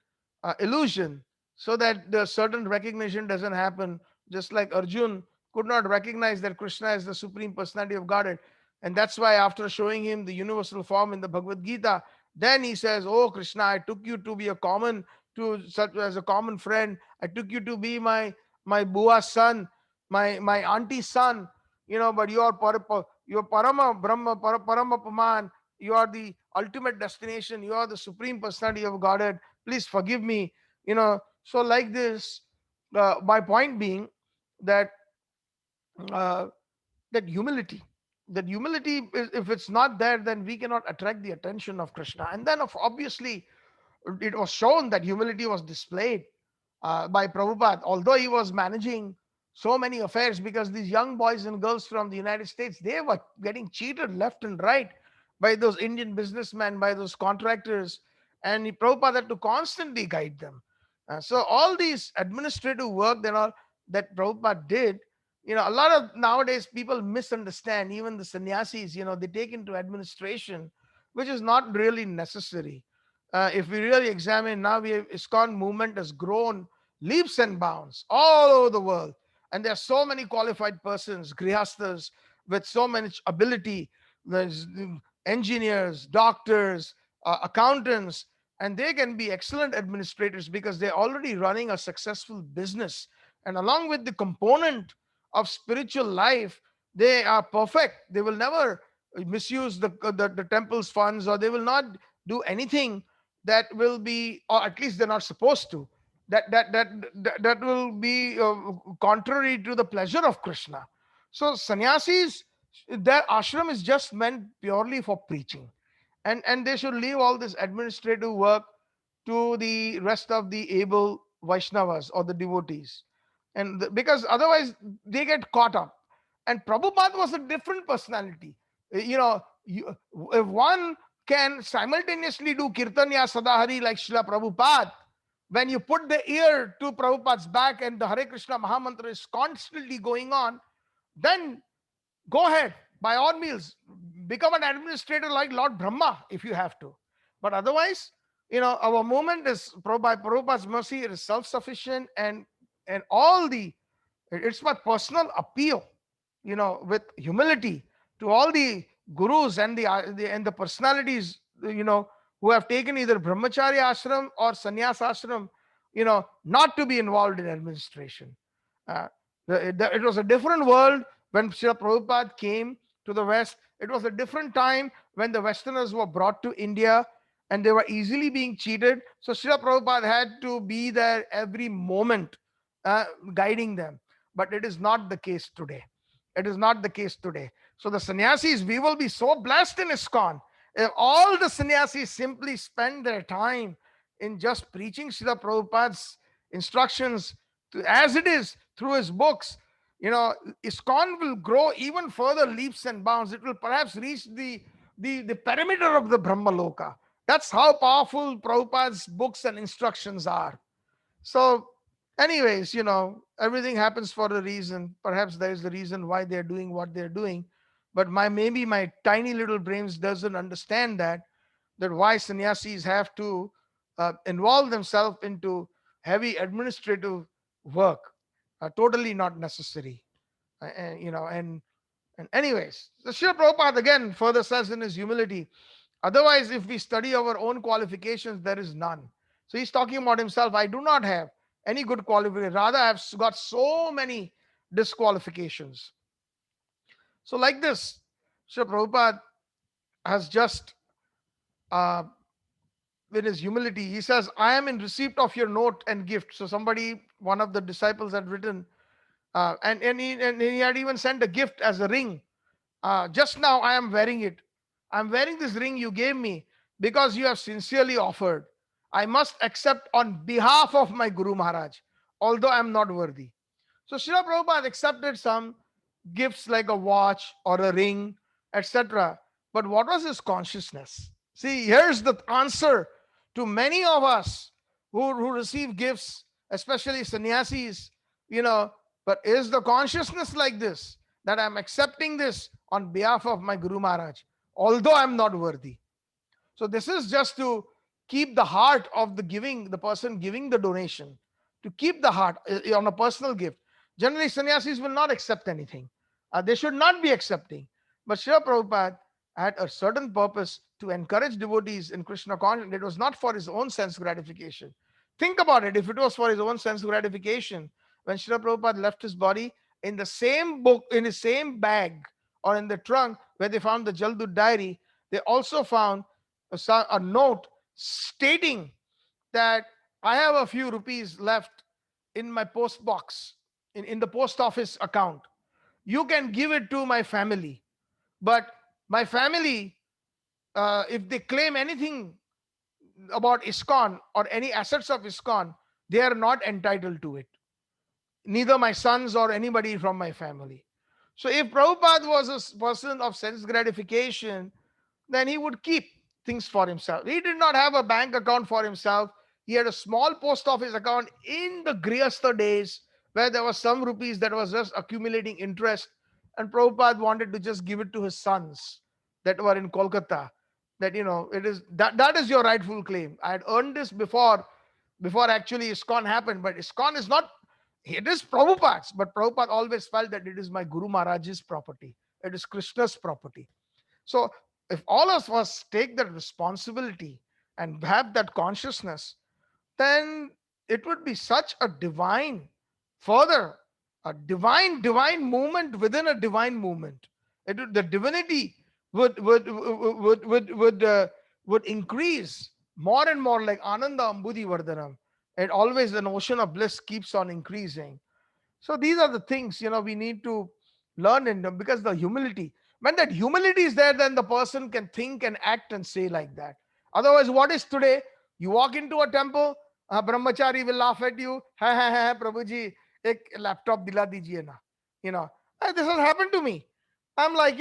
illusion so that the certain recognition doesn't happen. Just like Arjun could not recognize that Krishna is the supreme personality of Godhead. And that's why after showing him the universal form in the Bhagavad Gita, then he says, "Oh Krishna, I took you to be a common, to such as a common friend. I took you to be my bua's son, my auntie's son. But you are you are Parama Brahma, Parama Paman. You are the ultimate destination. You are the supreme personality of Godhead. Please forgive me." So like this, my point being that uh, that humility is, if it's not there, then we cannot attract the attention of Krishna. And then obviously it was shown that humility was displayed by Prabhupada, although he was managing so many affairs, because these young boys and girls from the United States, they were getting cheated left and right by those Indian businessmen, by those contractors, and Prabhupada had to constantly guide them. So all these administrative work that Prabhupada did, a lot of nowadays people misunderstand, even the sannyasis, they take into administration, which is not really necessary. If we really examine now, ISKCON movement has grown leaps and bounds all over the world, and there are so many qualified persons, grihasthas, with so much ability. There's engineers, doctors, accountants, and they can be excellent administrators because they're already running a successful business. And along with the component of spiritual life, they are perfect. They will never misuse the temple's funds, or they will not do anything that will be, or at least they're not supposed to, that will be contrary to the pleasure of Krishna. So sannyasis, their ashram is just meant purely for preaching, and they should leave all this administrative work to the rest of the able Vaishnavas or the devotees, because otherwise they get caught up. And Prabhupada was a different personality. If one can simultaneously do Kirtanya Sadahari like Srila Prabhupada, when you put the ear to Prabhupada's back and the Hare Krishna Mahamantra is constantly going on, then go ahead, by all means, become an administrator like Lord Brahma if you have to. But otherwise, our movement is, by Prabhupada's mercy, it is self-sufficient, and all it's my personal appeal, with humility, to all the gurus and the personalities, who have taken either brahmacharya ashram or sannyas ashram, not to be involved in administration. Uh, it was a different world when Srila Prabhupada came to the West. It was a different time when the Westerners were brought to India and they were easily being cheated. So Srila Prabhupada had to be there every moment, guiding them. But it is not the case today. It is not the case today. So the sannyasis, we will be so blessed in ISKCON if all the sannyasis simply spend their time in just preaching Srila Prabhupada's instructions as it is through his books. ISKCON will grow even further leaps and bounds. It will perhaps reach the perimeter of the Brahmaloka. That's how powerful Prabhupada's books and instructions are. So, anyways, everything happens for a reason. Perhaps there is the reason why they're doing what they're doing. But maybe my tiny little brains doesn't understand that why sannyasis have to involve themselves into heavy administrative work. Totally not necessary. And anyways, the Srila Prabhupada again further says in his humility, otherwise, if we study our own qualifications, there is none. So he's talking about himself. I do not have any good qualification. Rather, I've got so many disqualifications. So, like this, Srila Prabhupada has just, uh, in his humility, he says, I am in receipt of your note and gift. So, one of the disciples had written, and he had even sent a gift as a ring. Just now, I am wearing it. I'm wearing this ring you gave me because you have sincerely offered. I must accept on behalf of my Guru Maharaj, although I'm not worthy. So Srila Prabhupada accepted some gifts like a watch or a ring, etc. But what was his consciousness? See, here's the answer to many of us who receive gifts, especially sannyasis, you know, but is the consciousness like this, that I'm accepting this on behalf of my Guru Maharaj, although I'm not worthy. So this is just to keep the heart of the giving, the person giving the donation, to keep the heart on a personal gift. Generally, sannyasis will not accept anything. They should not be accepting. But Srila Prabhupada had a certain purpose to encourage devotees in Krishna consciousness. It was not for his own sense gratification. Think about it. If it was for his own sense gratification, when Srila Prabhupada left his body, in the same book, in his same bag, or in the trunk where they found the Jaldut diary, they also found a note stating that I have a few rupees left in my post box, in the post office account. You can give it to my family, but my family, if they claim anything about ISKCON or any assets of ISKCON, they are not entitled to it. Neither my sons or anybody from my family. So if Prabhupada was a person of sense gratification, then he would keep things for himself. He did not have a bank account for himself. He had a small post office account in the Grihastha days where there was some rupees that was just accumulating interest. And Prabhupada wanted to just give it to his sons that were in Kolkata. That, it is that is your rightful claim. I had earned this before actually ISKCON happened, but ISKCON is not, it is Prabhupada's, but Prabhupada always felt that it is my Guru Maharaj's property. It is Krishna's property. So if all of us take that responsibility and have that consciousness, then it would be such a divine, further, a divine movement within a divine movement. The divinity would increase more and more, like Ananda Ambudhi Vardhanam. And always an ocean of bliss keeps on increasing. So these are the things, we need to learn in them, because the humility, when that humility is there, then the person can think and act and say like that. Otherwise, what is today? You walk into a temple, a brahmachari will laugh at you. Ha, Prabhuji, ek laptop dila dijiye na. This has happened to me. I'm like,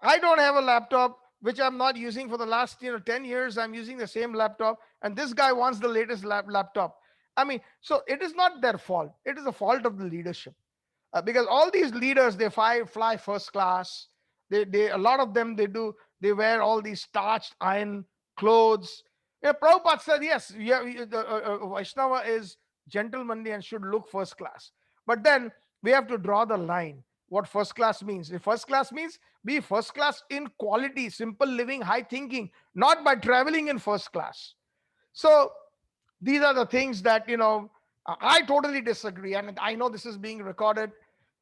I don't have a laptop which I'm not using for the last 10 years. I'm using the same laptop, and this guy wants the latest laptop. I mean, so it is not their fault. It is the fault of the leadership. Because all these leaders, they fly first class. A lot of them, they wear all these starched iron clothes. Prabhupada said, yes, the Vaishnava is gentlemanly and should look first class. But then we have to draw the line. What first class means? If first class means be first class in quality, simple living, high thinking, not by traveling in first class. So these are the things that I totally disagree, and I know this is being recorded,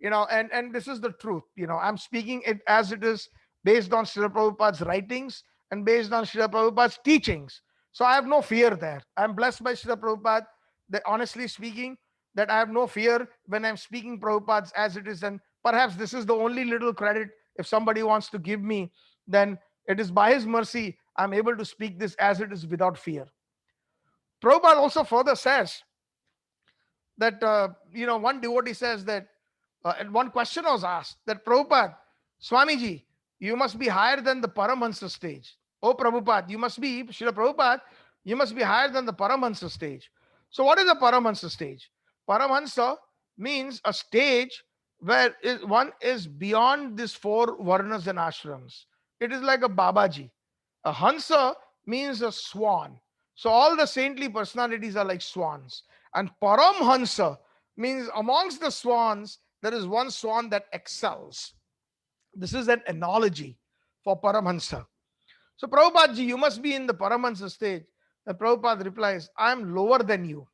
and this is the truth. I'm speaking it as it is, based on Srila Prabhupada's writings and based on Srila Prabhupada's teachings. So I have no fear there. I'm blessed by Srila Prabhupada, that honestly speaking, that I have no fear when I'm speaking Prabhupada's as it is. And perhaps this is the only little credit, if somebody wants to give me, then it is by his mercy I'm able to speak this as it is without fear. Prabhupada also further says that, one devotee says that, and one question was asked that, Prabhupada, Swamiji, you must be higher than the Paramahansa stage. Oh, Prabhupada, Srila Prabhupada, you must be higher than the Paramahansa stage. So what is a Paramahansa stage? Paramahansa means a stage where one is beyond these four varnas and ashrams. It is like a Babaji. A Hansa means a swan. So all the saintly personalities are like swans. And Paramhansa means amongst the swans, there is one swan that excels. This is an analogy for Paramhansa. So Prabhupada ji, you must be in the Paramahansa stage. And Prabhupada replies, I am lower than you.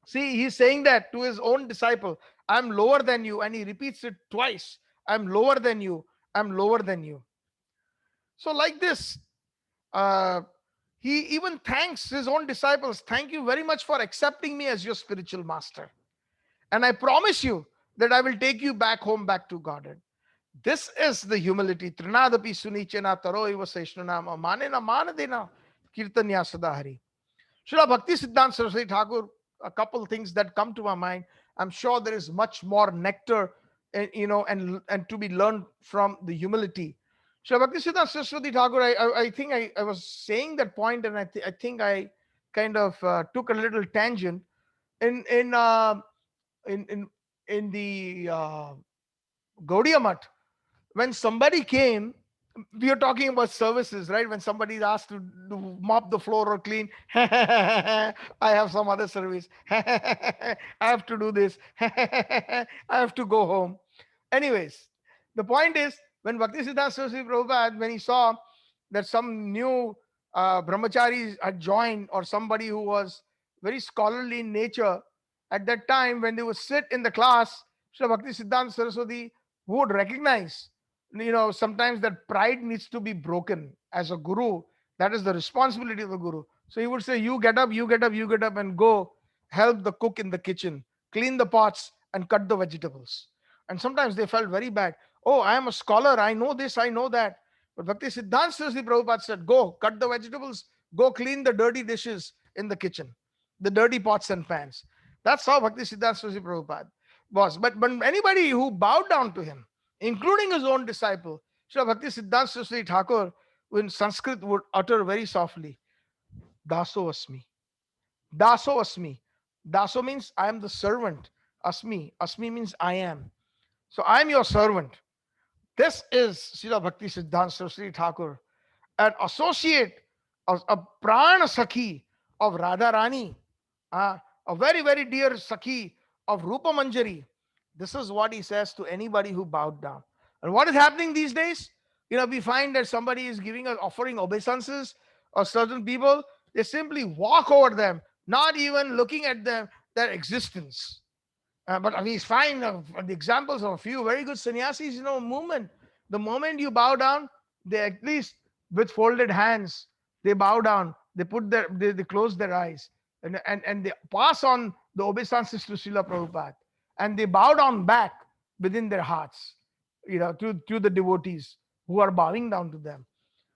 See, he's saying that to his own disciple, I'm lower than you. And he repeats it twice. I'm lower than you. I'm lower than you. So like this, he even thanks his own disciples. Thank you very much for accepting me as your spiritual master. And I promise you that I will take you back home, back to Godhead. This is the humility. Trinadapi sunichena taro eva saishnanam manena manadena kirtanya sadahari. Srila Bhakti Siddhanta Saraswati Thakur, a couple things that come to my mind. I'm sure there is much more nectar, and to be learned from the humility. Srila Bhakti Siddhanta Saraswati Thakur, I think I was saying that point, and I think I kind of took a little tangent in in uh, in in in the Gaudiya Mutt. When somebody came, we are talking about services, right? When somebody is asked to mop the floor or clean, I have some other service. I have to do this. I have to go home. Anyways, the point is, when Bhaktisiddhanta Saraswati Prabhupada, when he saw that some new brahmacharis had joined, or somebody who was very scholarly in nature, at that time when they would sit in the class, Srila Bhaktisiddhanta Saraswati would recognize, sometimes that pride needs to be broken. As a guru, that is the responsibility of the guru. So he would say, you get up, you get up, you get up, and go help the cook in the kitchen, clean the pots and cut the vegetables. And sometimes they felt very bad. Oh, I am a scholar, I know this, I know that. But Bhakti Siddhanta Saraswati Prabhupada said, go cut the vegetables, go clean the dirty dishes in the kitchen, the dirty pots and pans. That's how Bhakti Siddhanta Saraswati Prabhupada was. But anybody who bowed down to him, including his own disciple, Srila Bhakti Siddhanta Saraswati Thakur, in Sanskrit would utter very softly, Daso Asmi. Daso Asmi. Daso means I am the servant. Asmi. Asmi means I am. So I am your servant. This is Srila Bhakti Siddhanta Saraswati Thakur, an associate, a prana sakhi of Radharani, a very, very dear sakhi of Rupa Manjari. This is what he says to anybody who bowed down. And what is happening these days? We find that somebody is giving us offering obeisances or certain people, they simply walk over them, not even looking at them, their existence. But we find the examples of a few very good sannyasis, movement. The moment you bow down, they at least with folded hands, they bow down, they put they close their eyes, and they pass on the obeisances to Srila Prabhupada, and they bow down back within their hearts, to the devotees who are bowing down to them.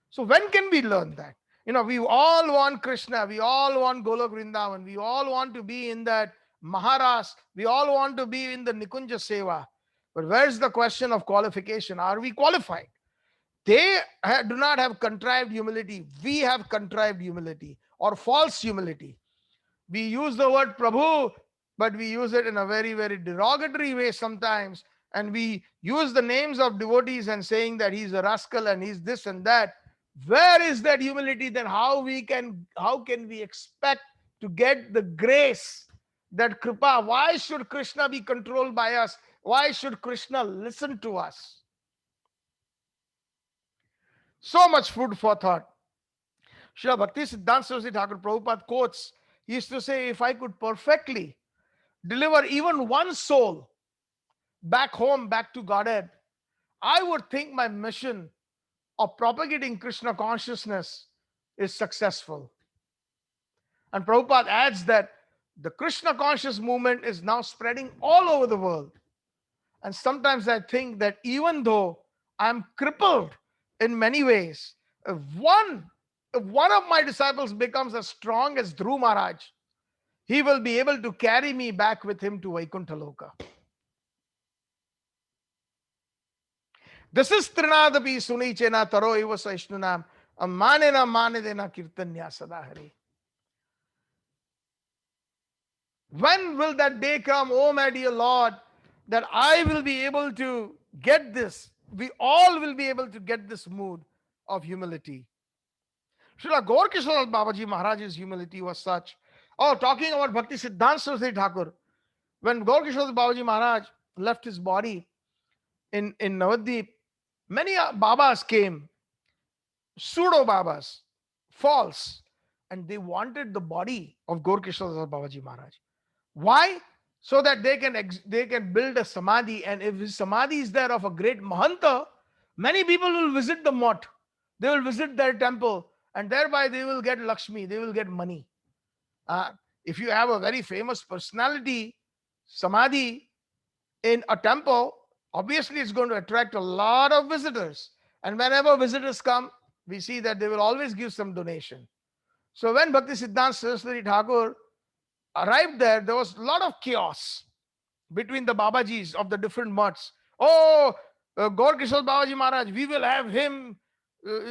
So when can we learn that? We all want Krishna, we all want Golok Vrindavan, we all want to be in that Maharas, we all want to be in the Nikunja Seva. But where's the question of qualification? Are we qualified? They do not have contrived humility. We have contrived humility or false humility. We use the word Prabhu, but we use it in a very, very derogatory way sometimes. And we use the names of devotees and saying that he's a rascal and he's this and that. Where is that humility? Then how can we expect to get the grace, that kripa? Why should Krishna be controlled by us? Why should Krishna listen to us? So much food for thought. Srila Bhakti Siddhanta Saraswati Thakur Prabhupada quotes, he used to say, if I could perfectly deliver even one soul back home, back to Godhead, I would think my mission of propagating Krishna consciousness is successful. And Prabhupada adds that the Krishna conscious movement is now spreading all over the world. And sometimes I think that even though I'm crippled in many ways, if one of my disciples becomes as strong as Dhruv Maharaj, he will be able to carry me back with him to Vaikuntha Loka. This is Trinadapi Sunichena Taro Eva Saishnunam Amanena Manedena Kirtanya Sadahari. When will that day come, oh my dear Lord, that I will be able to get this? We all will be able to get this mood of humility. Srila Gaurkishore Babaji Maharaj's humility was such. Oh, talking about Bhakti Siddhanta Saraswati Thakur, when Gaurkishore Babaji Maharaj left his body in Navadvip, many Babas came, pseudo Babas, false, and they wanted the body of Gaurkishore Babaji Maharaj. Why? So that they can build a samadhi, and if his samadhi is there of a great Mahanta, many people will visit the mott. They will visit their temple, and thereby they will get Lakshmi, they will get money. If you have a very famous personality samadhi in a temple, obviously it's going to attract a lot of visitors. And whenever visitors come, we see that they will always give some donation. So when Bhakti Siddhanta Saraswati Thakur arrived there, there was a lot of chaos between the Babajis of the different mutts. Oh, Gaurkishore Babaji Maharaj, we will have him,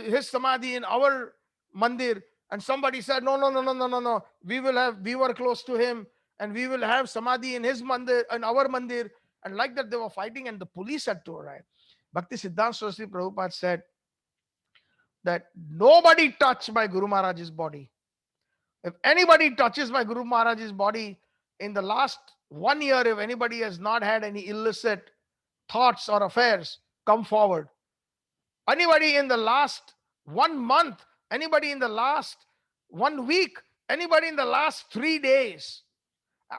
his samadhi in our mandir. And somebody said, no, no, no, no, no, no, no. We were close to him, and we will have samadhi in his mandir, in our mandir. And like that, they were fighting, and the police had to arrive. Bhakti Siddhanta Saraswati Prabhupada said that nobody touched my Guru Maharaj's body. If anybody touches my Guru Maharaj's body in the last 1 year, if anybody has not had any illicit thoughts or affairs, come forward. Anybody in the last 1 month, anybody in the last 1 week, anybody in the last 3 days.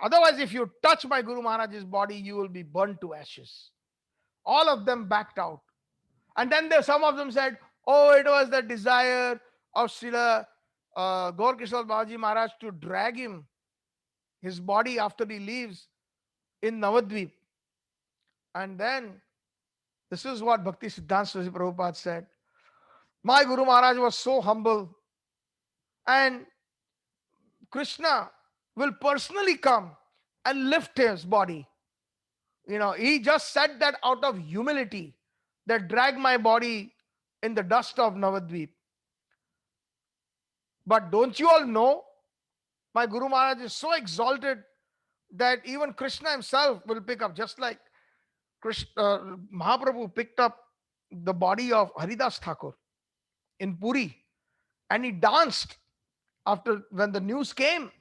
Otherwise, if you touch my Guru Maharaj's body, you will be burnt to ashes. All of them backed out. And then some of them said, oh, it was the desire of Srila Gaur Kishore Babaji Maharaj to drag his body after he leaves in Navadvip. And then this is what Bhakti Siddhanta Saraswati Prabhupada said. My Guru Maharaj was so humble, and Krishna will personally come and lift his body. He just said that out of humility, that drag my body in the dust of Navadvip. But don't you all know, my Guru Maharaj is so exalted that even Krishna himself will pick up, just like Mahaprabhu picked up the body of Haridas Thakur in Puri, and he danced after when the news came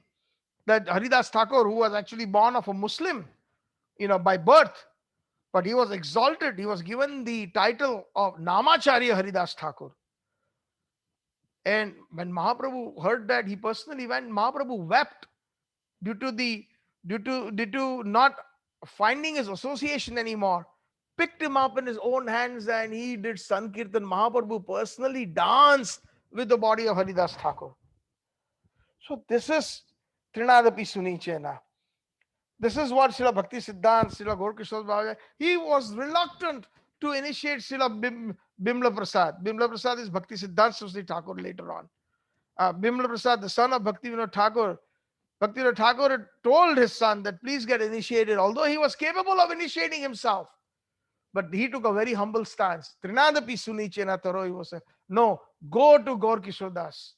that Haridas Thakur, who was actually born of a Muslim, by birth, but he was exalted. He was given the title of Namacharya Haridas Thakur. And when Mahaprabhu heard that, he personally went. Mahaprabhu wept due to not finding his association anymore. Picked him up in his own hands, and he did Sankirtan. Mahaprabhu personally danced with the body of Haridas Thakur. So this is Trinadapi Sunichena. This is what Srila Bhakti Siddhanta, Srila Gaur Kishore Babaji, he was reluctant to initiate Srila Bimla Prasad. Bimla Prasad is Bhakti Siddhanta Saraswati Thakur later on. Bimla Prasad, the son of Bhakti Vinod Thakur, Bhakti Vinod Thakur had told his son that please get initiated, although he was capable of initiating himself. But he took a very humble stance. Trinadapi Sunichena Taro, he was saying, no, go to Gaur Kishore Das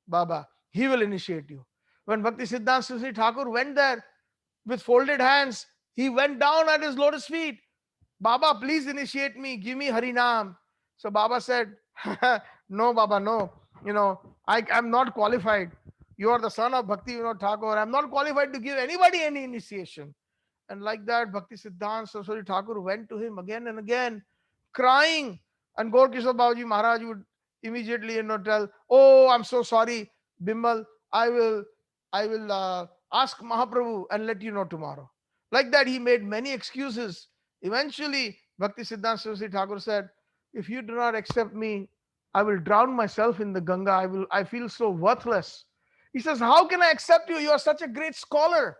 Baba. He will initiate you. When Bhakti Siddhanta Saraswati Thakur went there with folded hands, he went down at his lotus feet. Baba, please initiate me. Give me Harinam. So Baba said, no, Baba, no. I'm not qualified. You are the son of Bhakti Vinod Thakur. I'm not qualified to give anybody any initiation. And like that, Bhakti Siddhanta Saraswati Thakur went to him again and again, crying. And Gaur Kishore Babaji Maharaj would immediately tell, oh, I'm so sorry, Bimal. I will ask Mahaprabhu and let you know tomorrow. Like that, he made many excuses. Eventually, Bhakti Siddhanta Saraswati Thakur said, if you do not accept me, I will drown myself in the Ganga. I feel so worthless. He says, how can I accept you? You are such a great scholar.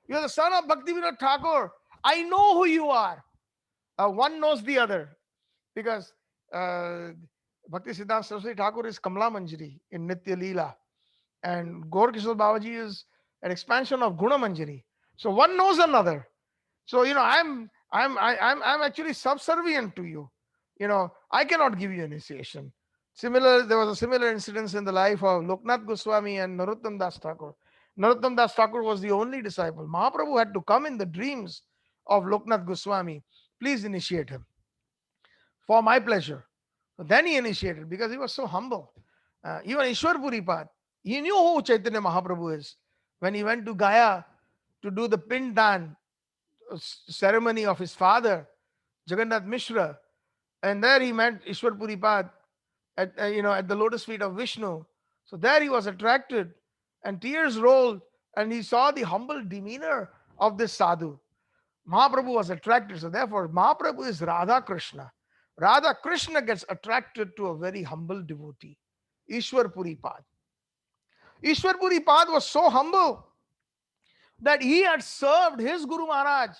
You are the son of Bhakti Vinod Thakur. I know who you are. One knows the other. Because Bhakti Siddhanta Saraswati Thakur is Kamla Manjari in Nitya Leela. And Gaur Kishore Babaji is an expansion of Guna Manjari. So one knows another. So I'm actually subservient to you. I cannot give you initiation. There was a similar incident in the life of Loknath Goswami and Narottam Das Thakur. Narottam Das Thakur was the only disciple. Mahaprabhu had to come in the dreams of Loknath Goswami. Please initiate him for my pleasure. So then he initiated because he was so humble. Even Ishwar Puripad, he knew who Chaitanya Mahaprabhu is. When he went to Gaya to do the Pindan ceremony of his father, Jagannath Mishra, and there he met Ishwar Puripad at the lotus feet of Vishnu. So there he was attracted, and tears rolled, and he saw the humble demeanor of this sadhu. Mahaprabhu was attracted. So therefore, Mahaprabhu is Radha Krishna. Radha Krishna gets attracted to a very humble devotee, Ishwar Puripad. Ishwar Puripad was so humble that he had served his Guru Maharaj,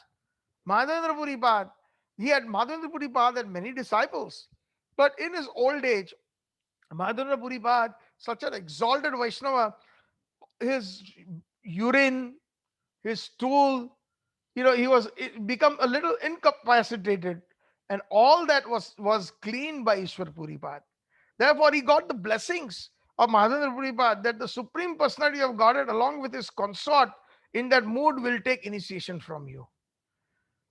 Madhavendra Puripad. Madhavendra Puripad had many disciples. But in his old age, Madhavendra Puripad, such an exalted Vaishnava, his urine, his stool, he was become a little incapacitated, and all that was cleaned by Ishwar Puripad. Therefore, he got the blessings of Madhavendra Puripad, that the Supreme Personality of Godhead, along with his consort, in that mood will take initiation from you.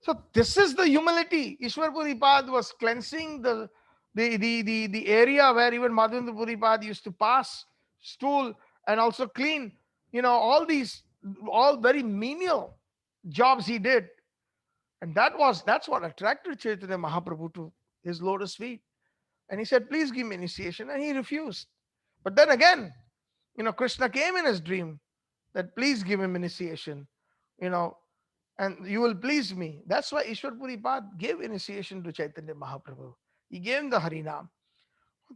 So this is the humility. Ishwar Puripad was cleansing the area where even Madhavendra Puripad used to pass stool and also clean. All these, all very menial jobs he did. And that's what attracted Chaitanya Mahaprabhu to his lotus feet. And he said, please give me initiation. And he refused. But then again, Krishna came in his dream that please give him initiation, you know, and you will please me. That's why Ishwar Puripad gave initiation to Chaitanya Mahaprabhu. He gave him the Harinam.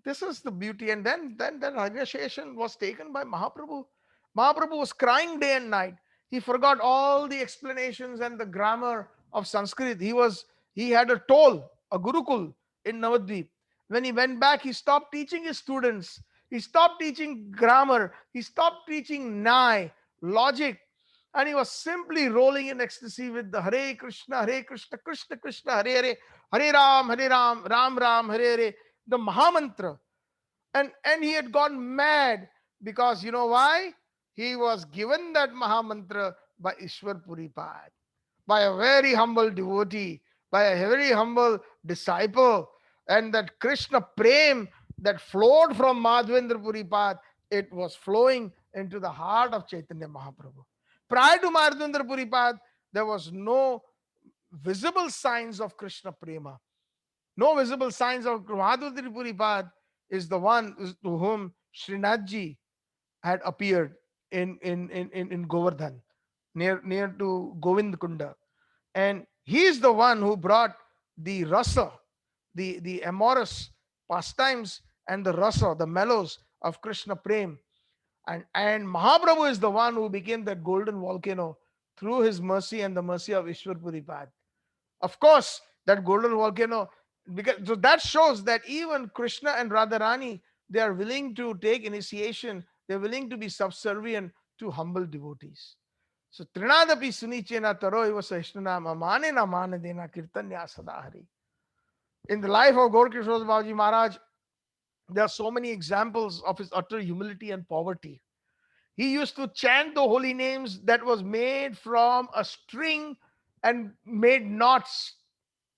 This is the beauty. And then that initiation was taken by Mahaprabhu. Mahaprabhu was crying day and night. He forgot all the explanations and the grammar of Sanskrit. He had a toll, a Gurukul in Navadvip. When he went back, he stopped teaching his students. He stopped teaching grammar. He stopped teaching Nai, logic. And he was simply rolling in ecstasy with the Hare Krishna, Krishna Krishna, Hare Hare, Hare Ram, Ram Ram, Hare Hare, the Mahamantra. And he had gone mad because you know why? He was given that Mahamantra by Ishwar Puripad, by a very humble devotee, by a very humble disciple. And that Krishna Prem that flowed from Madhavendra Puripad, it was flowing into the heart of Chaitanya Mahaprabhu. Prior to Madhavendra Puripad, there was no visible signs of Krishna Prema. No visible signs of Madhavendra Puripad is the one to whom Srinathji had appeared in Govardhan, near to Govind Kunda. And he is the one who brought the rasa, the amorous pastimes, and the rasa, the mellows of Krishna Prem. And Mahaprabhu is the one who became that golden volcano through his mercy and the mercy of Ishwar Puripad. Of course, that golden volcano, because so that shows that even Krishna and Radharani, they are willing to take initiation, they're willing to be subservient to humble devotees. So Trinadapi Sunichena Taro Iva Sahishnanama Mane na Mane Dena Kirtanya Sadahari. In the life of Gaur Kishore Babaji Maharaj, there are so many examples of his utter humility and poverty. He used to chant the holy names that was made from a string and made knots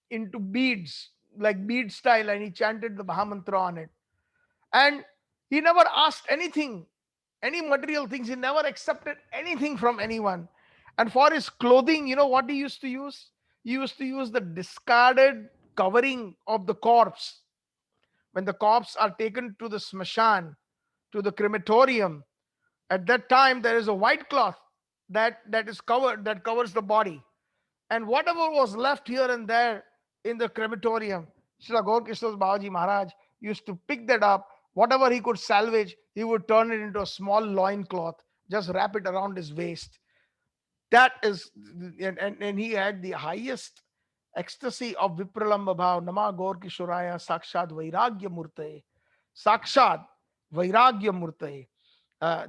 into beads, like bead style, and he chanted the Mahamantra on it. And he never asked anything, any material things. He never accepted anything from anyone. And for his clothing, you know what he used to use? He used to use the discarded covering of the corpse. When the corpse are taken to the smashan, to the crematorium, at that time there is a white cloth that is covered, that covers the body. And whatever was left here and there in the crematorium, Srila Gaur Kishore Babaji Maharaj used to pick that up. Whatever he could salvage, he would turn it into a small loin cloth, just wrap it around his waist. That is, and he had the highest ecstasy of Vipralamba Bhav, Nama Gaur Kishoraya Sakshad Vairagya Murtaye. Sakshad Vairagya Murtaye.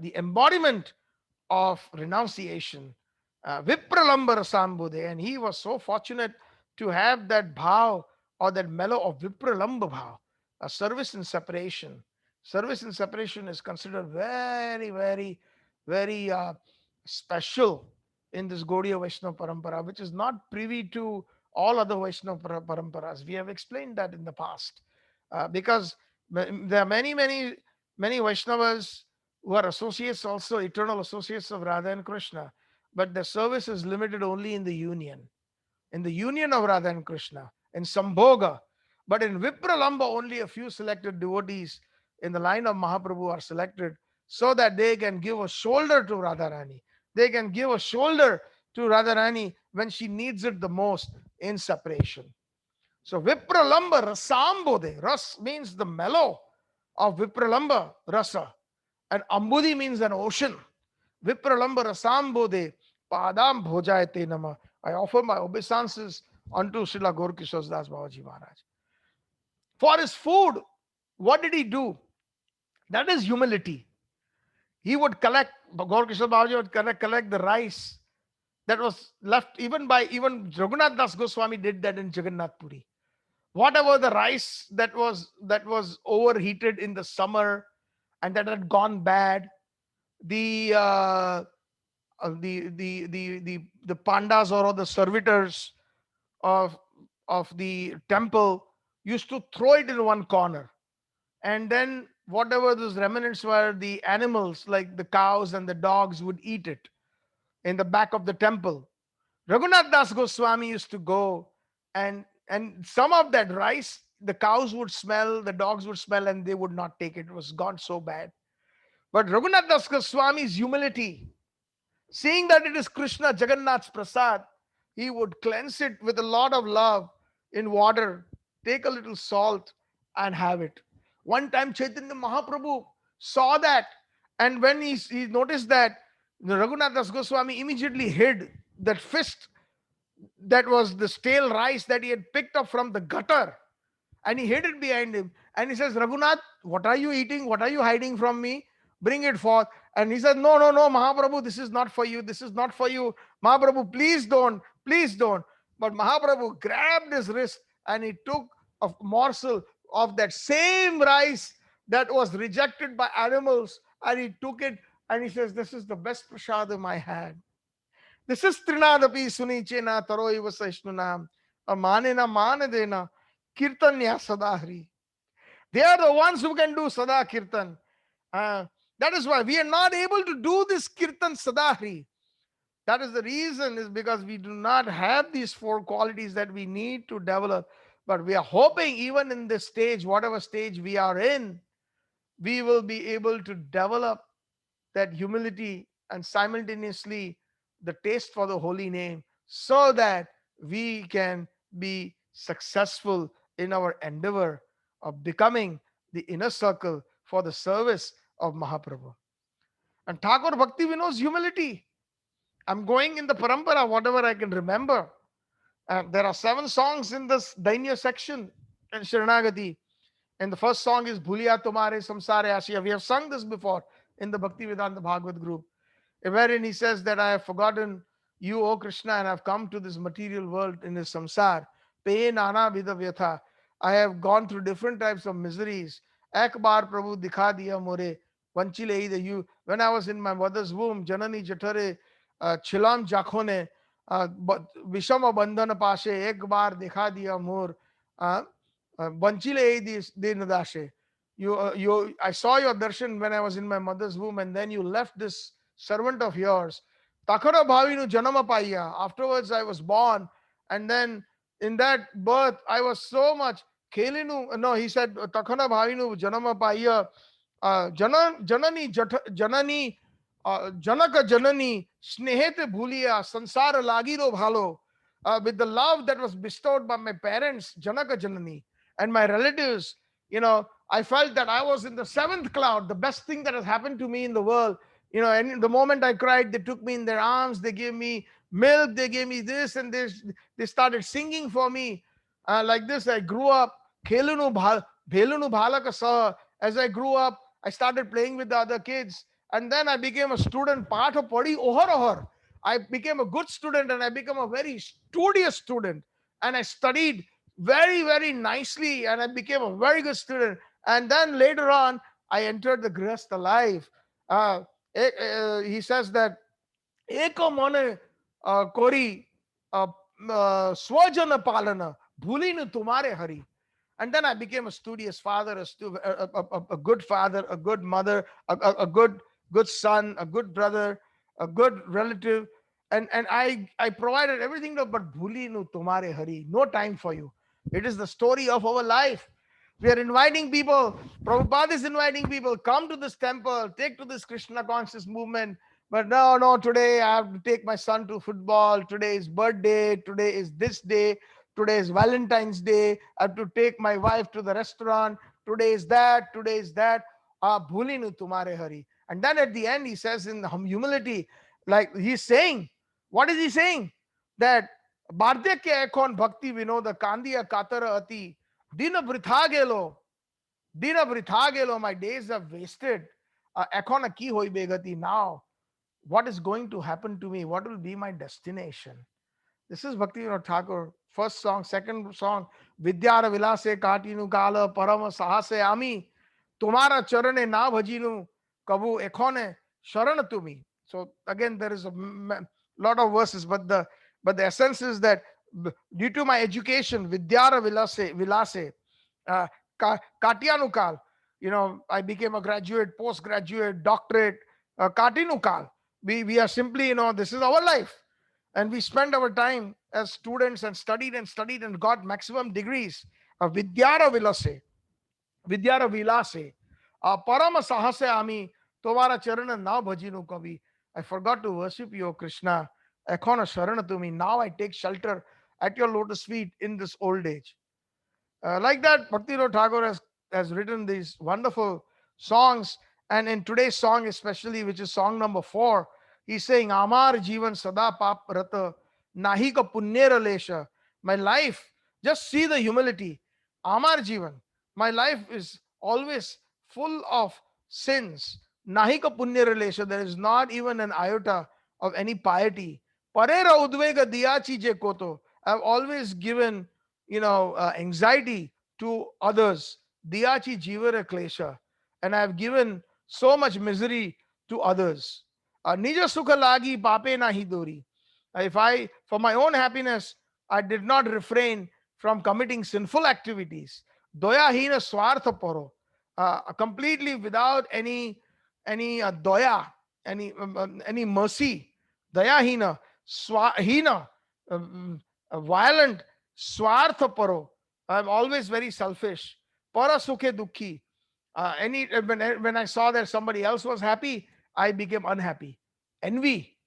The embodiment of renunciation, Vipralamba Rasambode. And he was so fortunate to have that bhav or that mellow of Vipralamba bhav, a service in separation. Service in separation is considered very, very, very special in this Gaudiya Vaishnava Parampara, which is not privy to all other Vaishnava Paramparas. We have explained that in the past. Because there are many, many, many Vaishnavas who are associates, also eternal associates of Radha and Krishna, but their service is limited only in the union of Radha and Krishna, in Sambhoga. But in Vipralamba, only a few selected devotees in the line of Mahaprabhu are selected so that they can give a shoulder to Radharani. They can give a shoulder to Radharani when she needs it the most in separation. So Vipralamba Rasambode. Ras means the mellow of Vipralamba Rasa. And Ambudi means an ocean. Vipralamba Rasambode Padam Bhojayate Nama. I offer my obeisances unto Srila Gaur Kishore Das Babaji Maharaj. For his food, what did he do? That is humility. He would collect, Gaur Kishore Babaji would collect the rice that was left even Raghunath Das Goswami did that in Jagannath Puri. Whatever the rice that was overheated in the summer and that had gone bad. The the pandas or the servitors of the temple used to throw it in one corner, and then whatever those remnants were, the animals like the cows and the dogs would eat it in the back of the temple. Raghunath Das Goswami used to go, and some of that rice, the cows would smell, the dogs would smell, and they would not take it. It was gone so bad. But Raghunath Das Goswami's humility, seeing that it is Krishna Jagannath's prasad, he would cleanse it with a lot of love in water, take a little salt, and have it. One time, Chaitanya Mahaprabhu saw that, and when he noticed that, Raghunath Das Goswami immediately hid that fist, that was the stale rice that he had picked up from the gutter, and he hid it behind him. And he says, Raghunath, what are you eating? What are you hiding from me? Bring it forth. And he said, no, no, no, Mahaprabhu, this is not for you. This is not for you. Mahaprabhu, please don't. Please don't. But Mahaprabhu grabbed his wrist and he took a morsel of that same rice that was rejected by animals, and he took it and he says, this is the best prasadam I had. This is Trinadapi Sunichena Taroi Vasaishnunam. A manena manadena Kirtanya Sadahri. They are the ones who can do Sada Kirtan. Uh, that is why we are not able to do this Kirtan Sadahri. That is the reason, is because we do not have these four qualities that we need to develop. But we are hoping, even in this stage, whatever stage we are in, we will be able to develop that humility and simultaneously the taste for the holy name, so that we can be successful in our endeavor of becoming the inner circle for the service of Mahaprabhu. And Thakur Bhakti Vinod's humility. I'm going in the parampara, whatever I can remember. There are 7 songs in this Dainya section in Sharanagati. And the first song is Bhuliya Tumhare Samsare Ashiya. We have sung this before in the Bhakti Vedanta Bhagavad group, wherein he says that I have forgotten you, O Krishna, and I've come to this material world in this samsar. Pain nana vida vyatha. I have gone through different types of miseries. Ek bar Prabhu dikha diya more. Vanchile ida you. When I was in my mother's womb, Janani Jatare Chilam Jakhone Vishama Bandhana Pashe Ek bar dikha diya more. Vanchile de nadashe. I saw your darshan when I was in my mother's womb, and then you left this servant of yours. Takara bhavinu janama paiya. Afterwards, I was born, and then in that birth, I was so much kelinu. No, he said takara bhavinu janama paiya. Janani Janaka Janani Snehete Bhuliya Sansara Lagiro Bhalo. With the love that was bestowed by my parents, Janaka Janani, and my relatives, I felt that I was in the 7th cloud, the best thing that has happened to me in the world. And the moment I cried, they took me in their arms, they gave me milk, they gave me this and this. They started singing for me. Like this, I grew up. Bhelunu Bhalaka Saha. As I grew up, I started playing with the other kids. And then I became a student, part of Padi Ohar Ohar. I became a good student and I became a very studious student. And I studied very, very nicely and I became a very good student. And then later on, I entered the Grihastha life. He says that Eko mone kori swajana palana bhulinu tumare hari. And then I became a studious father, a good father, a good mother, a good son, a good brother, a good relative. And I provided everything, but bhulinu tumare hari, no time for you. It is the story of our life. We are inviting people. Prabhupada is inviting people. Come to this temple. Take to this Krishna conscious movement. But no, today I have to take my son to football. Today is birthday. Today is this day. Today is Valentine's Day. I have to take my wife to the restaurant. Today is that. Today is that. Bhulinu tumare hari. And then at the end, he says in humility, like he's saying, what is he saying? That Bardhyakya ekon bhakti vinoda kandiya katara ati. Dina britha gelo, my days are wasted. Ekona ki hoi begati. Now, what is going to happen to me? What will be my destination? This is Bhakti Vinod Thakur. First song, second song, Vidyara Vilase Katinu Kala Parama Sahase Ami Tumara charane na bhajinu kabu ekhone sharan tumi. So again, there is a lot of verses, but the essence is that due to my education, vidyara vilase, uh, Katyanukal, I became a graduate, postgraduate, doctorate, Katinukal. We are simply, this is our life. And we spend our time as students and studied and got maximum degrees. Vidyara vilase, Vidyara vilase, Parama sahase ami, Tovara charana now bhajinu kavi. I forgot to worship you, O Krishna. Ekhona sharana to me. Now I take shelter at your lotus feet in this old age. Like that, Bhaktivinoda Thakur has written these wonderful songs. And in today's song, especially, which is song number 4, he's saying, Amar Jivan Sada Pap Rata Nahi ka Punyera Lesha. My life, just see the humility. Amar Jivan, my life is always full of sins. Nahi ka Punyera Lesha, there is not even an iota of any piety. Parera Udvega Diyachi Je Koto, I've always given anxiety to others. Diyachi jivara klesha. And I've given so much misery to others. Nija sukha lagi pape nahi dori. If for my own happiness, I did not refrain from committing sinful activities. Doya hina swartha paro. Completely without any doya, any mercy. Daya hina, hina, violent, swartha paro. I'm always very selfish. Para sukhe dukhi. When I saw that somebody else was happy, I became unhappy. Envy.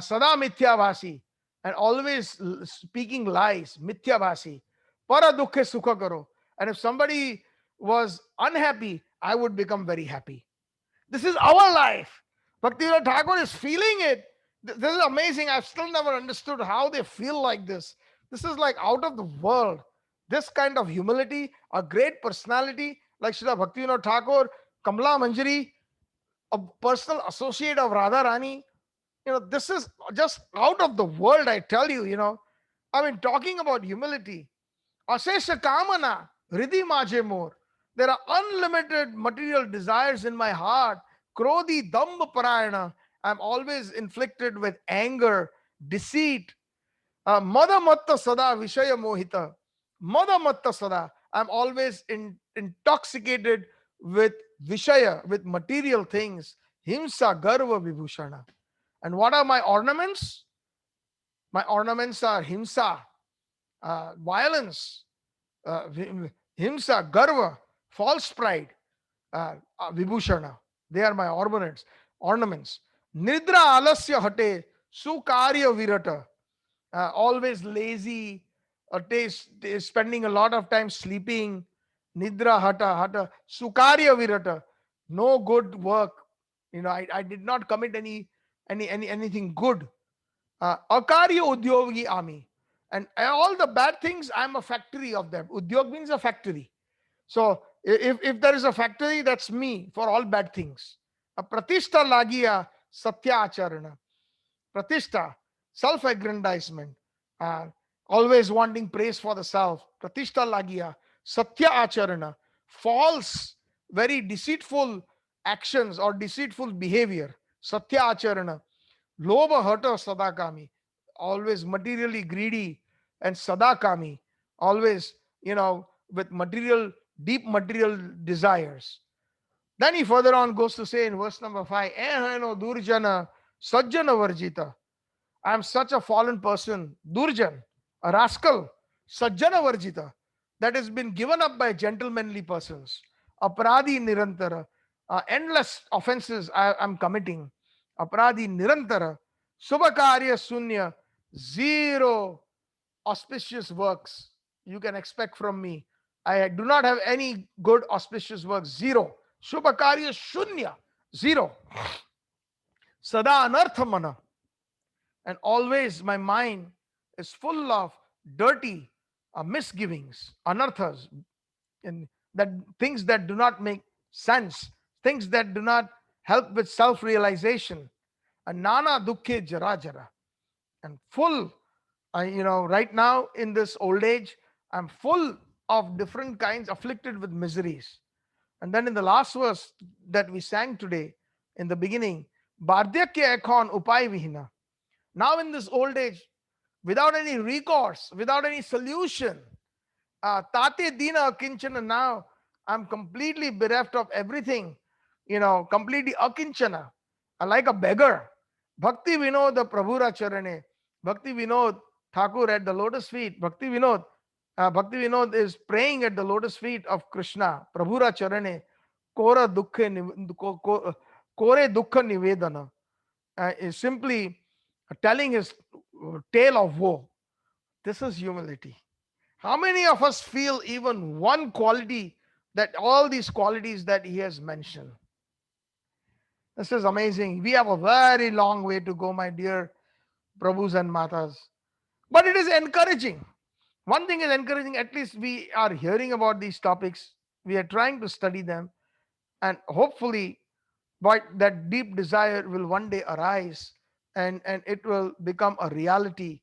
Sada mithyavasi. And always speaking lies. Mithyavasi. Para dukhe sukha karo. And if somebody was unhappy, I would become very happy. This is our life. Bhaktivinoda Thakur is feeling it. This is amazing. I've still never understood how they feel like this. This is like out of the world. This kind of humility, a great personality like Srila Bhaktivinoda Thakur, Kamla Manjari, a personal associate of Radha Rani. This is just out of the world, I tell you, I mean, talking about humility. Asesha Kamana, Ridhi Maje More. There are unlimited material desires in my heart. Krodhi Damba Parayana. I'm always inflicted with anger, deceit. Mada Matta Sada Vishaya Mohita. Mada Matta Sada. I'm always intoxicated with Vishaya, with material things. Himsa Garva Vibhushana. And what are my ornaments? My ornaments are Himsa, violence, himsa, garva, false pride, vibhushana. They are my ornaments. Nidra alasya hate, sukarya virata. Always lazy, spending a lot of time sleeping. Nidra hata, sukarya virata. No good work. I did not commit anything good. Akarya udyogi ami. And all the bad things, I'm a factory of them. Udyog means a factory. So if there is a factory, that's me for all bad things. A pratishta lagiya satya acharana. Pratishta, self-aggrandizement, always wanting praise for the self. Pratishta lagiya satya acharana. False, very deceitful actions or deceitful behavior. Satya acharana. Lobha hata sadakami, always materially greedy, and sadakami, always, with deep material desires. Then he further on goes to say in verse number 5, Ehano durjana sajjana varjita. I am such a fallen person, durjan, a rascal, sajjana varjita, that has been given up by gentlemanly persons. Aparadhi nirantara, endless offenses I am committing. Aparadhi nirantara, subhakarya sunya, zero auspicious works you can expect from me. I do not have any good auspicious works, zero. Shubhakarya shunya, zero. Sada anarthamana, and always my mind is full of dirty misgivings, anarthas, and that things that do not make sense, things that do not help with self-realization. And nana dukkhe jara jara, and full. Right now in this old age, I'm full of different kinds, afflicted with miseries. And then in the last verse that we sang today, in the beginning, Bardhyakya ekon upai vihina. Now in this old age, without any recourse, without any solution, tate dina akinchana, now I'm completely bereft of everything, completely akinchana, like a beggar. Bhakti Vinod Prabhura Charane, Bhakti Vinod Thakur at the lotus feet, Bhakti Vinod is praying at the lotus feet of Krishna, Prabhura Charane, Kora Dukkha Kore Dukkha Nivedana, is simply telling his tale of woe. This is humility. How many of us feel even one quality, that all these qualities that he has mentioned? This is amazing. We have a very long way to go, my dear Prabhus and Matas. But it is encouraging. One thing is encouraging, at least we are hearing about these topics, we are trying to study them, and hopefully, but that deep desire will one day arise, and it will become a reality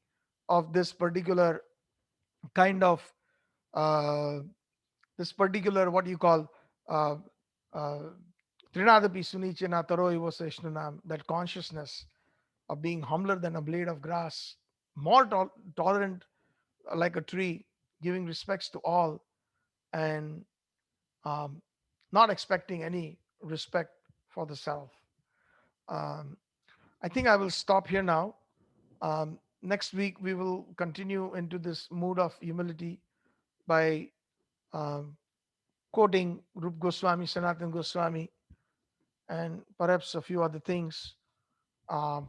of this particular kind of uh, what you call uh, uh, Trinadapi Sunichena Taro Ivo Seshnanam, that consciousness of being humbler than a blade of grass, more tolerant like a tree, giving respects to all, and um, not expecting any respect for the self. Um, I think I will stop here now. Next week, we will continue into this mood of humility by um, quoting Rup Goswami, Sanatan Goswami, and perhaps a few other things. Um,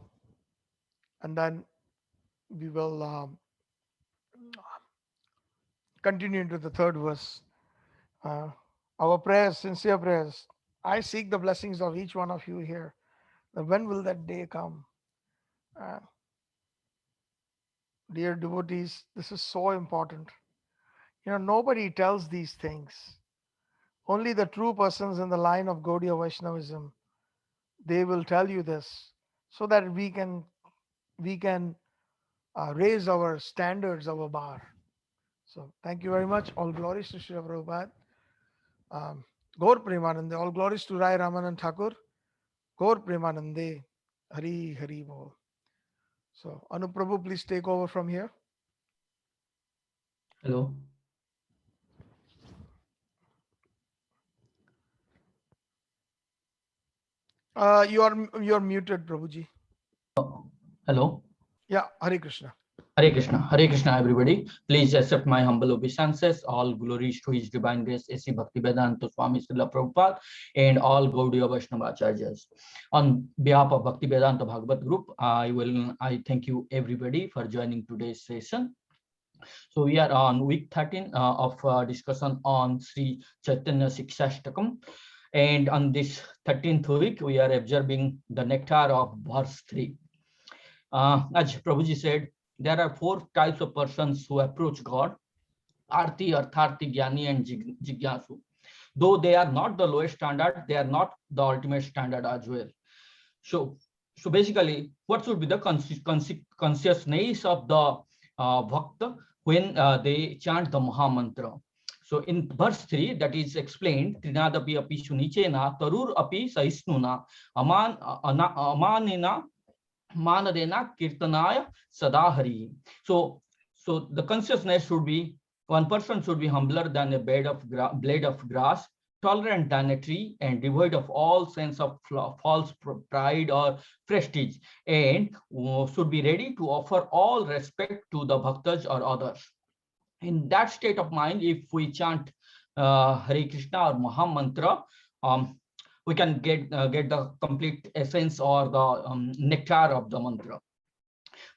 and then we will continue into the third verse. Uh, our prayers, sincere prayers. I seek the blessings of each one of you here. When will that day come? Uh, Dear devotees, this is so important. Nobody tells these things. Only the true persons in the line of Gaudiya Vaishnavism, they will tell you this, so that we can raise our standards, our bar. So thank you very much. All glories to Srila Prabhupada. Gaur Premanande. All glories to Rai Ramanand Thakur. Gaur Premanande. Hari Hari Bol. So Anup Prabhu, please take over from here. Hello. You're muted, Prabhuji. Hello. Yeah, Hare Krishna. Hare Krishna, everybody. Please accept my humble obeisances. All glories to His Divine Grace, A.C. Bhaktivedanta Swami Srila Prabhupada, and all Gaudiya Vaishnava Acharyas. On behalf of Bhaktivedanta Bhagavad Group, I thank you everybody for joining today's session. So we are on week 13 of discussion on Shri Chaitanya Shikashtakam. And on this 13th week, we are observing the nectar of verse 3. As Prabhuji said, there are 4 types of persons who approach God: Arti, Artharti, Jnani, and Jigyasu. Though they are not the lowest standard, they are not the ultimate standard as well. So basically, what should be the consciousness of the Bhakta when they chant the Maha Mantra? So in verse 3, that is explained, Trinadapi api shunichena tarur api sahisnuna amanina manadena kirtanaya sadahari. So the consciousness should be, one person should be humbler than a blade of grass, tolerant than a tree, and devoid of all sense of false pride or prestige, and should be ready to offer all respect to the bhaktas or others. In that state of mind, if we chant Hare Krishna or Maha Mantra, we can get the complete essence or the nectar of the mantra.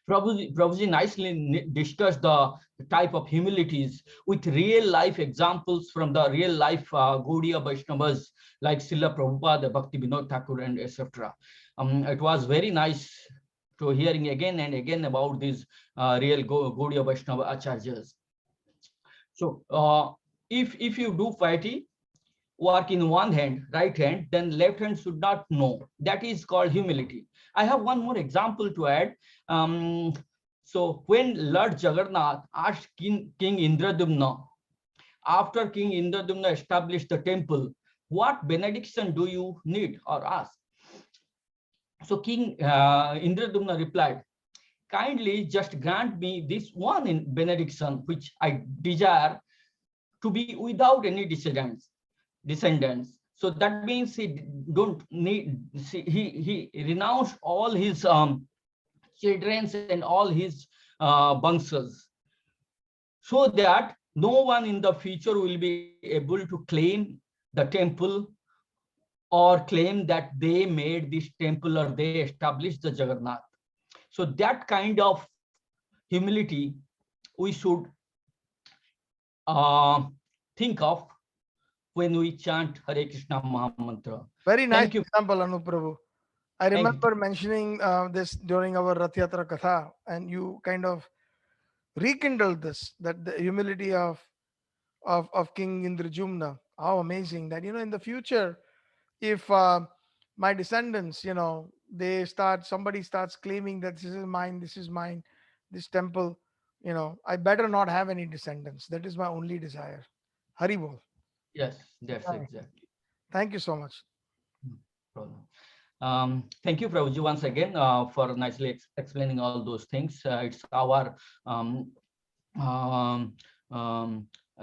Prabhuji nicely discussed the type of humilities with real life examples from the real life Gaudiya Vaishnavas like Srila Prabhupada, Bhakti Vinod Thakur, and etc. It was very nice to hearing again and again about these real Gaudiya Vaishnava acharyas. So if you do piety work in one hand, right hand, then left hand should not know. That is called humility. I have one more example to add. So when Lord Jagannath asked King Indradumna, after King Indradumna established the temple, what benediction do you need or ask? So King Indradumna replied, kindly just grant me this one benediction which I desire, to be without any descendants. So that means he don't need, he renounced all his children and all his bansas, so that no one in the future will be able to claim the temple or claim that they made this temple or they established the Jagannath. So that kind of humility we should think of when we chant Hare Krishna Mahamantra. Very nice Thank you. example, Anup Prabhu. I remember mentioning this during our Rath Yatra Katha, and you kind of rekindled this, that the humility of King Indrajumna. How amazing that, in the future, if my descendants, somebody starts claiming that this is mine, this temple, I better not have any descendants. That is my only desire. Hari bol. Yes, that's Right. exactly. Thank you so much. Thank you, Prabhuji, once again for nicely explaining all those things. It's our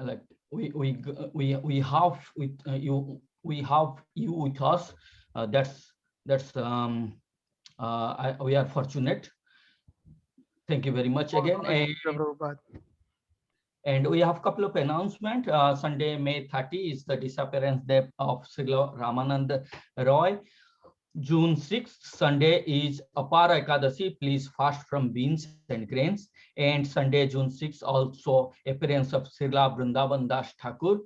like we have with you, we have you with us. That's we are fortunate. Thank you very much again. And we have a couple of announcements. Sunday, May 30 is the disappearance day of Srila Ramanand Roy. June 6th, Sunday is Apara Ekadashi. Please fast from beans and grains. And Sunday, June 6th, also appearance of Srila Vrindavan Das Thakur.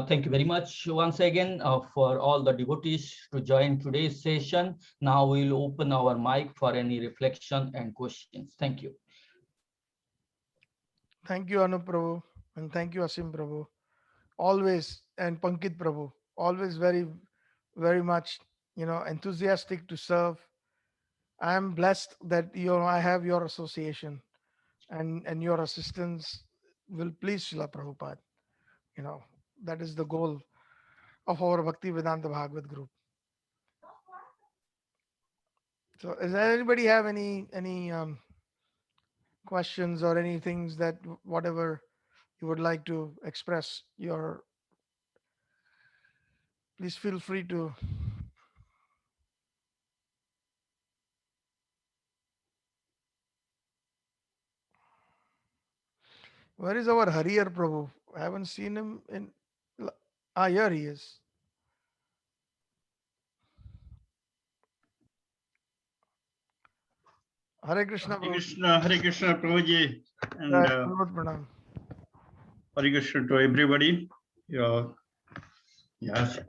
Thank you very much once again for all the devotees to join today's session. Now we'll open our mic for any reflection and questions. Thank you. Thank you, Anup Prabhu, and thank you, Asim Prabhu. Always, and Pankit Prabhu, always very, very much, enthusiastic to serve. I am blessed that I have your association, and your assistance will please Srila Prabhupada. That is the goal of our Bhakti Vedanta Bhagavad group. So, does anybody have any questions or any things that whatever you would like to express? Please feel free to. Where is our Hariyar Prabhu? I haven't seen him in. Here he is. Hare Krishna. Hare Krishna, Prabhuji, and Hare Krishna to everybody. Yes,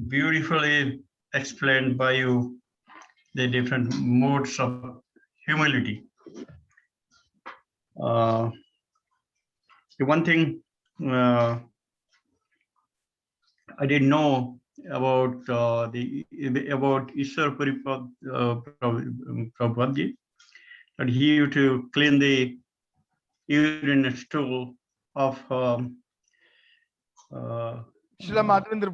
beautifully explained by you the different modes of humility. The one thing I didn't know about about Ishwar Prabhupada, that he used to clean the urine stool of Srila Madhavendra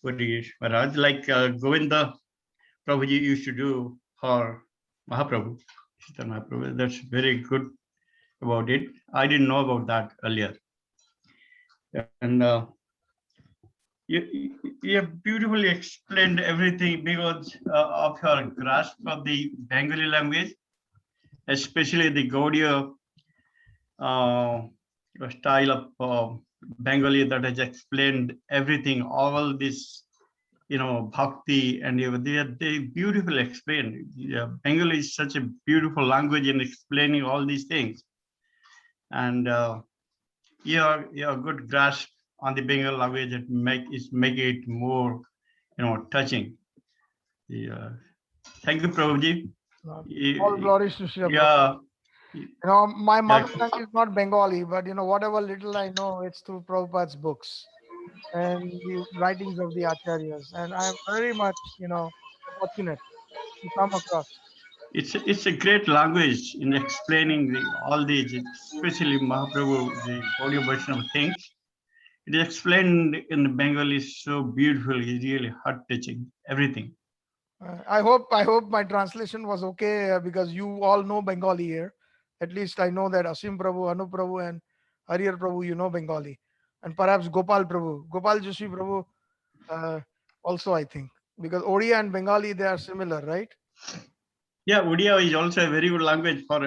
Puri Maharaj, like Govinda Prabhuji used to do for Mahaprabhu. That's very good about it. I didn't know about that earlier. And you have beautifully explained everything because of your grasp of the Bengali language, especially the Gaudiya style of Bengali that has explained everything, all this, bhakti, and they beautifully explained. Bengali is such a beautiful language in explaining all these things. And you have good grasp on the Bengali language that make it more, touching. Thank you, Prabhuji. All glories to Srila Prabhupada. My mother tongue is not Bengali, but whatever little I know, it's through Prabhupada's books and the writings of the acharyas, and I am very much, fortunate to come across. It's a great language in explaining all these, especially Mahaprabhu, the Gaudiya version of things. It is explained in Bengali so beautifully, really heart-touching, everything. I hope my translation was okay, because you all know Bengali here. At least I know that Asim Prabhu, Anu Prabhu, and Hariyar Prabhu, you know Bengali, and perhaps Gopal Prabhu, Gopal Joshi Prabhu, uh, also I think, because Odia and Bengali, they are similar, right? Yeah, Odia is also a very good language for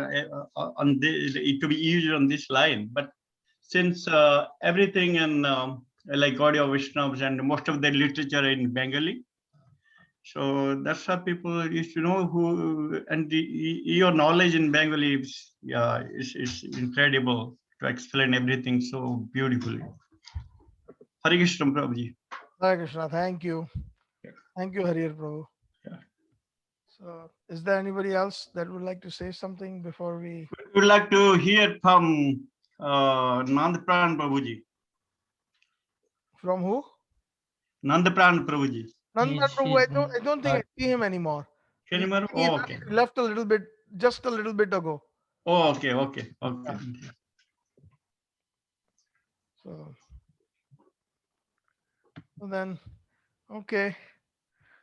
on it to be used on this line. But since everything in like Gaudiya Vaishnavas and most of the literature in Bengali, so that's how people used to know who. And your knowledge in Bengali is, yeah, is incredible to explain everything so beautifully. Hare Krishna, Prabhuji. Hare Krishna, thank you. Thank you, Hariyar Prabhu. Yeah. So, is there anybody else that would like to say something before we? We would like to hear from Nandapran Prabhuji. From who? Nandapran Prabhuji. Nandan Prabhu, He's I don't think I see him anymore. He, Anymore? he Oh, okay. left a little bit, just a little bit ago. Oh, okay, okay, okay. Yeah. So then, okay,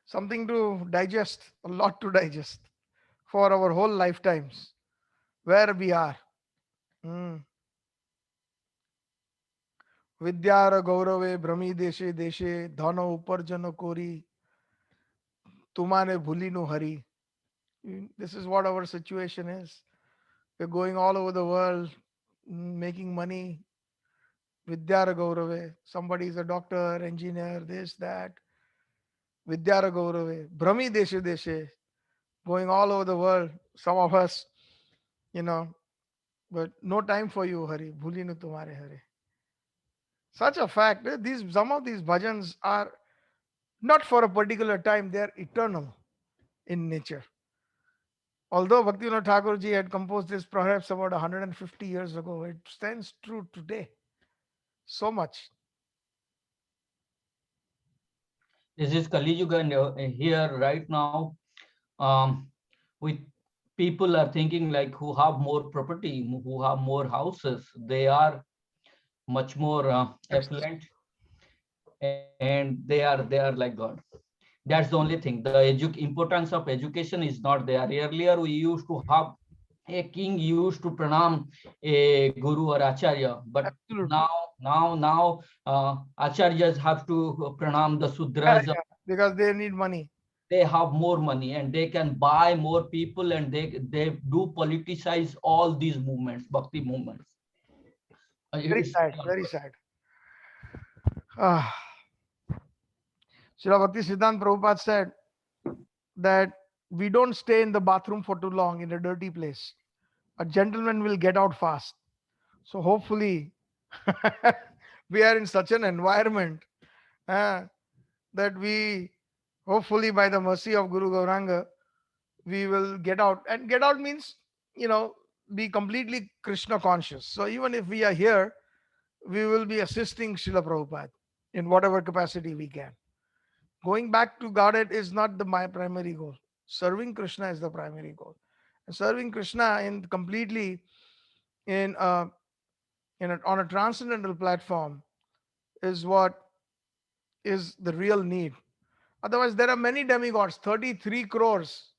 something to digest, a lot to digest for our whole lifetimes, where we are. Hmm. विद्यार गौरवे Brahmi देशे देशे धन उपार्जन कोरी तुम्हारे भूली नु हरी. This is what our situation is. We're going all over the world, making money. Vidyara Gaurave. Somebody is a doctor, engineer, this, that. Vidyara Gaurave. Brahmi Deshe Deshe. Going all over the world. Some of us, you know, but no time for you, Hari. Bhuli nu tumhare Hari. Such a fact. Some of these bhajans are not for a particular time, they are eternal in nature. Although Bhaktivinoda Thakur ji had composed this perhaps about 150 years ago, it stands true today. So much. This is Kali Yuga, and here right now, with people are thinking like who have more property, who have more houses, they are much more affluent, and they are like God. That's the only thing. The importance of education is not there. Earlier, we used to have a king used to pranam a guru or acharya, but Absolutely. now acharyas have to pranam the Yeah, sudras. yeah, because they need money. They have more money and they can buy more people, and they do politicize all these movements, bhakti movements. Very It's sad, very sad. Ah, Srila Bhakti Siddhanta Prabhupada said that we don't stay in the bathroom for too long in a dirty place. A gentleman will get out fast. So hopefully, we are in such an environment uh, that we, hopefully, by the mercy of Guru Gauranga, we will get out. And get out means, you know, be completely Krishna conscious. So even if we are here, we will be assisting Srila Prabhupada in whatever capacity we can. Going back to Godhead is not my primary goal. Serving Krishna is the primary goal. And serving Krishna in completely in on a transcendental platform is what is the real need. Otherwise, there are many demigods, 33 crores,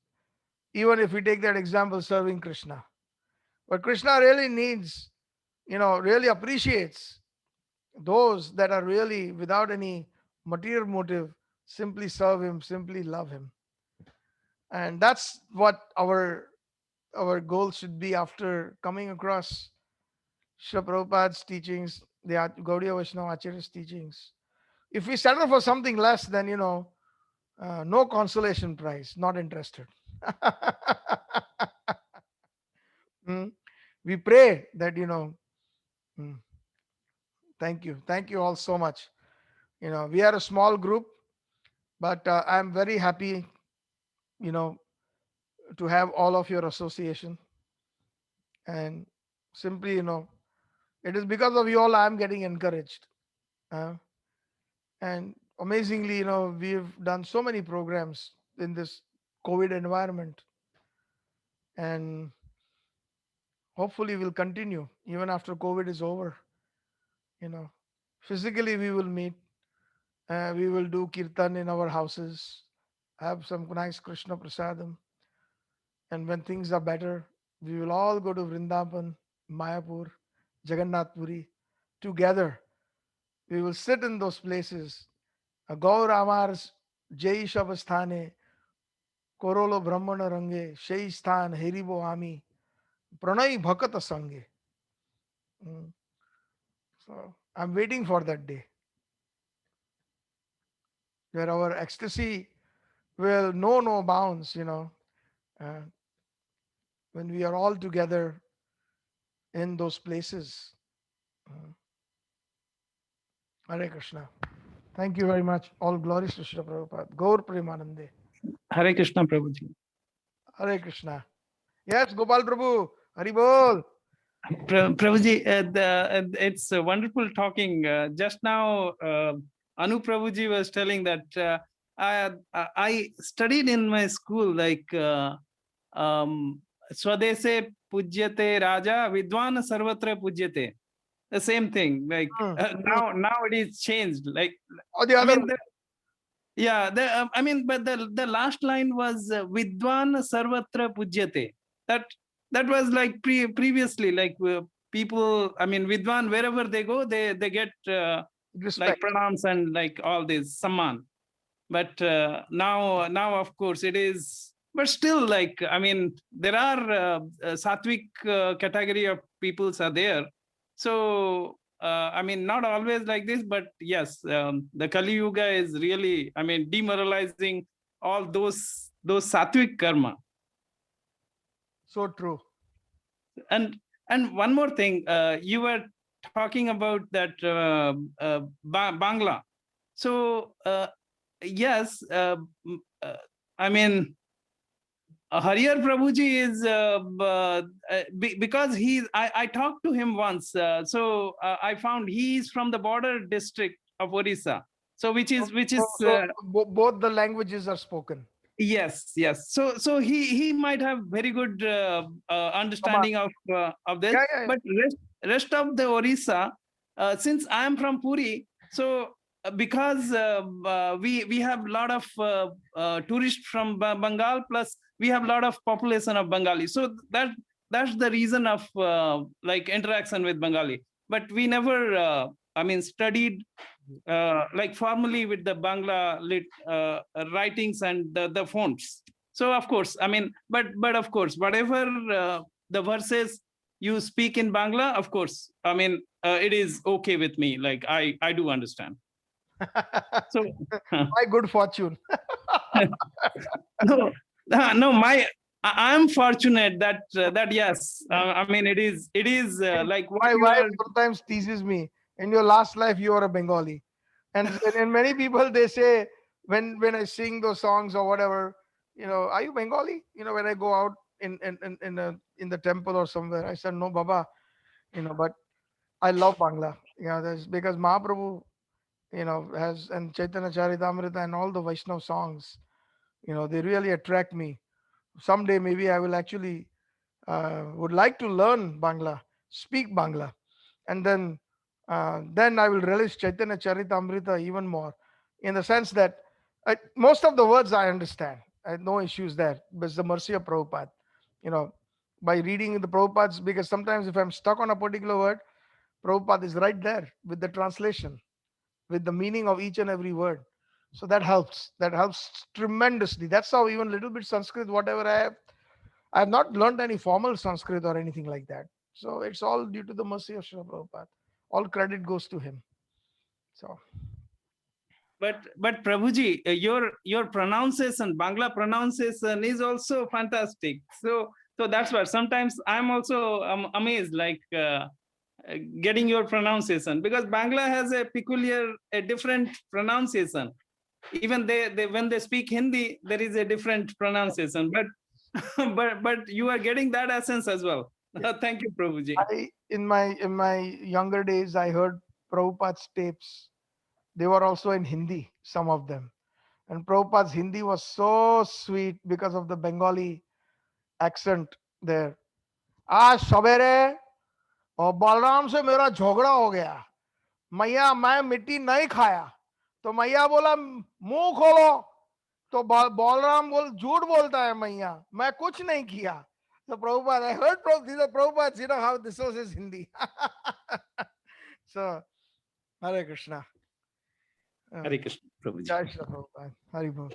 even if we take that example, serving Krishna. But Krishna really needs, really appreciates those that are really without any material motive, simply serve him, simply love him. And that's what our goal should be after coming across Srila Prabhupada's teachings, the Gaudiya Vaishnava Acharya's teachings. If we settle for something less, then no consolation prize, not interested. Mm. We pray that mm, thank you all so much. We are a small group, but I'm very happy, you know, to have all of your association. And simply, it is because of you all I'm getting encouraged. Uh, and amazingly, we've done so many programs in this COVID environment, and hopefully we'll continue even after COVID is over. You know, Physically, we will meet. We will do kirtan in our houses, have some nice Krishna prasadam. And when things are better, we will all go to Vrindavan, Mayapur, Jagannath Puri together. We will sit in those places. Gaur Amars Jai Shabasthane, Korolo Brahmana Range, Shai Sthan, Heribo Ami, Pranay Bhakata Sange. So I'm waiting for that day where our ecstasy will know no bounds, uh, when we are all together in those places. Uh, Hare Krishna. Thank you very much. All glories to Srila Prabhupada. Gaur Premanande. Hare Krishna, Prabhuji. Hare Krishna. Yes, Gopal Prabhu. Hari Bol. Prabhuji, it's wonderful talking. Just now, Anu Prabhuji was telling that I studied in my school like Swadese Pujyate Raja Vidwan Sarvatra Pujyate. The same thing. Like now it is changed. Like Or the other. But the last line was Vidwan Sarvatra Pujyate. That was like previously, like people, I mean, Vidwan, wherever they go, they get like pranams and like all this Samman. But now, of course, it is, but still, like, I mean, there are Sattvic category of peoples are there. So, I mean, not always like this, but yes, the Kali Yuga is really, I mean, demoralizing all those Sattvic karma. So true. And one more thing, you were talking about that Bangla. So, yes, I mean, Hariyar Prabhuji is because I talked to him once, so I found he is from the border district of Orissa. So which is both the languages are spoken. Yes. So he might have very good understanding of this, but rest of the Orissa, since I am from Puri, so because we have a lot of tourists from Bengal, plus we have a lot of population of Bengali, so that's the reason of like interaction with Bengali. But we never, I mean, studied like formally with the Bangla writings and the fonts. So of course, I mean, but of course, whatever the verses you speak in Bangla, of course, I mean, it is okay with me. Like I do understand. So my good fortune. no, I am fortunate that yes, I mean, it is like my wife sometimes teases me. In your last life, you are a Bengali, and many people, they say when I sing those songs or whatever, are you Bengali? When I go out in the temple or somewhere, I said no, Baba, but I love Bangla. That's because Mahaprabhu, has, and Chaitanya Charitamrita and all the Vaishnav songs, they really attract me. Someday maybe I will actually would like to learn Bangla, speak Bangla, and then I will relish Chaitanya Charitamrita even more, in the sense that most of the words I understand. I have no issues there. But it's the mercy of Prabhupada, by reading the Prabhupada's, because sometimes if I'm stuck on a particular word, Prabhupada is right there with the translation, with the meaning of each and every word. So that helps. That helps tremendously. That's how even little bit Sanskrit, whatever I have not learned any formal Sanskrit or anything like that. So it's all due to the mercy of Srila Prabhupada. All credit goes to him. So. But Prabhuji, your pronunciation, Bangla pronunciation is also fantastic. So that's why sometimes I'm also amazed, like getting your pronunciation, because Bangla has a peculiar, a different pronunciation. Even they when they speak Hindi, there is a different pronunciation. But you are getting that essence as well. Thank you, Prabhuji. In my younger days, I heard Prabhupada's tapes. They were also in Hindi, some of them. And Prabhupada's Hindi was so sweet because of the Bengali accent there. आज सवेरे और बलराम से मेरा झगड़ा हो गया, मैया मैं मिट्टी नहीं खाया, तो मैया बोला मुंह खोलो, तो बलराम झूठ बोलता है मैया, मैं कुछ नहीं किया. So Prabhupada, I heard Prabhupada, you know how this was his Hindi. So Hare Krishna. Hare Krishna, Prabhuji. Jai Shri Prabhupada. Hari Bol.